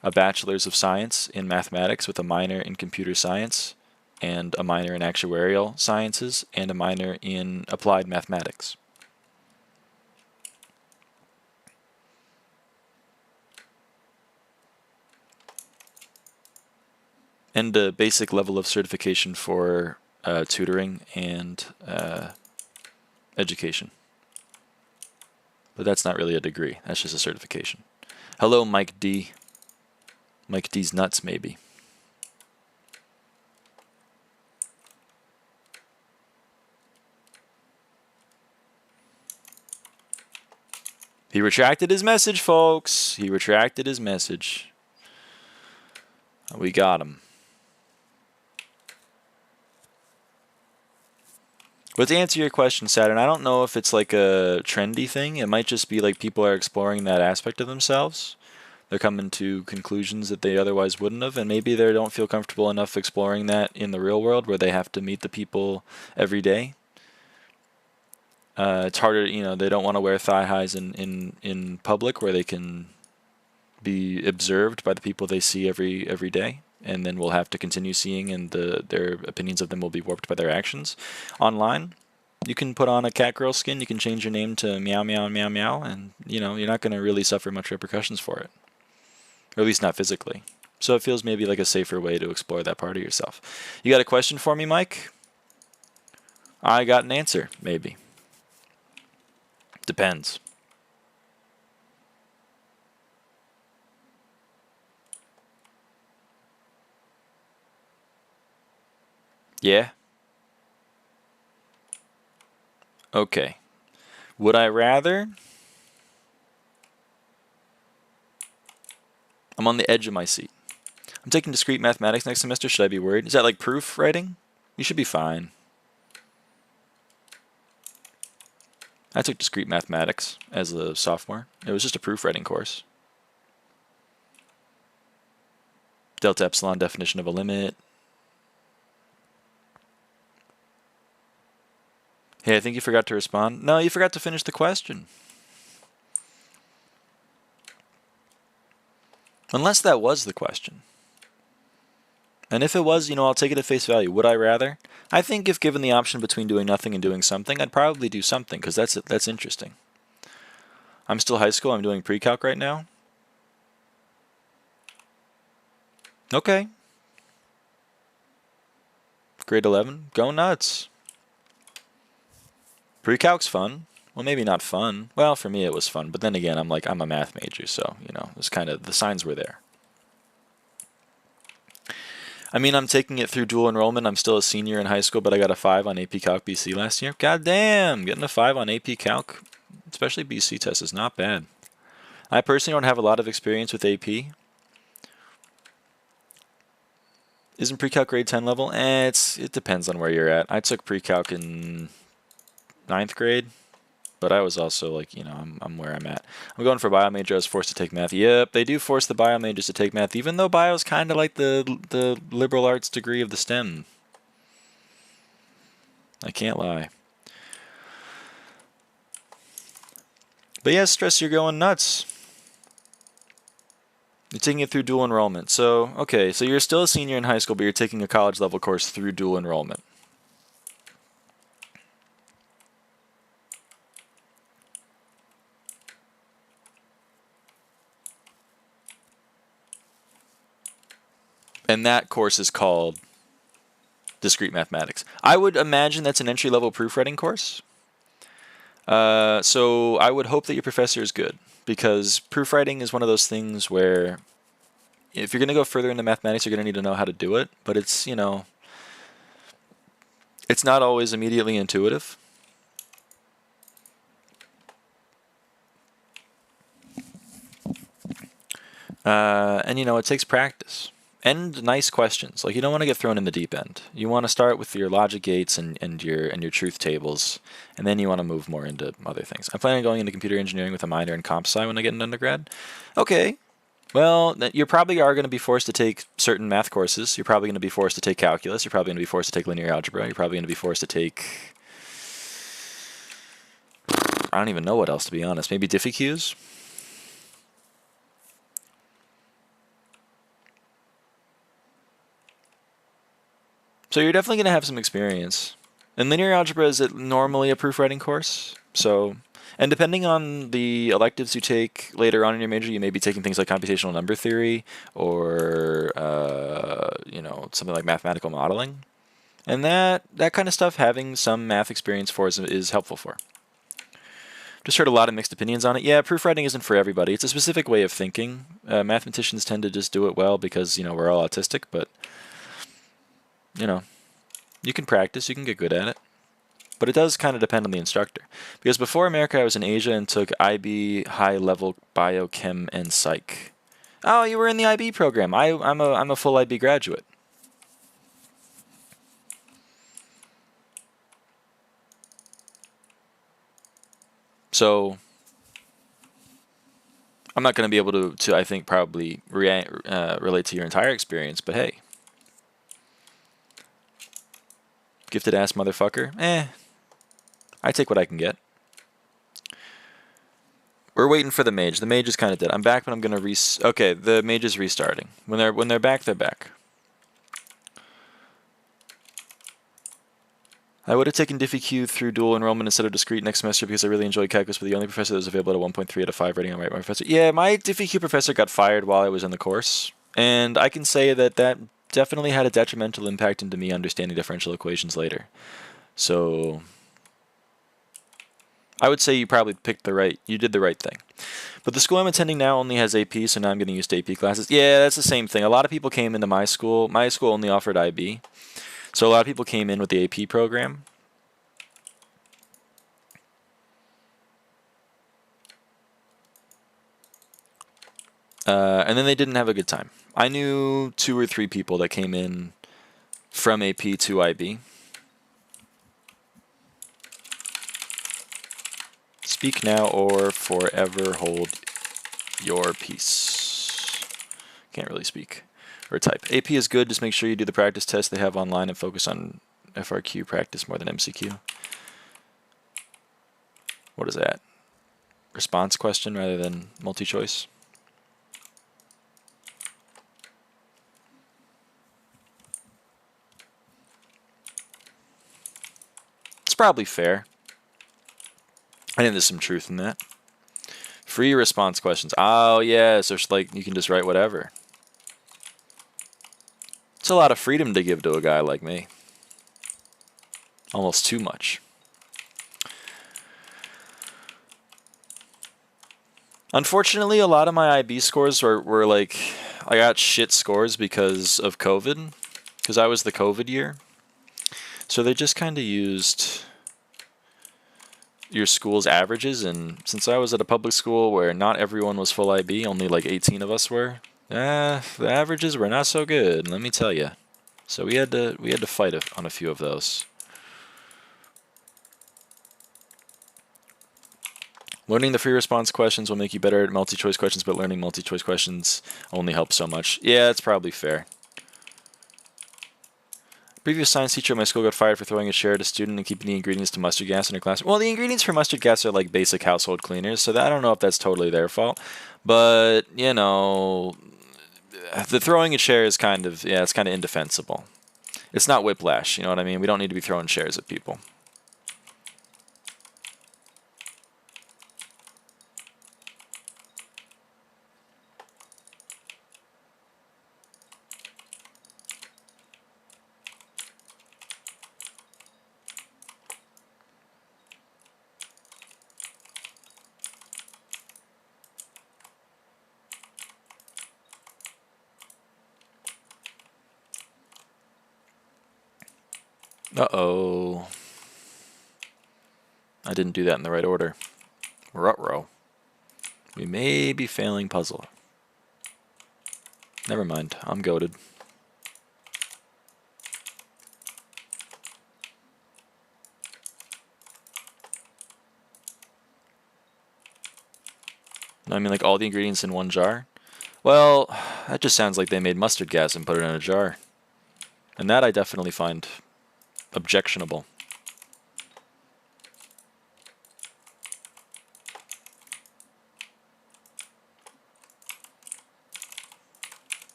a bachelor's of science in mathematics with a minor in computer science, and a minor in actuarial sciences, and a minor in applied mathematics. And a basic level of certification for tutoring and education. But that's not really a degree, that's just a certification. Hello, Mike D. Mike D's nuts, maybe. He retracted his message, folks. He retracted his message. We got him. But to answer your question, Saturn, I don't know if it's like a trendy thing. It might just be like people are exploring that aspect of themselves. They're coming to conclusions that they otherwise wouldn't have, and maybe they don't feel comfortable enough exploring that in the real world where they have to meet the people every day. It's harder, you know, they don't want to wear thigh highs in public where they can be observed by the people they see every day. And then we'll have to continue seeing, and their opinions of them will be warped by their actions online. You can put on a cat girl skin, you can change your name to meow meow meow meow, and you know, you're not going to really suffer much repercussions for it. Or at least not physically. So it feels maybe like a safer way to explore that part of yourself. You got a question for me, Mike? I got an answer, maybe. Depends. Yeah? Okay. Would I rather? I'm on the edge of my seat. I'm taking discrete mathematics next semester. Should I be worried? Is that like proof writing? You should be fine. I took discrete mathematics as a sophomore. It was just a proof writing course. Delta epsilon definition of a limit. Hey, I think you forgot to respond. No, you forgot to finish the question. Unless that was the question. And if it was, you know, I'll take it at face value. Would I rather? I think if given the option between doing nothing and doing something, I'd probably do something, because that's interesting. I'm still high school. I'm doing pre-calc right now. Okay. Grade 11. Go nuts. Pre-calc's fun. Well, maybe not fun. Well, for me it was fun. But then again, I'm a math major, so, you know, it was kind of, the signs were there. I mean, I'm taking it through dual enrollment. I'm still a senior in high school, but I got a 5 on AP Calc BC last year. God damn! Getting a 5 on AP Calc, especially BC test, is not bad. I personally don't have a lot of experience with AP. Isn't pre-calc grade 10 level? It depends on where you're at. I took pre-calc in 9th grade, but I was also like, you know, I'm where I'm at. I'm going for bio major. I was forced to take math. Yep, they do force the bio majors to take math, even though bio is kind of like the liberal arts degree of the STEM. I can't lie. But yeah, Stress, you're going nuts. You're taking it through dual enrollment. So, okay, so you're still a senior in high school, but you're taking a college level course through dual enrollment. And that course is called Discrete Mathematics. I would imagine that's an entry-level proofreading course. So I would hope that your professor is good, because proofwriting is one of those things where if you're going to go further into mathematics, you're going to need to know how to do it. But it's, you know, it's not always immediately intuitive. And, you know, it takes practice. And nice questions. Like, you don't want to get thrown in the deep end. You want to start with your logic gates and your truth tables, and then you want to move more into other things. I'm planning on going into computer engineering with a minor in comp sci when I get into undergrad. Okay. Well, you probably are going to be forced to take certain math courses. You're probably going to be forced to take calculus. You're probably going to be forced to take linear algebra. You're probably going to be forced to take... I don't even know what else, to be honest. Maybe diffie-qs? So you're definitely going to have some experience. And linear algebra is normally a proofwriting course. So, and depending on the electives you take later on in your major, you may be taking things like computational number theory or, you know, something like mathematical modeling. And that kind of stuff, having some math experience for is helpful for. Just heard a lot of mixed opinions on it. Yeah, proofwriting isn't for everybody. It's a specific way of thinking. Mathematicians tend to just do it well because, you know, we're all autistic, but... you know, you can practice, you can get good at it. But it does kind of depend on the instructor. Because before America, I was in Asia and took IB high-level biochem and psych. Oh, you were in the IB program. I'm a full IB graduate. So I'm not going to be able to I think, probably relate to your entire experience, but hey. Gifted ass motherfucker. I take what I can get. We're waiting for the mage. The mage is kind of dead. I'm back, but I'm gonna okay, the mage is restarting. When they're back, they're back. I would have taken DiffyQ through dual enrollment instead of discrete next semester because I really enjoyed calculus, but the only professor that was available at a 1.3 out of 5 rating on my professor. Yeah, my DiffyQ professor got fired while I was in the course, and I can say that that definitely had a detrimental impact into me understanding differential equations later. So I would say you probably you did the right thing. But the school I'm attending now only has AP, so now I'm getting used to AP classes. Yeah, that's the same thing. A lot of people came into my school. My school only offered IB. So a lot of people came in with the AP program. And then they didn't have a good time. I knew 2 or 3 people that came in from AP to IB. Speak now or forever hold your peace. Can't really speak or type. AP is good. Just make sure you do the practice test they have online and focus on FRQ practice more than MCQ. What is that? Response question rather than multi-choice? It's probably fair. I think there's some truth in that. Free response questions. Oh, yeah, so it's like you can just write whatever. It's a lot of freedom to give to a guy like me. Almost too much. Unfortunately, a lot of my IB scores were like, I got shit scores because of COVID, because I was the COVID year. So they just kind of used your school's averages, and since I was at a public school where not everyone was full IB, only like 18 of us were, the averages were not so good, let me tell you. So we had to fight on a few of those. Learning the free response questions will make you better at multi-choice questions, but learning multi-choice questions only helps so much. Yeah, that's probably fair. Previous science teacher at my school got fired for throwing a chair at a student and keeping the ingredients to mustard gas in her class. Well, the ingredients for mustard gas are like basic household cleaners, so I don't know if that's totally their fault. But, you know, the throwing a chair is kind of, yeah, it's kind of indefensible. It's not whiplash, you know what I mean? We don't need to be throwing chairs at people. Uh-oh. I didn't do that in the right order. Ruh-roh. We may be failing puzzle. Never mind. I'm goated. I mean, like all the ingredients in one jar? Well, that just sounds like they made mustard gas and put it in a jar. And that I definitely find objectionable.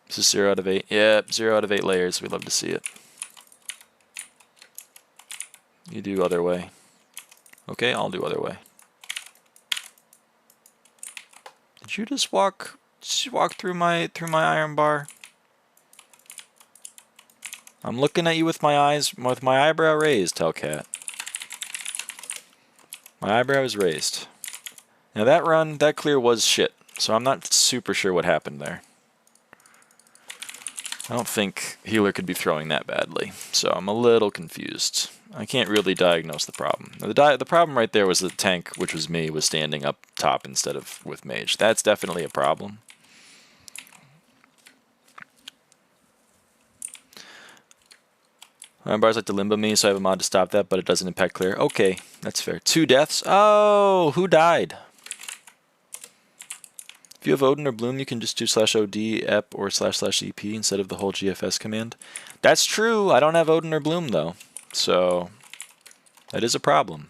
This is 0 out of 8. Yep, 0 out of 8 layers. We'd love to see it. You do other way. Okay, I'll do other way. Did you just walk through my iron bar? I'm looking at you with my eyes, with my eyebrow raised, Hellcat. My eyebrow is raised. Now that run, that clear was shit, so I'm not super sure what happened there. I don't think Healer could be throwing that badly, so I'm a little confused. I can't really diagnose the problem. The problem right there was the tank, which was me, was standing up top instead of with Mage. That's definitely a problem. Iron bars like to limbo me, so I have a mod to stop that, but it doesn't impact clear. Okay, that's fair. 2 deaths? Oh, who died? If you have Odin or Bloom, you can just do /od ep or //ep instead of the whole GFS command. That's true. I don't have Odin or Bloom, though. So, that is a problem.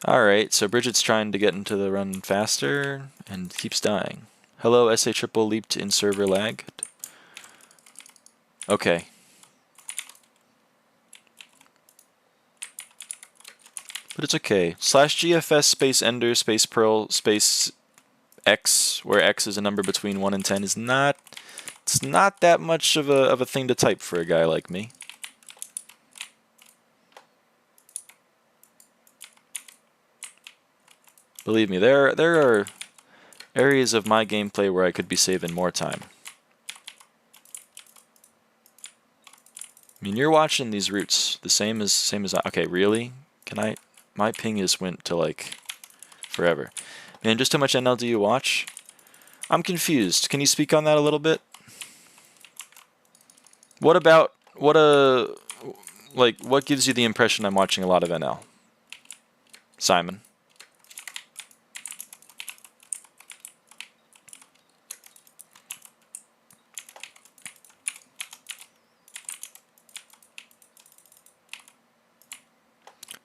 Alright, so Bridget's trying to get into the run faster and keeps dying. Hello, SA triple leaped in server lag. Okay. But it's okay. /GFS space ender space pearl space X, where X is a number between 1 and 10, is not... It's not that much of a thing to type for a guy like me. Believe me, there are areas of my gameplay where I could be saving more time. I mean, you're watching these routes the same as I. Okay, really? Can I? My ping just went to like forever. Man, just how much NL do you watch? I'm confused. Can you speak on that a little bit? What about what gives you the impression I'm watching a lot of NL? Simon.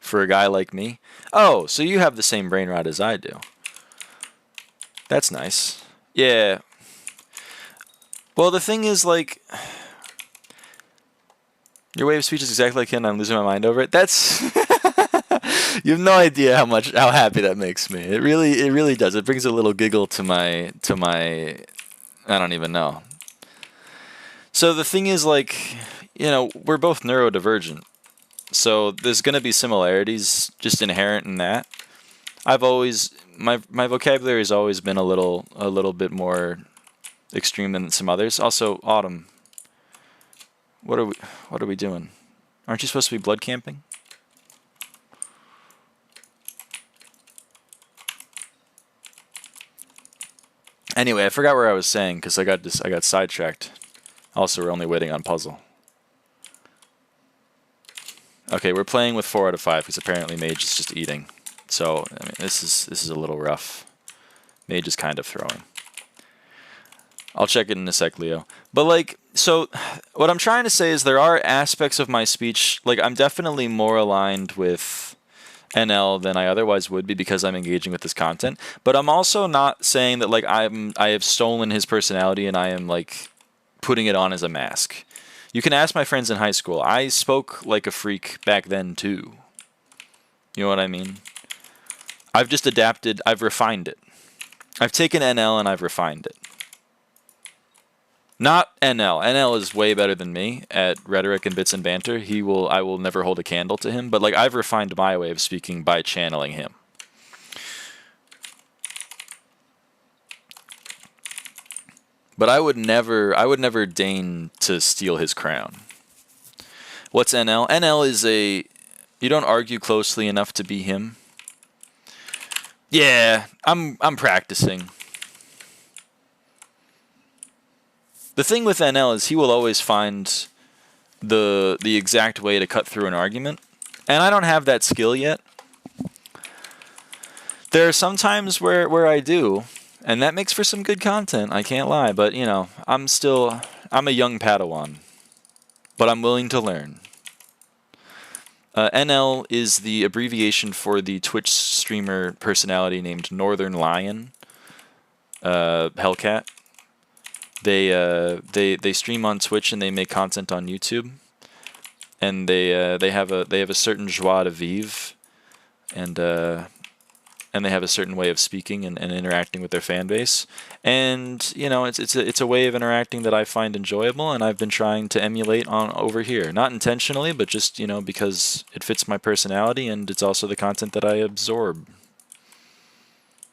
For a guy like me? Oh, so you have the same brain rot as I do. That's nice. Yeah. Well, the thing is, like, your way of speech is exactly like him. I'm losing my mind over it. That's you have no idea how happy that makes me. It really does. It brings a little giggle to my I don't even know. So the thing is, like, you know, we're both neurodivergent. So there's going to be similarities just inherent in that. I've always my vocabulary has always been a little bit more extreme than some others. Also, Autumn. What are we doing? Aren't you supposed to be blood camping? Anyway, I forgot where I was saying because I got sidetracked. Also, we're only waiting on puzzle. Okay, we're playing with 4 out of 5 because apparently Mage is just eating. So I mean, this is a little rough. Mage is kind of throwing. I'll check it in a sec, Leo. But like, so what I'm trying to say is there are aspects of my speech, like I'm definitely more aligned with NL than I otherwise would be because I'm engaging with this content. But I'm also not saying that like I have stolen his personality and I am like putting it on as a mask. You can ask my friends in high school. I spoke like a freak back then too. You know what I mean? I've just adapted, I've refined it. I've taken NL and I've refined it. Not NL. NL is way better than me at rhetoric and bits and banter. I will never hold a candle to him, but like I've refined my way of speaking by channeling him. But I would never deign to steal his crown. What's NL? NL is you don't argue closely enough to be him. Yeah, I'm practicing. The thing with NL is he will always find the exact way to cut through an argument, and I don't have that skill yet. There are some times where I do, and that makes for some good content, I can't lie, but you know, I'm a young Padawan, but I'm willing to learn. NL is the abbreviation for the Twitch streamer personality named Northern Lion, Hellcat. They stream on Twitch and they make content on YouTube, and they have a certain joie de vivre, and they have a certain way of speaking and interacting with their fan base, and you know it's a way of interacting that I find enjoyable, and I've been trying to emulate on over here, not intentionally, but just you know because it fits my personality and it's also the content that I absorb.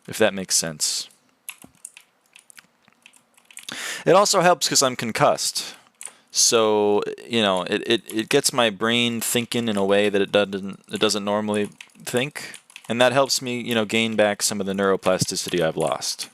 If that makes sense. It also helps because I'm concussed. So, you know, it gets my brain thinking in a way that it doesn't normally think. And that helps me, you know, gain back some of the neuroplasticity I've lost.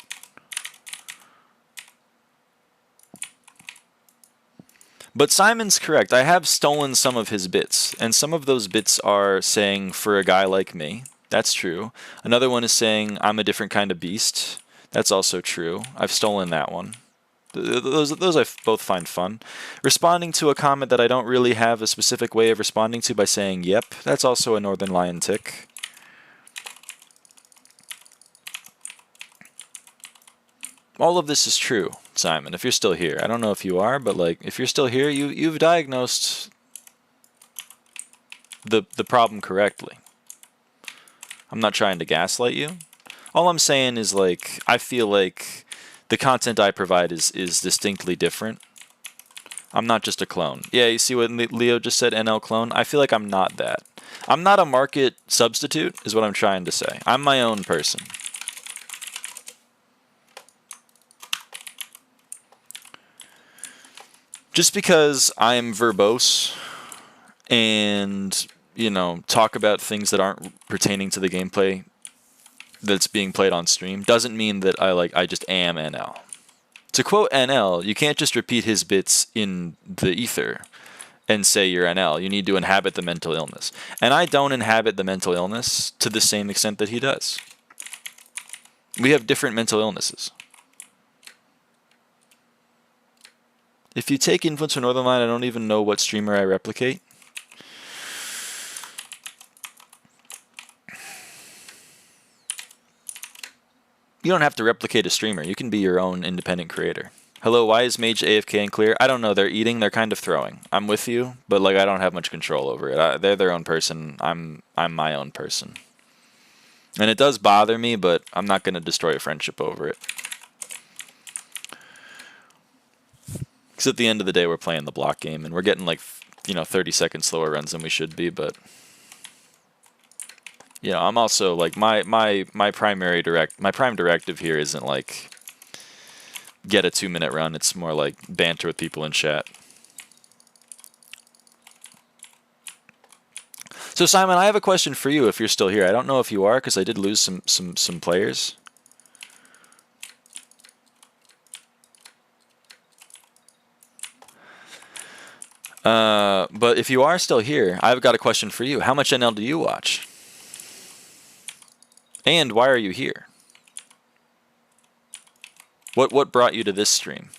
But Simon's correct. I have stolen some of his bits. And some of those bits are saying, for a guy like me. That's true. Another one is saying, I'm a different kind of beast. That's also true. I've stolen that one. Those I both find fun. Responding to a comment that I don't really have a specific way of responding to by saying yep, that's also a Northern Lion tick. all of this is true, Simon. If you're still here, I don't know if you are, but like, if you're still here, you've diagnosed the problem correctly. I'm not trying to gaslight you. All I'm saying is, like, I feel like the content I provide is distinctly different. I'm not just a clone. Yeah, you see what Leo just said, NL clone? I feel like I'm not that. I'm not a market substitute, is what I'm trying to say. I'm my own person. Just because I'm verbose and, you know, talk about things that aren't pertaining to the gameplay that's being played on stream doesn't mean that I just am NL. To quote NL, you can't just repeat his bits in the ether and say you're NL. You need to inhabit the mental illness. And I don't inhabit the mental illness to the same extent that he does. We have different mental illnesses. If you take influence from Northern Line, I don't even know what streamer I replicate. You don't have to replicate a streamer. You can be your own independent creator. Hello, why is Mage AFK and clear? I don't know. They're eating. They're kind of throwing. I'm with you, but like I don't have much control over it. They're their own person. I'm my own person. And it does bother me, but I'm not going to destroy a friendship over it. Because at the end of the day, we're playing the block game, and we're getting like, you know, 30-second slower runs than we should be, but... You know, I'm also like my prime directive here isn't like get a 2-minute run. It's more like banter with people in chat. So Simon, I have a question for you if you're still here. I don't know if you are because I did lose some players. But if you are still here, I've got a question for you. How much NL do you watch? And why are you here? What brought you to this stream?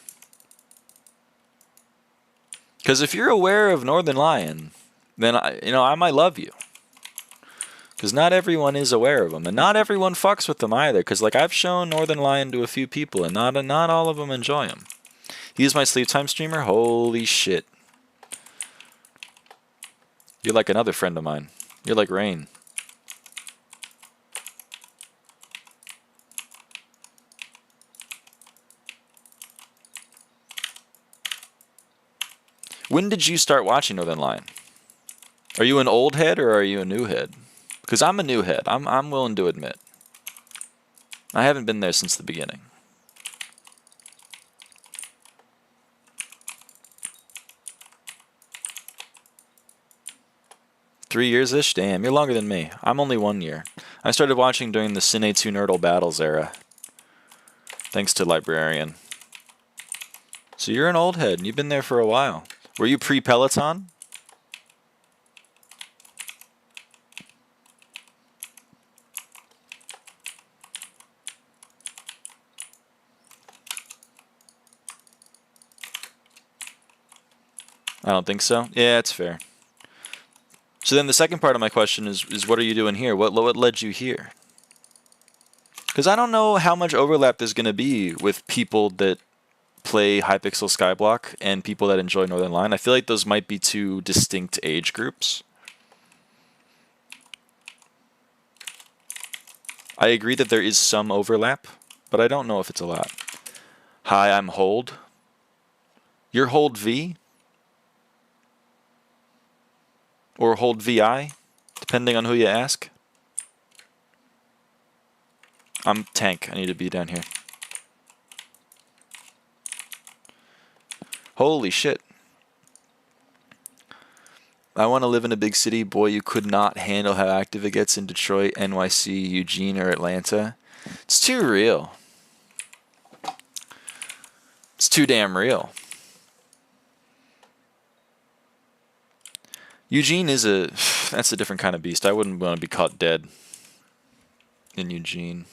Because if you're aware of Northern Lion, then I might love you. Because not everyone is aware of them, and not everyone fucks with them either. Because like I've shown Northern Lion to a few people, and not all of them enjoy him. He's my sleep time streamer. Holy shit! You're like another friend of mine. You're like Rain. When did you start watching Northern Lion? Are you an old head or are you a new head? Because I'm a new head. I'm willing to admit. I haven't been there since the beginning. Three-years-ish? Damn, you're longer than me. I'm only 1 year. I started watching during the Cine 2 Nerdle Battles era. Thanks to Librarian. So you're an old head and you've been there for a while. Were you pre-Peloton? I don't think so. Yeah, it's fair. So then the second part of my question is what are you doing here? What led you here? Because I don't know how much overlap there's going to be with people that play Hypixel Skyblock and people that enjoy Northern Lion. I feel like those might be two distinct age groups. I agree that there is some overlap, but I don't know if it's a lot. Hi, I'm Hold. You're Hold V? Or Hold VI, depending on who you ask. I'm Tank. I need to be down here. Holy shit. I want to live in a big city. Boy, you could not handle how active it gets in Detroit, NYC, Eugene, or Atlanta. It's too real. It's too damn real. Eugene is that's a different kind of beast. I wouldn't want to be caught dead in Eugene.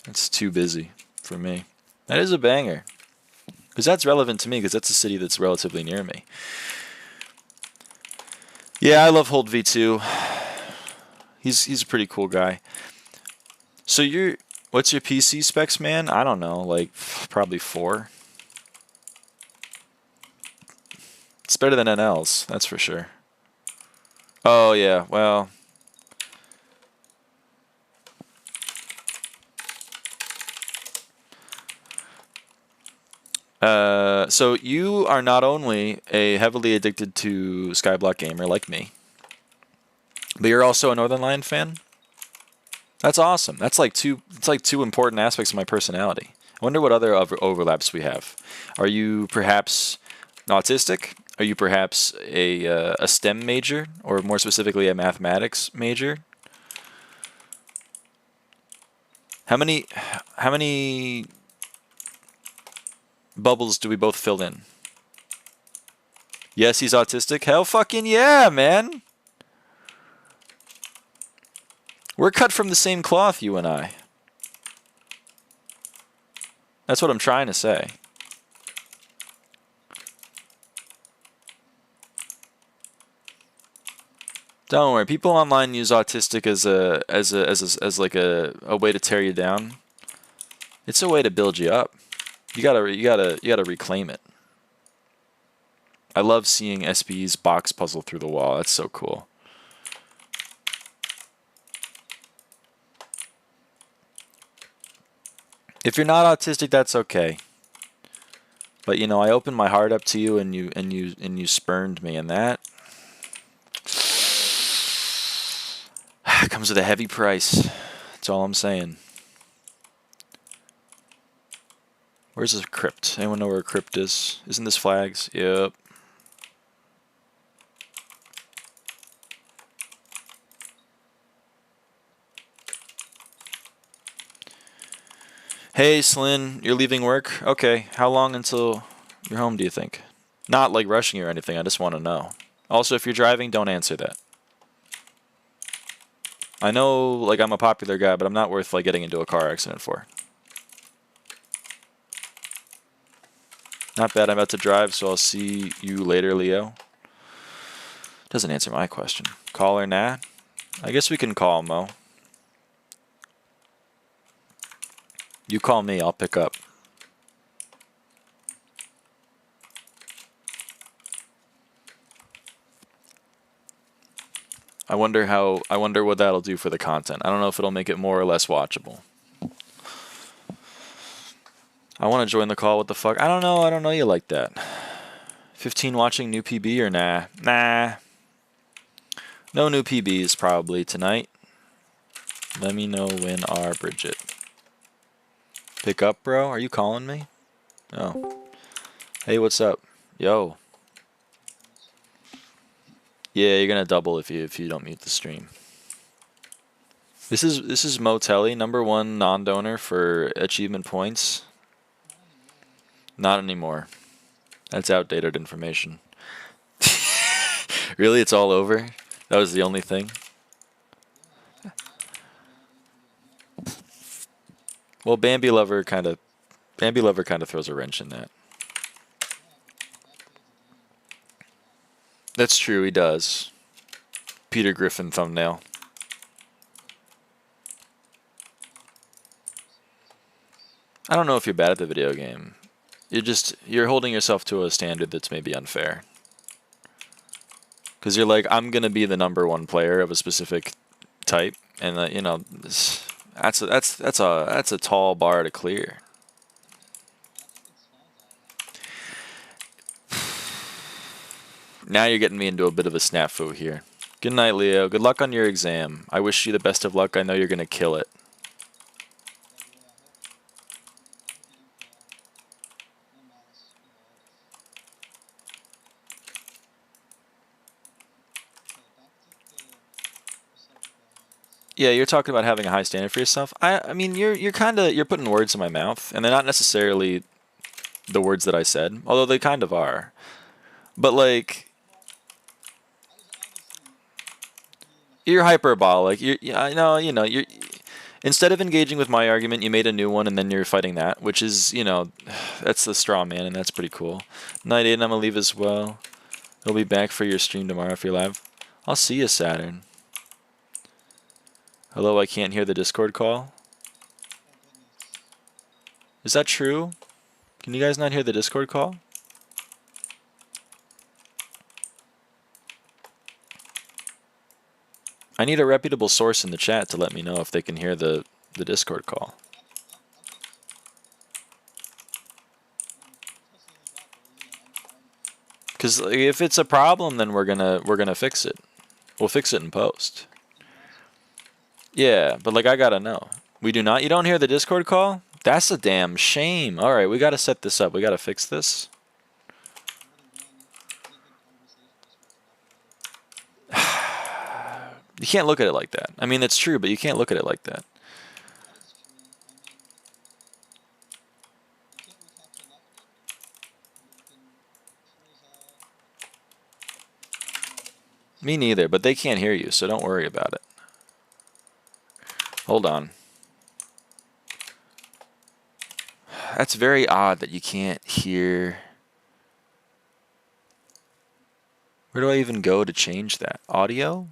It's too busy for me. That is a banger. Because that's relevant to me, because that's a city that's relatively near me. Yeah, I love Hold V2. He's a pretty cool guy. So What's your PC specs, man? I don't know, like probably 4. It's better than NL's, that's for sure. Oh yeah, well. So you are not only a heavily addicted to Skyblock gamer like me, but you're also a Northern Lion fan? That's awesome. That's like two important aspects of my personality. I wonder what other overlaps we have. Are you perhaps autistic? Are you perhaps a STEM major, or more specifically a mathematics major? How many bubbles do we both fill in? Yes, he's autistic. Hell fucking yeah, man. We're cut from the same cloth, you and I. That's what I'm trying to say. Don't worry. People online use autistic as like a way to tear you down. It's a way to build you up. You gotta reclaim it. I love seeing SB's box puzzle through the wall. That's so cool. If you're not autistic, that's okay. But you know, I opened my heart up to you, and you spurned me, and that comes with a heavy price. That's all I'm saying. Where's a crypt? Anyone know where a crypt is? Isn't this flags? Yep. Hey, Slyn, you're leaving work? Okay, how long until you're home, do you think? Not like rushing you or anything, I just want to know. Also, if you're driving, don't answer that. I know, like, I'm a popular guy, but I'm not worth, like, getting into a car accident for. Not bad, I'm about to drive, so I'll see you later, Leo. Doesn't answer my question. Call or nah? I guess we can call, Mo. You call me, I'll pick up. I wonder what that'll do for the content. I don't know if it'll make it more or less watchable. I want to join the call. What the fuck? I don't know you like that. 15 watching new PB or nah? Nah. No new PBs probably tonight. Let me know when our Bridget. Pick up, bro? Are you calling me? Oh. Hey, what's up? Yo. Yeah, you're gonna double if you don't mute the stream. This is Motelli, #1 non-donor for achievement points. Not anymore. That's outdated information. Really, it's all over? That was the only thing? Well, Bambi Lover kind of throws a wrench in that. That's true, he does. Peter Griffin thumbnail. I don't know if you're bad at the video game. You're holding yourself to a standard that's maybe unfair. Because you're like, I'm gonna be the #1 player of a specific type, and you know, that's a tall bar to clear. Now you're getting me into a bit of a snafu here. Good night, Leo. Good luck on your exam. I wish you the best of luck. I know you're gonna kill it. Yeah, you're talking about having a high standard for yourself. I mean, you're putting words in my mouth, and they're not necessarily the words that I said, although they kind of are. But like, you're hyperbolic. I know, you're. Instead of engaging with my argument, you made a new one, and then you're fighting that, which is, that's the straw man, and that's pretty cool. Night, Aiden, I'm gonna leave as well. I'll be back for your stream tomorrow if you're live. I'll see you, Saturn. Hello, I can't hear the Discord call. Is that true? Can you guys not hear the Discord call? I need a reputable source in the chat to let me know if they can hear the Discord call. Because if it's a problem, then we're gonna fix it. We'll fix it in post. Yeah, but like I gotta know. We do not. You don't hear the Discord call? That's a damn shame. All right, we gotta set this up. We gotta fix this. You can't look at it like that. I mean, it's true, but you can't look at it like that. Me neither, but they can't hear you, so don't worry about it. Hold on. That's very odd that you can't hear. Where do I even go to change that? Audio?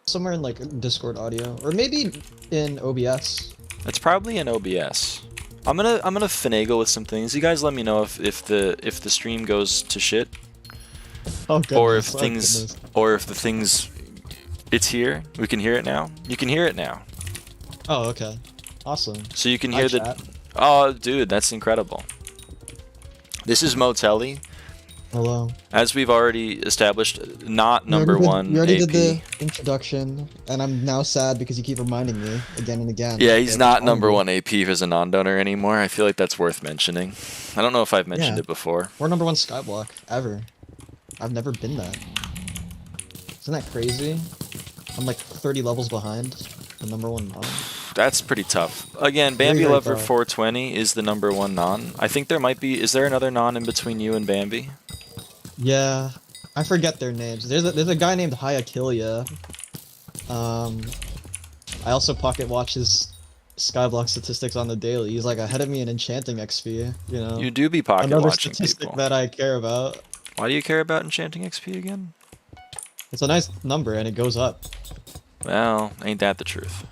Somewhere in like Discord audio, or maybe in OBS. It's probably in OBS. I'm gonna finagle with some things. You guys let me know if the stream goes to shit. Oh, goodness. Or if the things it's here. We can hear it now. You can hear it now. Oh, okay. Awesome. So you can hear the. Oh, dude, that's incredible. This is Motelli. Hello. As we've already established, not number one. We already AP. did the introduction, and I'm now sad because you keep reminding me again and again. Yeah, he's not number one AP as a non-donor anymore. I feel like that's worth mentioning. I don't know if I've mentioned it before. We're number one Skyblock ever. I've never been that. Isn't that crazy? I'm like 30 levels behind the number one non. That's pretty tough. Again, Bambi Lover 420 is the number one non. I think there might be. Is there another non in between you and Bambi? Yeah, I forget their names. There's a guy named Hypixel. I also pocket watch his Skyblock statistics on the daily. He's like ahead of me in enchanting XP. You know. You do be pocket Another watching statistic people. that I care about. Why do you care about enchanting XP again? It's a nice number and it goes up. Well, ain't that the truth?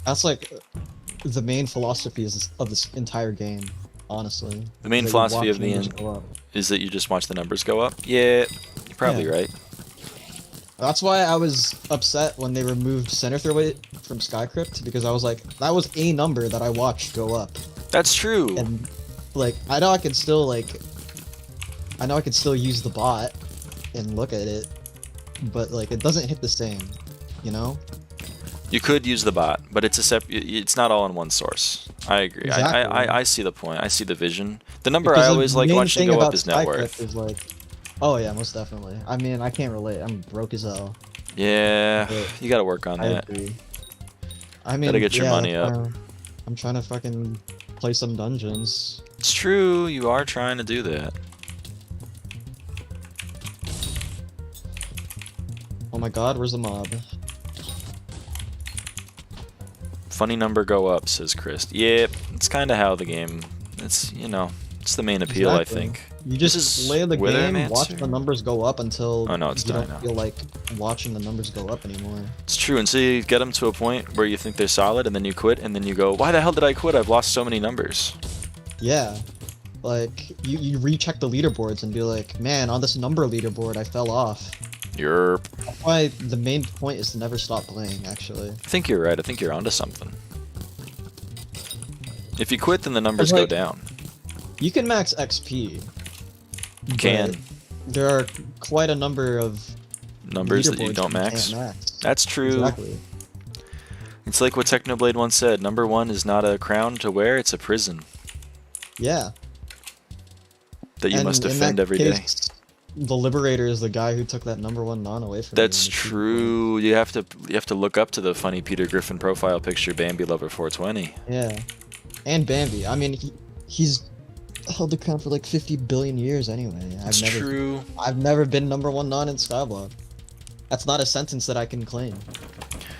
That's like the main philosophy of this entire game, honestly. The main philosophy of the end is that you just watch the numbers go up. Yeah, you're probably right. That's why I was upset when they removed Center Throw Weight from Skycrypt, because I was like, that was a number that I watched go up. That's true. And like, I know I could still use the bot and look at it, but like it doesn't hit the same, you know? You could use the bot, but it's not all in one source. I agree. Exactly. I see the point. I see the vision. The number I always like watching go up is net worth. Is like, oh yeah, most definitely. I mean, I can't relate. I'm broke as hell. Yeah, you gotta work on that. I agree. I mean, gotta get your money up. I'm trying to fucking play some dungeons. It's true. You are trying to do that. Oh my god, where's the mob? Funny number go up, says Chris. Yeah, it's kind of how the game. It's it's the main appeal, I think. You just play the game, watch the numbers go up until you don't feel like watching the numbers go up anymore. It's true, and so you get them to a point where you think they're solid, and then you quit, and then you go, why the hell did I quit? I've lost so many numbers. Yeah, like you recheck the leaderboards and be like, man, on this number leaderboard I fell off. Yerp. That's why the main point is to never stop playing, actually. I think you're right. I think you're onto something. If you quit, then the numbers go down. You can max XP. You can. There are quite a number of numbers that you don't max. That's true. Exactly. It's like what Technoblade once said, number one is not a crown to wear, it's a prison. Yeah. That you must defend every day. The Liberator is the guy who took that number one non away from That's true. You have to look up to the funny Peter Griffin profile picture, Bambi Lover 420. Yeah. And Bambi. I mean, he's held the crown for like 50 billion years anyway. That's true. I've never been number one non in Skyblock. That's not a sentence that I can claim.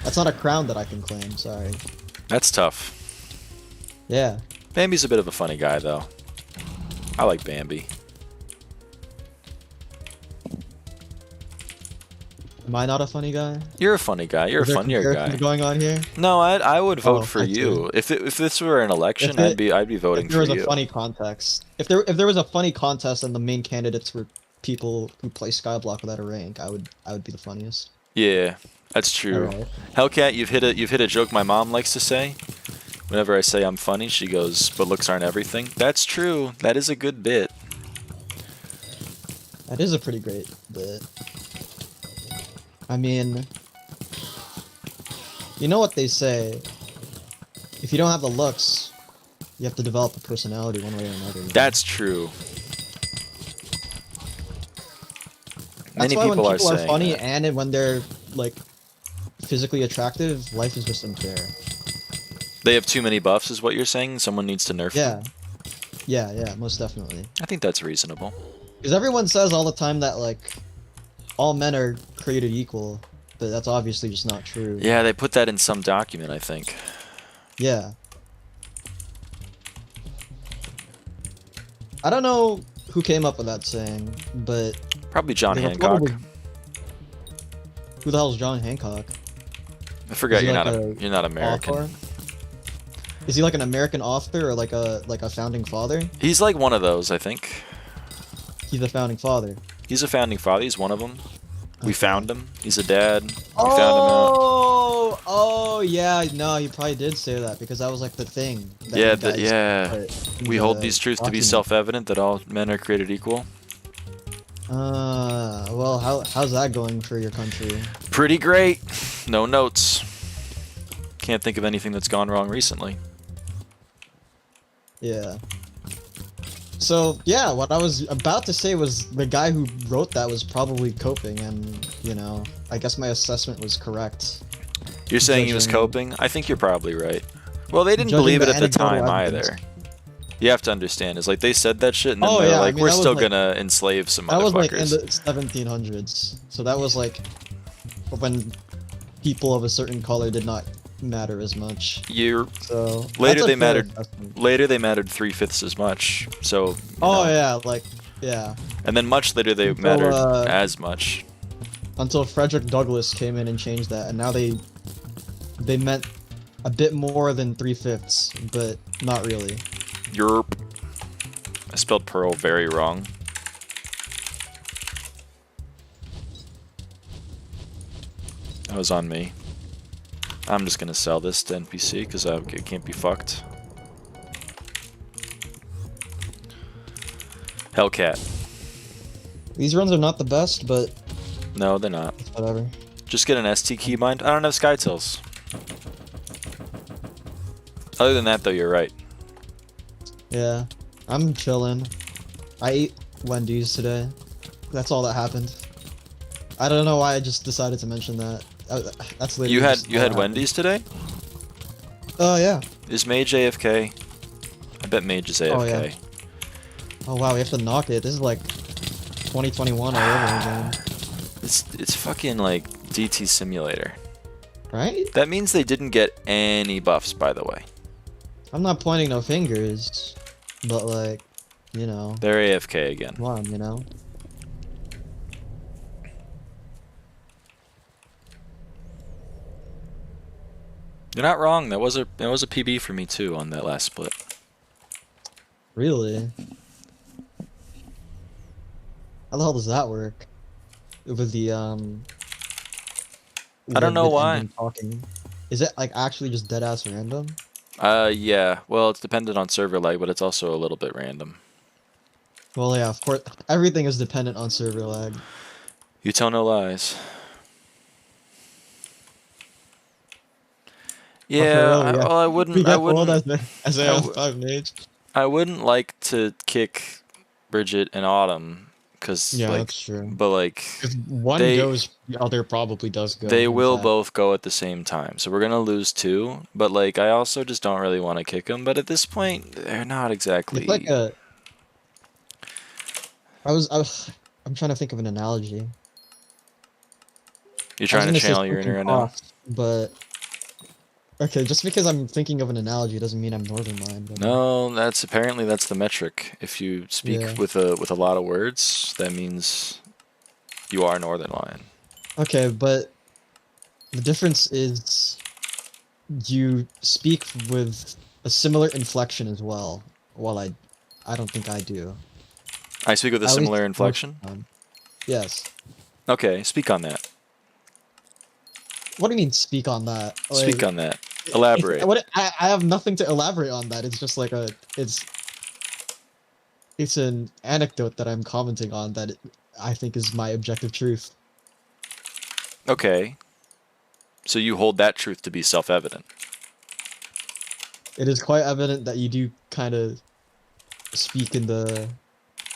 That's not a crown that I can claim, sorry. That's tough. Yeah. Bambi's a bit of a funny guy, though. I like Bambi. Am I not a funny guy? You're a funny guy. You're a Is there funnier comparisons guy. going on here? No, I would vote Oh, for I you. see. If this were an election, I'd be voting If there for was a you. funny context, if there was a funny contest and the main candidates were people who play Skyblock without a rank, I would be the funniest. Yeah, that's true. Alright. Hellcat, you've hit a joke my mom likes to say. Whenever I say I'm funny, she goes, "But looks aren't everything." That's true. That is a good bit. That is a pretty great bit. I mean, you know what they say. If you don't have the looks, you have to develop a personality one way or another. That's true. That's Many why when people people are saying funny that. and when they're like physically attractive, life is just unfair. They have too many buffs, is what you're saying? Someone needs to nerf them? Yeah, most definitely. I think that's reasonable. Because everyone says all the time that like all men are created equal, but that's obviously just not true. Yeah, they put that in some document, I think. Yeah. I don't know who came up with that saying, but Probably John they were Hancock. probably- Who the hell is John Hancock? I forget Is he you're like not American. Author? Is he like an American author or like a founding father? He's like one of those, I think. He's a founding father. He's a founding father. He's one of them. We Okay. found him. He's a dad. We found him out. Oh, yeah. No, he probably did say that because that was like the thing. that Yeah, you guys put in We hold the these truths to be document. self-evident that all men are created equal. Well, how's that going for your country? Pretty great. No notes. Can't think of anything that's gone wrong recently. Yeah. So, yeah, what I was about to say was the guy who wrote that was probably coping, and, you know, I guess my assessment was correct. You're saying he was Judging- coping? I think you're probably right. Well, they didn't Judging believe it the at the time anecdotal either. evidence. You have to understand, is like they said that shit and then Oh, they're yeah, I like, mean, we're that was still like- gonna enslave some That was like in motherfuckers. the 1700s, so that was like when people of a certain color did not matter as much. You're So Later that's a they fair mattered- assessment. later they mattered 3/5 as much. So you Oh know. yeah, like yeah. And then much later they Until, mattered uh, as much. Until Frederick Douglass came in and changed that, and now they meant a bit more than 3/5, but not really. Yerp. I spelled pearl very wrong. That was on me. I'm just gonna sell this to NPC because it can't be fucked. Hellcat. These runs are not the best, but No, they're not. it's whatever. Just get an ST keybind. I don't have Skytills. Other than that, though, you're right. Yeah, I'm chilling. I ate Wendy's today. That's all that happened. I don't know why I just decided to mention that. That's literally You just had all that Wendy's today? happened. Oh yeah. Is Mage AFK? I bet Mage is AFK. Oh, yeah. Oh wow, we have to knock it. This is like 2021 all over again, It's fucking like DT Simulator. right? That means they didn't get any buffs, by the way. I'm not pointing no fingers, but like, you know, They're AFK again. come on, you know. You're not wrong. That was a PB for me too on that last split. Really? How the hell does that work? With the I don't know with why. ending talking. Is it like actually just dead ass random? Yeah. Well, it's dependent on server lag, but it's also a little bit random. Well, yeah, of course. Everything is dependent on server lag. You tell no lies. Yeah. Peripheral, yeah. Well, I We wouldn't. I get old wouldn't. as I a w- 5 mage. I wouldn't like to kick Bridget and Autumn, cause Yeah, like, that's true. but like, If one they- goes, the other probably does go. they in will fact. both go at the same time. So we're gonna lose two. But like, I also just don't really want to kick them. But at this point, they're not exactly. It's like a. I'm trying to think of an analogy. You're trying to I was gonna channel say your inner right something now. off, but okay, just because I'm thinking of an analogy doesn't mean I'm Northern Line. But No, that's apparently that's the metric. If you speak Yeah. with a lot of words, that means you are Northern Lion. Okay, but the difference is you speak with a similar inflection as well. While I don't think I do. I speak with a At least similar most inflection. of the time. Yes. Okay, speak on that. What do you mean speak on that? Speak Like, on that. Elaborate. I have nothing to elaborate on that. It's just like it's an anecdote that I'm commenting on that I think is my objective truth. Okay. So you hold that truth to be self-evident. It is quite evident that you do kind of speak in the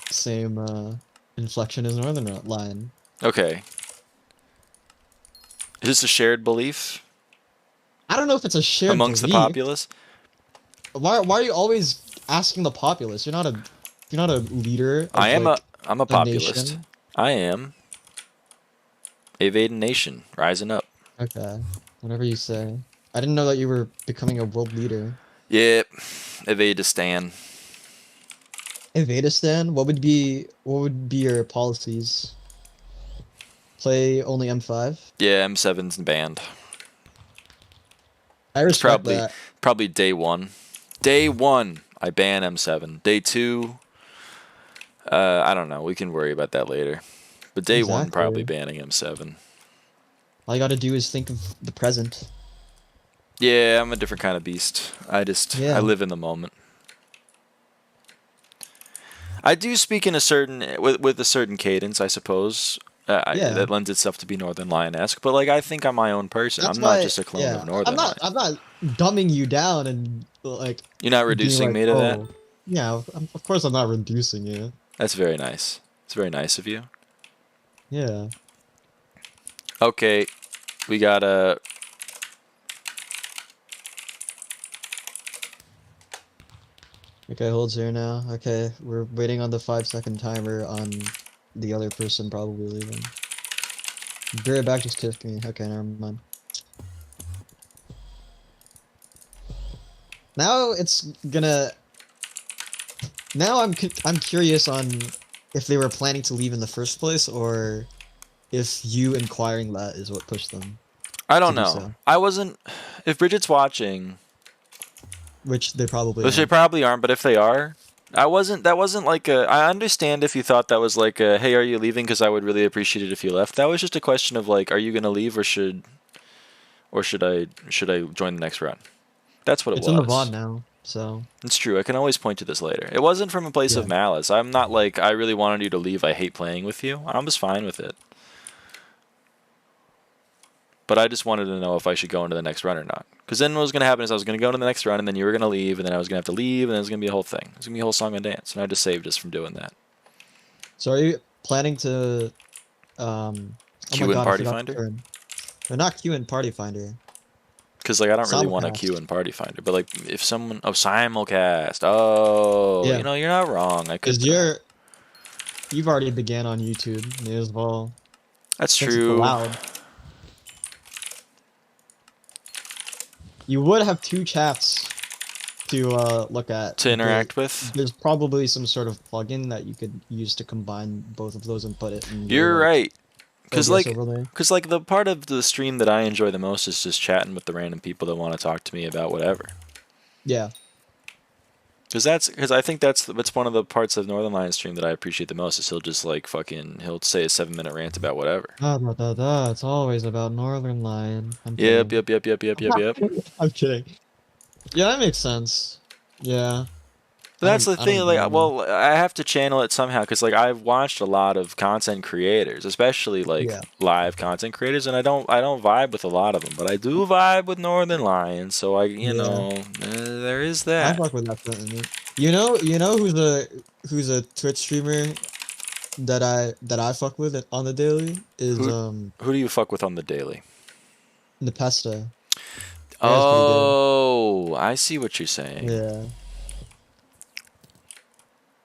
same inflection as Northern Line. Okay. Is this a shared belief I don't know if it's a shared amongst the belief. populace? Why are you always asking the populace? You're not a leader of like I'm a a populist. nation. I am. Avaaidan nation, rising up. Okay, whatever you say. I didn't know that you were becoming a world leader. Yep. Avaidistan. Invadistan, what would be your policies? Play only M5? Yeah, M7's banned. I It's respect that. probably day one. Day one, I ban M7. Day two, I don't know. We can worry about that later. But day one, probably Exactly. banning M7. All you gotta do is think of the present. Yeah, I'm a different kind of beast. I Yeah. live in the moment. I do speak in a certain with a certain cadence, I suppose. Yeah. That lends itself to be Northern Lion-esque, but like I think I'm my own person. That's I'm not why, just a clone of yeah. Northern Lion. I'm not dumbing you down and like You're not being reducing like, me to that? oh, yeah, of course I'm not reducing you. That's very nice. It's very nice of you. Yeah. Okay, we got a. Okay, holds here now. Okay, we're waiting on the 5-second timer on the other person probably leaving. Be right back, just kick me. Okay, never mind. Now it's gonna. Now I'm curious on if they were planning to leave in the first place or if you inquiring that is what pushed them I to don't do know. so. I wasn't. If Bridget's watching, Which they probably which they aren't. probably aren't, but if they are, I wasn't. That wasn't like a. I understand if you thought that was like a. Hey, are you leaving? Because I would really appreciate it if you left. That was just a question of like, are you gonna leave or should I join the next run? That's what it It's in the VOD was. now, so It's true. I can always point to this later. It wasn't from a place of yeah. malice. I'm not like I really wanted you to leave. I hate playing with you. I'm just fine with it. But I just wanted to know if I should go into the next run or not. Because then what was going to happen is I was going to go into the next run, and then you were going to leave, and then I was going to have to leave, and then it was going to be a whole thing. It was going to be a whole song and dance, and I just saved us from doing that. So are you planning to oh my Queue in god, I Party forgot the Finder? term. No, not Q and Party Finder. Because like I don't really want to queue Simulcast. in Party Finder, but like if someone simulcast, oh, Yeah. you know you're not wrong. I could. Because you've already began on YouTube, may as well. That's Since it's true. allowed. You would have two chats to look at. To But interact with. there's probably some sort of plugin that you could use to combine both of those and put it in your You're like right. OBS overlay. Cause like the part of the stream that I enjoy the most is just chatting with the random people that want to talk to me about whatever. Yeah. Cause I think that's one of the parts of Northern Lion stream that I appreciate the most is he'll just like he'll say a 7-minute rant about whatever. Da, da, da, da. It's always about Northern Lion. I'm Yep, kidding. yep, yep, yep, yep, yep, yep. I'm kidding. Yeah, that makes sense. Yeah. But that's the I thing. don't Like, blame you. well, I have to channel it somehow because like I've watched a lot of content creators, especially like Yeah. live content creators, and I don't vibe with a lot of them, but I do vibe with Northern Lion. So Yeah. there is I that. fuck with that sentiment. You know who's a Twitch streamer that I fuck with on the daily is Who do you fuck with on the daily? Nepesta. That guy's pretty good. Oh, I see what you're saying. Yeah.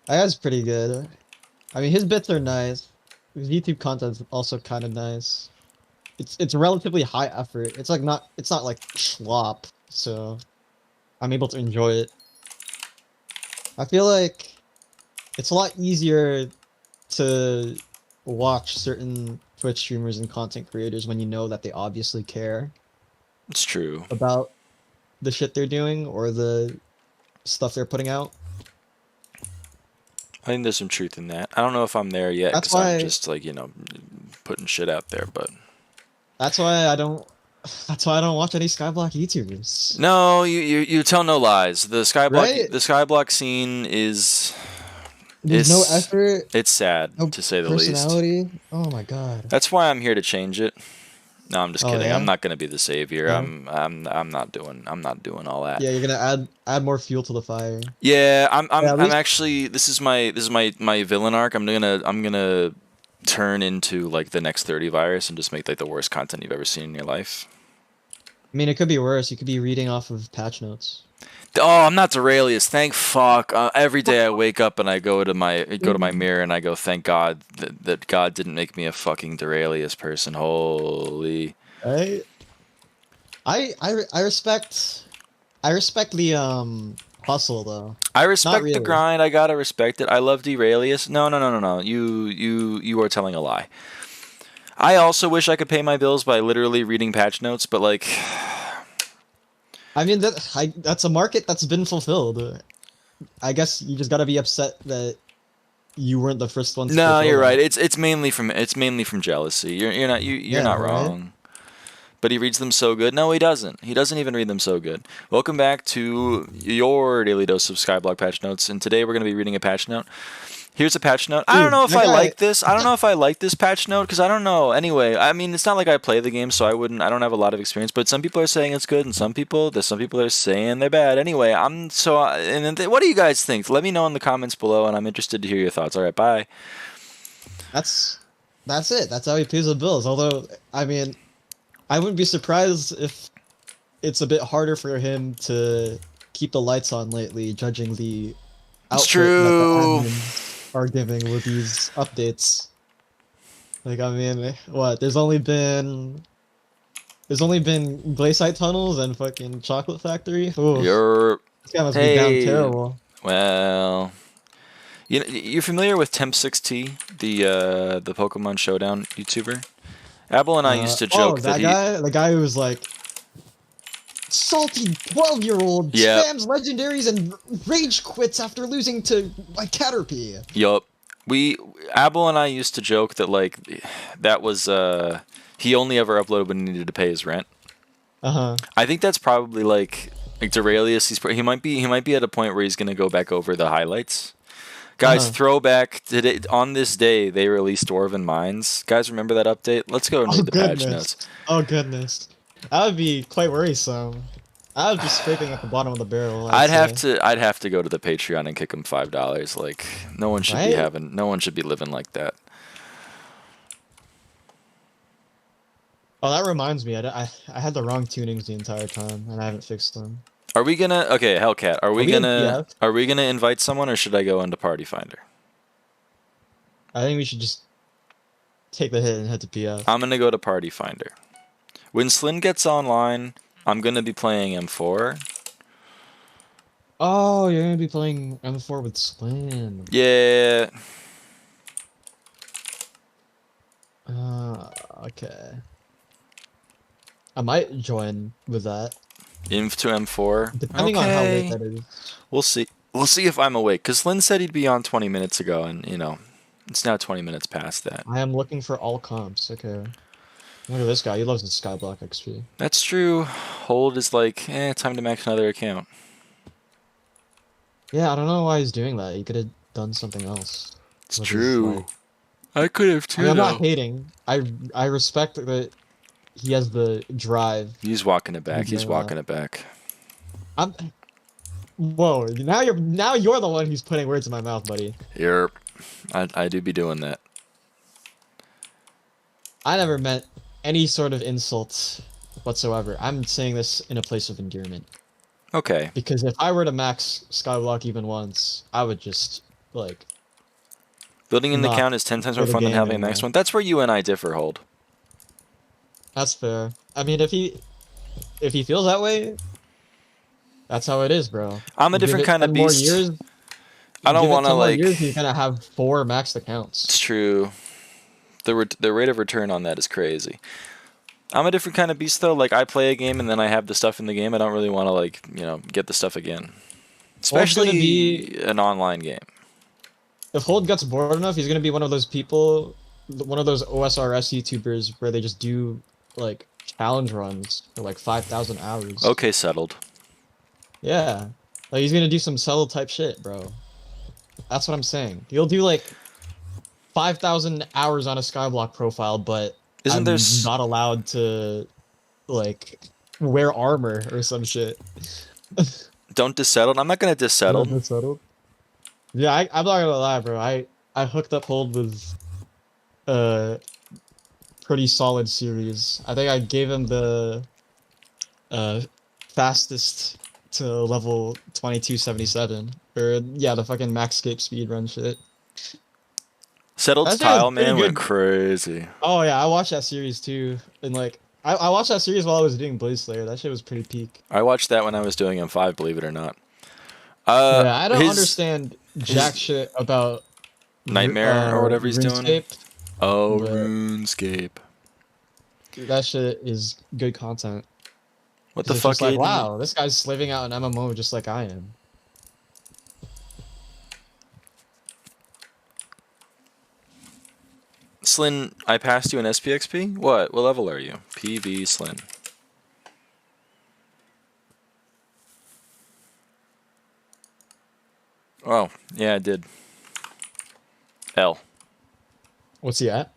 That guy's pretty good. I mean his bits are nice. His YouTube content's also kind of nice. It's relatively high effort. It's not like slop, so I'm able to enjoy it. I feel like it's a lot easier to watch certain Twitch streamers and content creators when you know that they obviously care It's true. about the shit they're doing or the stuff they're putting out. I think there's some truth in that. I don't know if I'm there yet That's because I'm why. just like, putting shit out there, but That's why I don't. That's why I don't watch any Skyblock YouTubers. no, you tell no lies. The Right? Skyblock scene is There's no it's effort, it's sad no to say the least. personality. Oh my god. That's why I'm here to change it. No, I'm just Oh kidding. I'm yeah. not gonna be the savior. No? I'm not doing all that. Yeah, you're gonna add more fuel to the fire. Yeah, Yeah, at I'm least actually this is my villain arc. I'm gonna turn into like the next 30 virus and just make like the worst content you've ever seen in your life. I mean, it could be worse. You could be reading off of patch notes. Oh, I'm not Duralius. Thank fuck. Every day I wake up and I go to my mirror and I go, thank God that God didn't make me a fucking Duralius person. Holy. Right? I respect the hustle though. I respect the really. grind. I gotta respect it. I love Duralius. No. You are telling a lie. I also wish I could pay my bills by literally reading patch notes, but like, I mean that's a market that's been fulfilled. I guess you just gotta be upset that you weren't the first one to no, fulfill you're that. right. It's mainly from jealousy. You're not right? wrong. But he reads them so good. No, he doesn't. He doesn't even read them so good. Welcome back to your daily dose of Skyblock patch notes, and today we're going to be reading a patch note. Here's a patch note. I don't Dude, know if that I guy- like this. I don't know if I like this patch note because I don't know. Anyway, I mean, it's not like I play the game, so I don't have a lot of experience. But some people are saying it's good, and there's some people that are saying they're bad. Anyway, what do you guys think? Let me know in the comments below, and I'm interested to hear your thoughts. All right, bye. That's it. That's how he pays the bills. Although, I mean, I wouldn't be surprised if it's a bit harder for him to keep the lights on lately, judging the It's output that the true. admins are giving with these updates. Like, I mean, what? There's only been glaciite tunnels and fucking chocolate factory. Ooh, this guy must be down Hey. terrible. Well, you're familiar with Temp6T, the Pokemon Showdown YouTuber? Abel and I used to joke that the guy who was like, salty 12-year-old Yep. spams legendaries and rage quits after losing to like Caterpie. Yup. Abel and I used to joke that like that was he only ever uploaded when he needed to pay his rent. Uh-huh. I think that's probably like Duralius. He might be at a point where he's gonna go back over the highlights. Guys, throwback today on this day they released Dwarven Mines. Guys, remember that update? Let's go and read the patch notes. Oh goodness. That would be quite worrisome. I would be scraping at the bottom of the barrel. I'd have to go to the Patreon and kick him $5. Like no one should be living like that. Oh, that reminds me. I had the wrong tunings the entire time, and I haven't fixed them. Are we gonna Hellcat? Are we in gonna PF? invite someone or should I go into Party Finder? I think we should just take the hit and head to PF. I'm gonna go to Party Finder. When Slyn gets online, I'm gonna be playing M4. Oh, you're gonna be playing M4 with Slim. Yeah. Okay. I might join with that. Inf to M4. Depending on how late that is. We'll see. We'll see if I'm awake. Because Lynn said he'd be on 20 minutes ago, and, it's now 20 minutes past that. I am looking for all comps. Okay. Look at this guy. He loves the Skyblock XP. That's true. Hold is like, time to max another account. Yeah, I don't know why he's doing that. He could have done something else. It's true. I could have too, I'm not hating. I respect that he has the drive. He's walking it back. He's walking it back. Whoa! Now you're the one who's putting words in my mouth, buddy. Yep. I do be doing that. I never meant any sort of insult whatsoever. I'm saying this in a place of endearment. Okay. Because if I were to max Skyblock even once, I would just like. Building in the account is 10 times more fun than having a max one. That's where you and I differ, Hold. That's fair. I mean, if he feels that way, that's how it is, bro. I'm a different kind of beast. More years, I don't want to like. Years, he's gonna have 4 maxed accounts. It's true, The rate of return on that is crazy. I'm a different kind of beast though. Like I play a game and then I have the stuff in the game. I don't really want to like get the stuff again, especially an online game. If Hold gets bored enough, he's gonna be one of those people, one of those OSRS YouTubers where they just do like challenge runs for like 5,000 hours. Okay, settled. Yeah, like he's gonna do some solo type shit, bro. That's what I'm saying. He'll do like 5,000 hours on a Skyblock profile, but I'm not allowed to like wear armor or some shit. Don't dissettle. I'm not gonna dissettle. Yeah, I'm not gonna lie, bro. I hooked up Hold with pretty solid series. I think I gave him the fastest to level 2277. Or yeah, the fucking maxscape speedrun shit. Settled Tile Man went crazy. Oh yeah, I watched that series too. And like I watched that series while I was doing Blaze Slayer. That shit was pretty peak. I watched that when I was doing M5, believe it or not. Yeah, I don't understand jack shit about Nightmare or whatever he's RuneScape, doing. Oh, RuneScape. That shit is good content. What the fuck? Like, wow, this guy's slaving out an MMO just like I am. Slyn, I passed you an sbxp? What level are you? PV Slyn. Oh, yeah, I did. L. What's he at?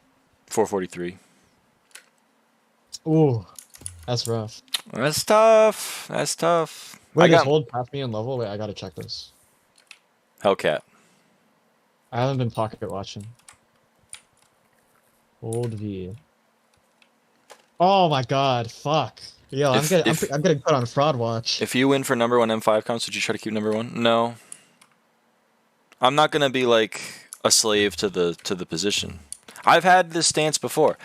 443. Ooh, that's rough. That's tough. That's tough. Wait, does Hold pass me in level? Wait, I gotta check this. Hellcat. I haven't been pocket watching. Hold V. Oh my god, fuck. Yo, I'm getting put on fraud watch. If you win for number 1 M5 comps, would you try to keep number 1? No. I'm not gonna be like a slave to the position. I've had this stance before.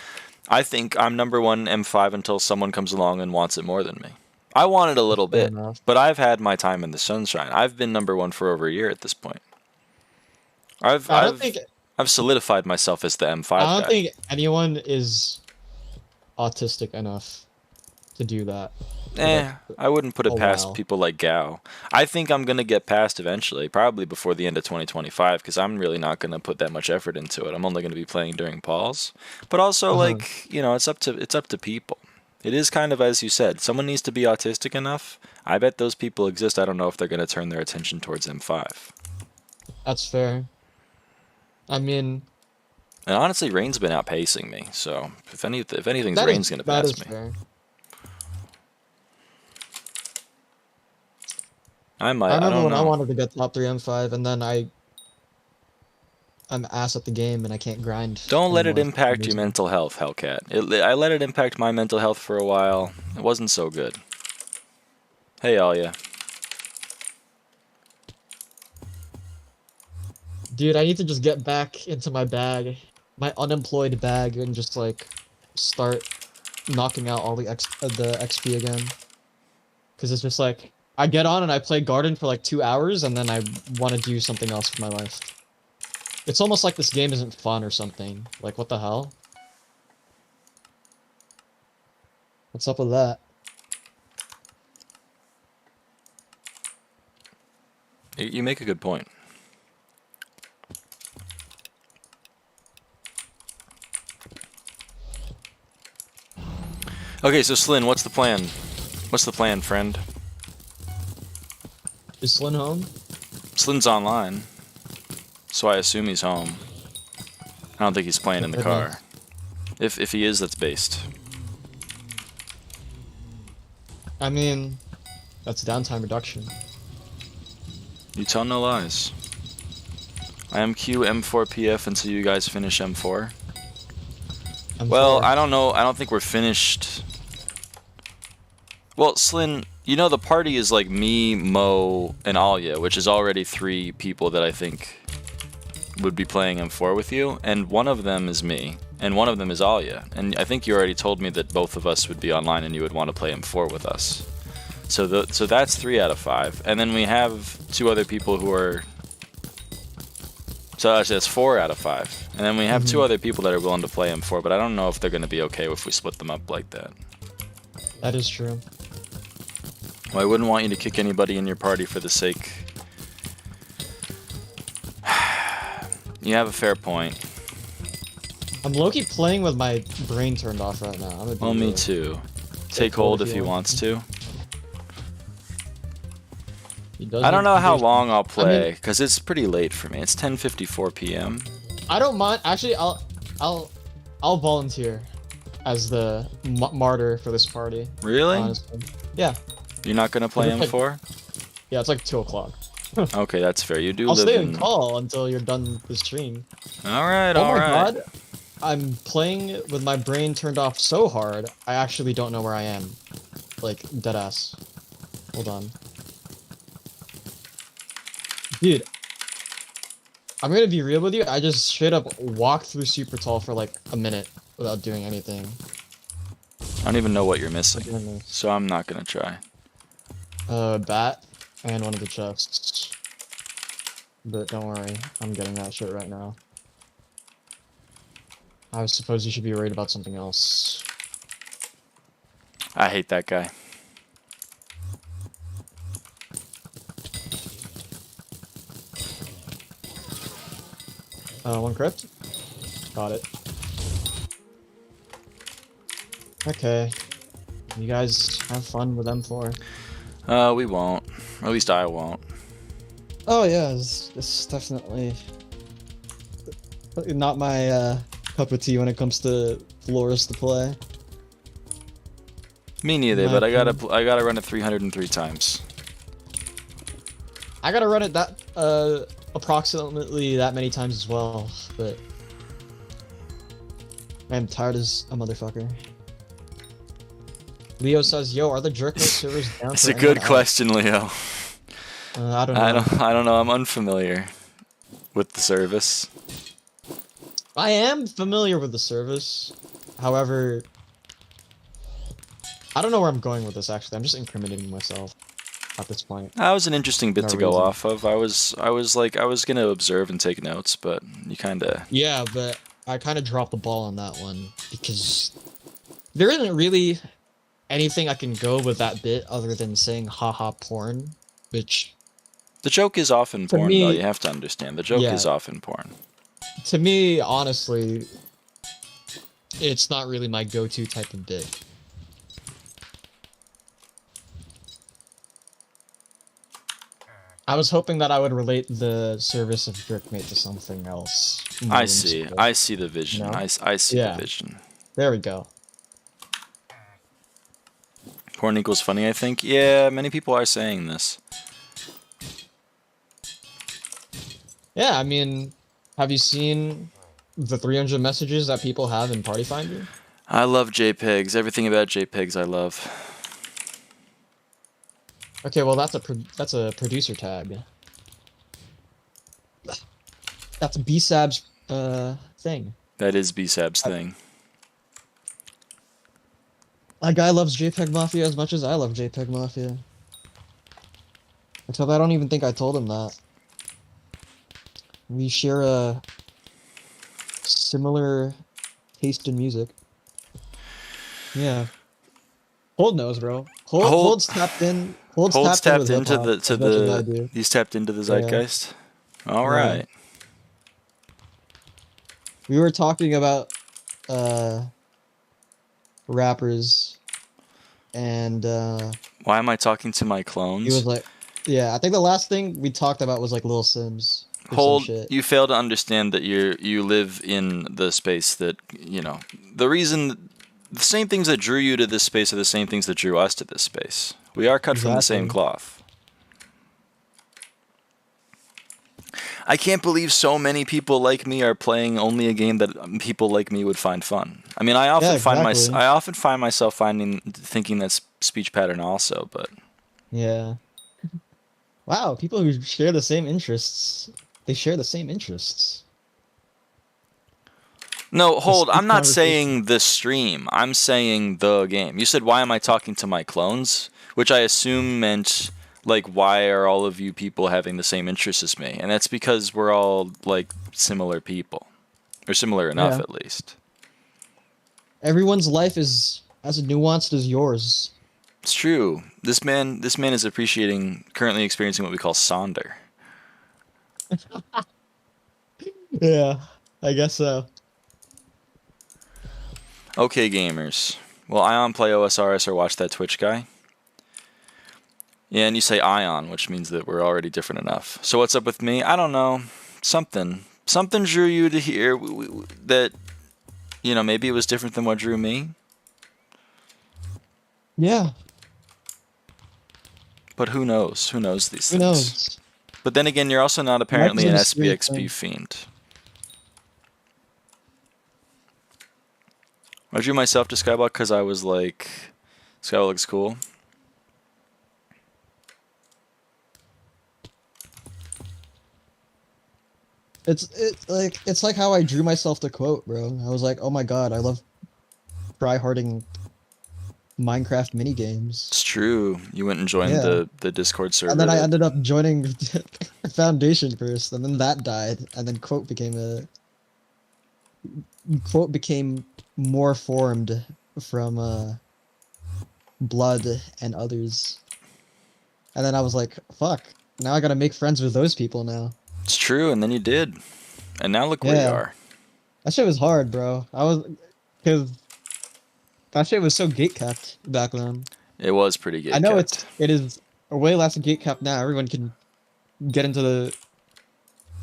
I think I'm number 1 M5 until someone comes along and wants it more than me. I want it a little bit, but I've had my time in the sunshine. I've been number 1 for over a year at this point. I've solidified myself as the M5 guy. I don't think anyone is autistic enough to do that. I wouldn't put it past people like Gao. I think I'm going to get past eventually, probably before the end of 2025, because I'm really not going to put that much effort into it. I'm only going to be playing during Pauls. But also, like, it's up to people. It is kind of, as you said, someone needs to be autistic enough. I bet those people exist. I don't know if they're going to turn their attention towards M5. That's fair. I mean... And honestly, Rain's been outpacing me, so if anything, Rain's going to pass me. Fair. I remember when I wanted to get top 3 M5, and then I'm ass at the game and I can't grind. Don't let it impact your mental health, Hellcat. I let it impact my mental health for a while. It wasn't so good. Hey, Alia. Dude, I need to just get back into my bag, my unemployed bag, and just like start knocking out all the XP again. Because it's just like I get on and I play Garden for like 2 hours, and then I want to do something else with my life. It's almost like this game isn't fun or something. Like, what the hell? What's up with that? You make a good point. Okay, so Slyn, what's the plan? What's the plan, friend? Is Slyn home? Slyn's online, so I assume he's home. I don't think he's playing in the car. If he is, that's based. I mean, that's downtime reduction. You tell no lies. I am Q M4PF until you guys finish M4. Well, I don't know. I don't think we're finished. Well, Slyn, you know the party is like me, Mo, and Alia, which is already 3 people that I think would be playing M4 with you, and one of them is me, and one of them is Alia. And I think you already told me that both of us would be online and you would want to play M4 with us. So that's 3 out of 5. And then we have 2 other people who are So actually, that's 4 out of 5. And then we have 2 other people that are willing to play M4, but I don't know if they're going to be okay if we split them up like that. That is true. Well, I wouldn't want you to kick anybody in your party for the sake. You have a fair point. I'm low-key playing with my brain turned off right now. Well, me too. Take hold if he wants to. I don't know how long I'll play because it's pretty late for me. It's 10:54 p.m. I don't mind. Actually, I'll volunteer as the martyr for this party. Really? Honestly. Yeah. You're not gonna play M4? Yeah, it's like 2 o'clock. Okay, that's fair. You do I'll live stay in... and call until you're done with the stream. Alright, oh alright. my god. I'm playing with my brain turned off so hard, I actually don't know where I am. Like, deadass. Hold on. Dude. I'm gonna be real with you, I just straight up walked through Super Tall for like a minute without doing anything. I don't even know what you're missing, so I'm not gonna try. Bat and one of the chests. But don't worry, I'm getting that shit right now. I suppose you should be worried about something else. I hate that guy. One crypt? Got it. Okay. You guys have fun with M4. We won't. At least I won't. Oh yeah, it's definitely not my cup of tea when it comes to floors to play. Me neither, but I gotta run it 303 times. I gotta run it that approximately that many times as well, but I'm tired as a motherfucker. Leo says, "Yo, are the Jerkmate servers down?" It's a good question, Leo. I don't know. I don't know. I'm unfamiliar with the service. I am familiar with the service. However, I don't know where I'm going with this. Actually, I'm just incriminating myself at this point. That was an interesting bit to go off of. I was gonna observe and take notes, but you kind of... Yeah, but I kind of dropped the ball on that one because there isn't really anything I can go with that bit other than saying haha porn, which... The joke is often porn, though. You have to understand. The joke is often porn. To me, honestly, it's not really my go-to type of bit. I was hoping that I would relate the service of Jerkmate to something else. I see. I see the vision. You know? I see the vision. There we go. Porn equals funny, I think. Yeah, many people are saying this. Yeah, I mean, have you seen the 300 messages that people have in Party Finder? I love JPEGs. Everything about JPEGs I love. Okay, well that's a producer tag. That's B-Sab's thing. That is B-Sab's thing. That guy loves JPEG Mafia as much as I love JPEG Mafia. Except I don't even think I told him that. We share a similar taste in music. Yeah. Hold knows, bro. Hold's tapped in. Hold's tapped into the he's tapped into the zeitgeist. Yeah. All right. We were talking about rappers and why am I talking to my clones? He was like, yeah, I think the last thing we talked about was like Lil Sims. Hold, you fail to understand that you live in the space that, you know, the same things that drew you to this space are the same things that drew us to this space. We are cut from the same cloth. I can't believe so many people like me are playing only a game that people like me would find fun. I mean, I often find myself thinking that's speech pattern also, but yeah. Wow, people who share the same interests. They share the same interests. No, hold. I'm not saying the stream. I'm saying the game. You said, why am I talking to my clones? Which I assume meant, like, why are all of you people having the same interests as me? And that's because we're all like similar people, or similar enough Yeah. at least. Everyone's life is as nuanced as yours. It's true. This man is currently experiencing what we call Sonder. Yeah, I guess so. Okay, gamers. Will Ion play OSRS or watch that Twitch guy? Yeah, and you say Ion, which means that we're already different enough. So what's up with me? I don't know. Something drew you to here that, you know, maybe it was different than what drew me. Yeah. But who knows? Who knows these Who things? knows? But then again, you're also not apparently an SBXP fiend. I drew myself to Skyblock because I was like, Skyblock looks cool. It's like how I drew myself to quote, bro. I was like, oh my god, I love tryharding Minecraft minigames. It's true. You went and joined the Discord server. And then I ended up joining Foundation first, and then that died, and then quote became more formed from Blood and others. And then I was like, fuck, now I gotta make friends with those people now. It's true, and then you did. And now look where you are. That shit was hard, bro. Because that shit was so gatekept back then. It was pretty gatekept. I know it is a way less gatekept now. Everyone can get into the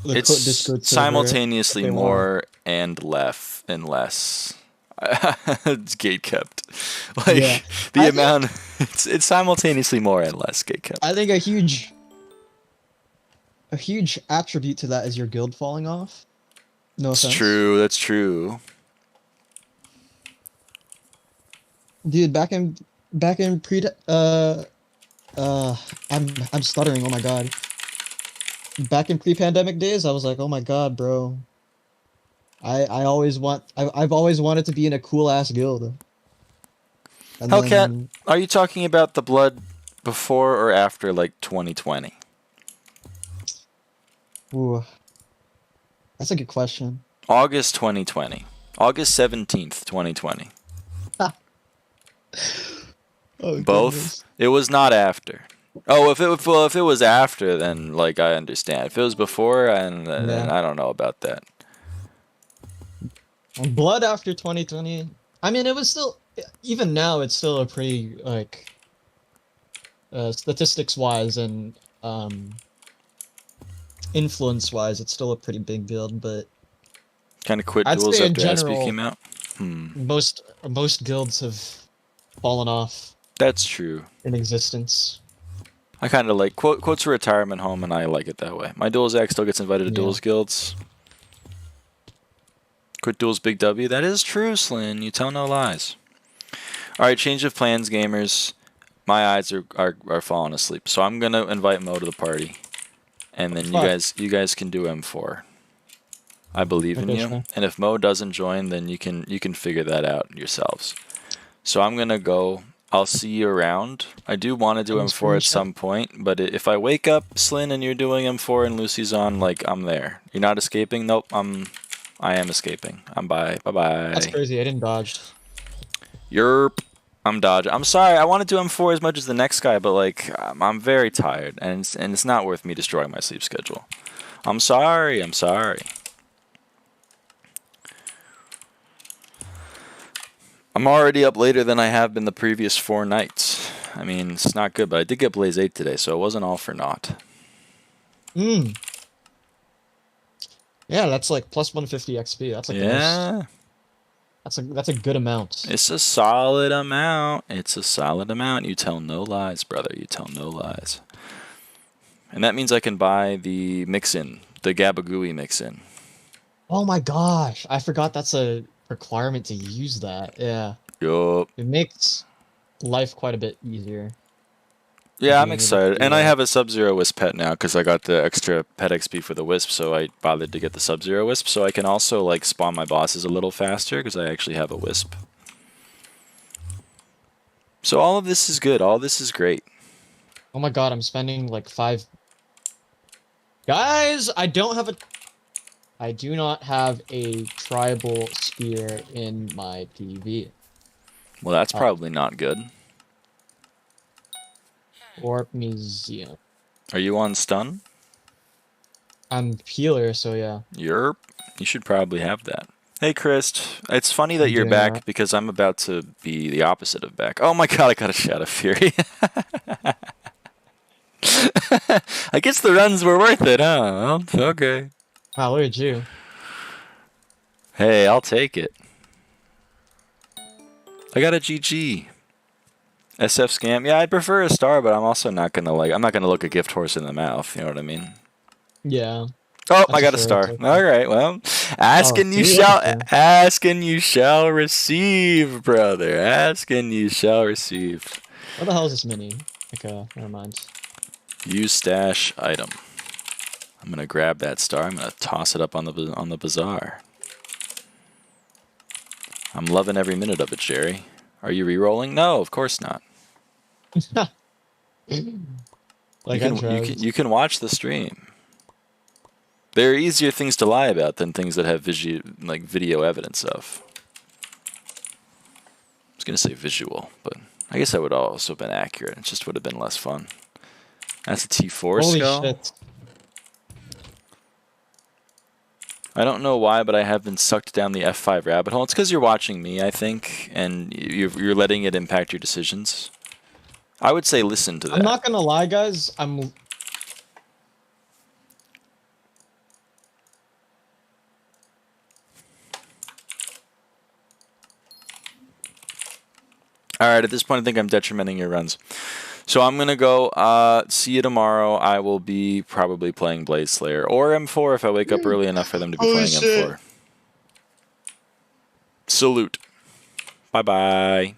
it's Discord server simultaneously more and less. It's gatekept. Like yeah. the amount it's simultaneously more and less gatekept. I think a huge attribute to that is your guild falling off. No offense. It's true, that's true. Dude, back in pre I'm stuttering, oh my god. Back in pre-pandemic days, I was like, oh my god, bro. I've always wanted to be in a cool ass guild. And Hellcat, are you talking about the Blood before or after like 2020? Ooh. That's a good question. August 2020. August 17th, 2020. Oh, both? Goodness. It was not after. Oh, if it was after, then like I understand. If it was before, then I don't know about that. Blood after 2020. I mean, it was still, even now, it's still a pretty like statistics wise and influence wise, it's still a pretty big build. But kind of quit duels after SB came out. Most guilds have fallen off. That's true. In existence. I kind of like quotes a retirement home, and I like it that way. My duels act still gets invited to duels guilds. Quit duels, big W. That is true, Slyn. You tell no lies. All right, change of plans, gamers. My eyes are falling asleep, so I'm gonna invite Mo to the party, and then you guys can do M4. I believe in you, and if Mo doesn't join, then you can figure that out yourselves. So I'm gonna go. I'll see you around. I do want to do M4 at some point, but if I wake up, Slyn, and you're doing M4 and Lucy's on, like, I'm there. You're not escaping? Nope, I am escaping. I'm bye. Bye-bye. That's crazy. I didn't dodge. Yerp. I'm dodging. I'm sorry. I want to do M4 as much as the next guy, but, like, I'm very tired, and it's not worth me destroying my sleep schedule. I'm sorry. I'm sorry. I'm already up later than I have been the previous 4 nights. I mean, it's not good, but I did get Blaze 8 today, so it wasn't all for naught. Yeah, that's like plus 150 XP. That's like that's a good amount. It's a solid amount. It's a solid amount. You tell no lies, brother. You tell no lies. And that means I can buy the mix-in, the Gabagooey mix-in. Oh my gosh, I forgot that's a requirement to use that. Yeah. Yup. It makes life quite a bit easier. Yeah, I'm excited. And I have a Sub-Zero Wisp pet now because I got the extra pet XP for the Wisp, so I bothered to get the Sub-Zero Wisp, so I can also like spawn my bosses a little faster because I actually have a Wisp. So all of this is good. All this is great. Oh my god, I'm spending like 5. Guys, I don't have a. I do not have a tribal spear in my PV. Well, that's probably not good. Or museum. Are you on stun? I'm healer, so yeah. Yerp. You should probably have that. Hey, Chris. It's funny that I'm you're doing back that. because I'm about to be the opposite of back. Oh my god, I got a Shadow Fury. I guess the runs were worth it, huh? Well, okay. Wow, look at you. Hey, I'll take it. I got a GG. SF scam. Yeah, I'd prefer a star, but I'm also not gonna I'm not gonna look a gift horse in the mouth. You know what I mean? Yeah. Oh, I That's a got a fair star. take. All right. Well, Oh, see, look at you. ask and you shall receive, brother. Ask and you shall receive. What the hell is this mini? Okay, never mind. Use stash item. I'm gonna grab that star. I'm gonna toss it up on the bazaar. I'm loving every minute of it, Jerry. Are you re-rolling? No, of course not. Like intros. You can watch the stream. There are easier things to lie about than things that have video evidence of. I was gonna say visual, but I guess that would also have been accurate. It just would have been less fun. That's a T4 Holy skull. shit. I don't know why, but I have been sucked down the F5 rabbit hole. It's because you're watching me, I think, and you're letting it impact your decisions. I would say listen to that. I'm not gonna lie, guys. I'm. Alright, at this point I think I'm detrimenting your runs. So I'm going to go, see you tomorrow. I will be probably playing Blade Slayer or M4 if I wake up early enough for them to be playing M4. Salute. Bye-bye.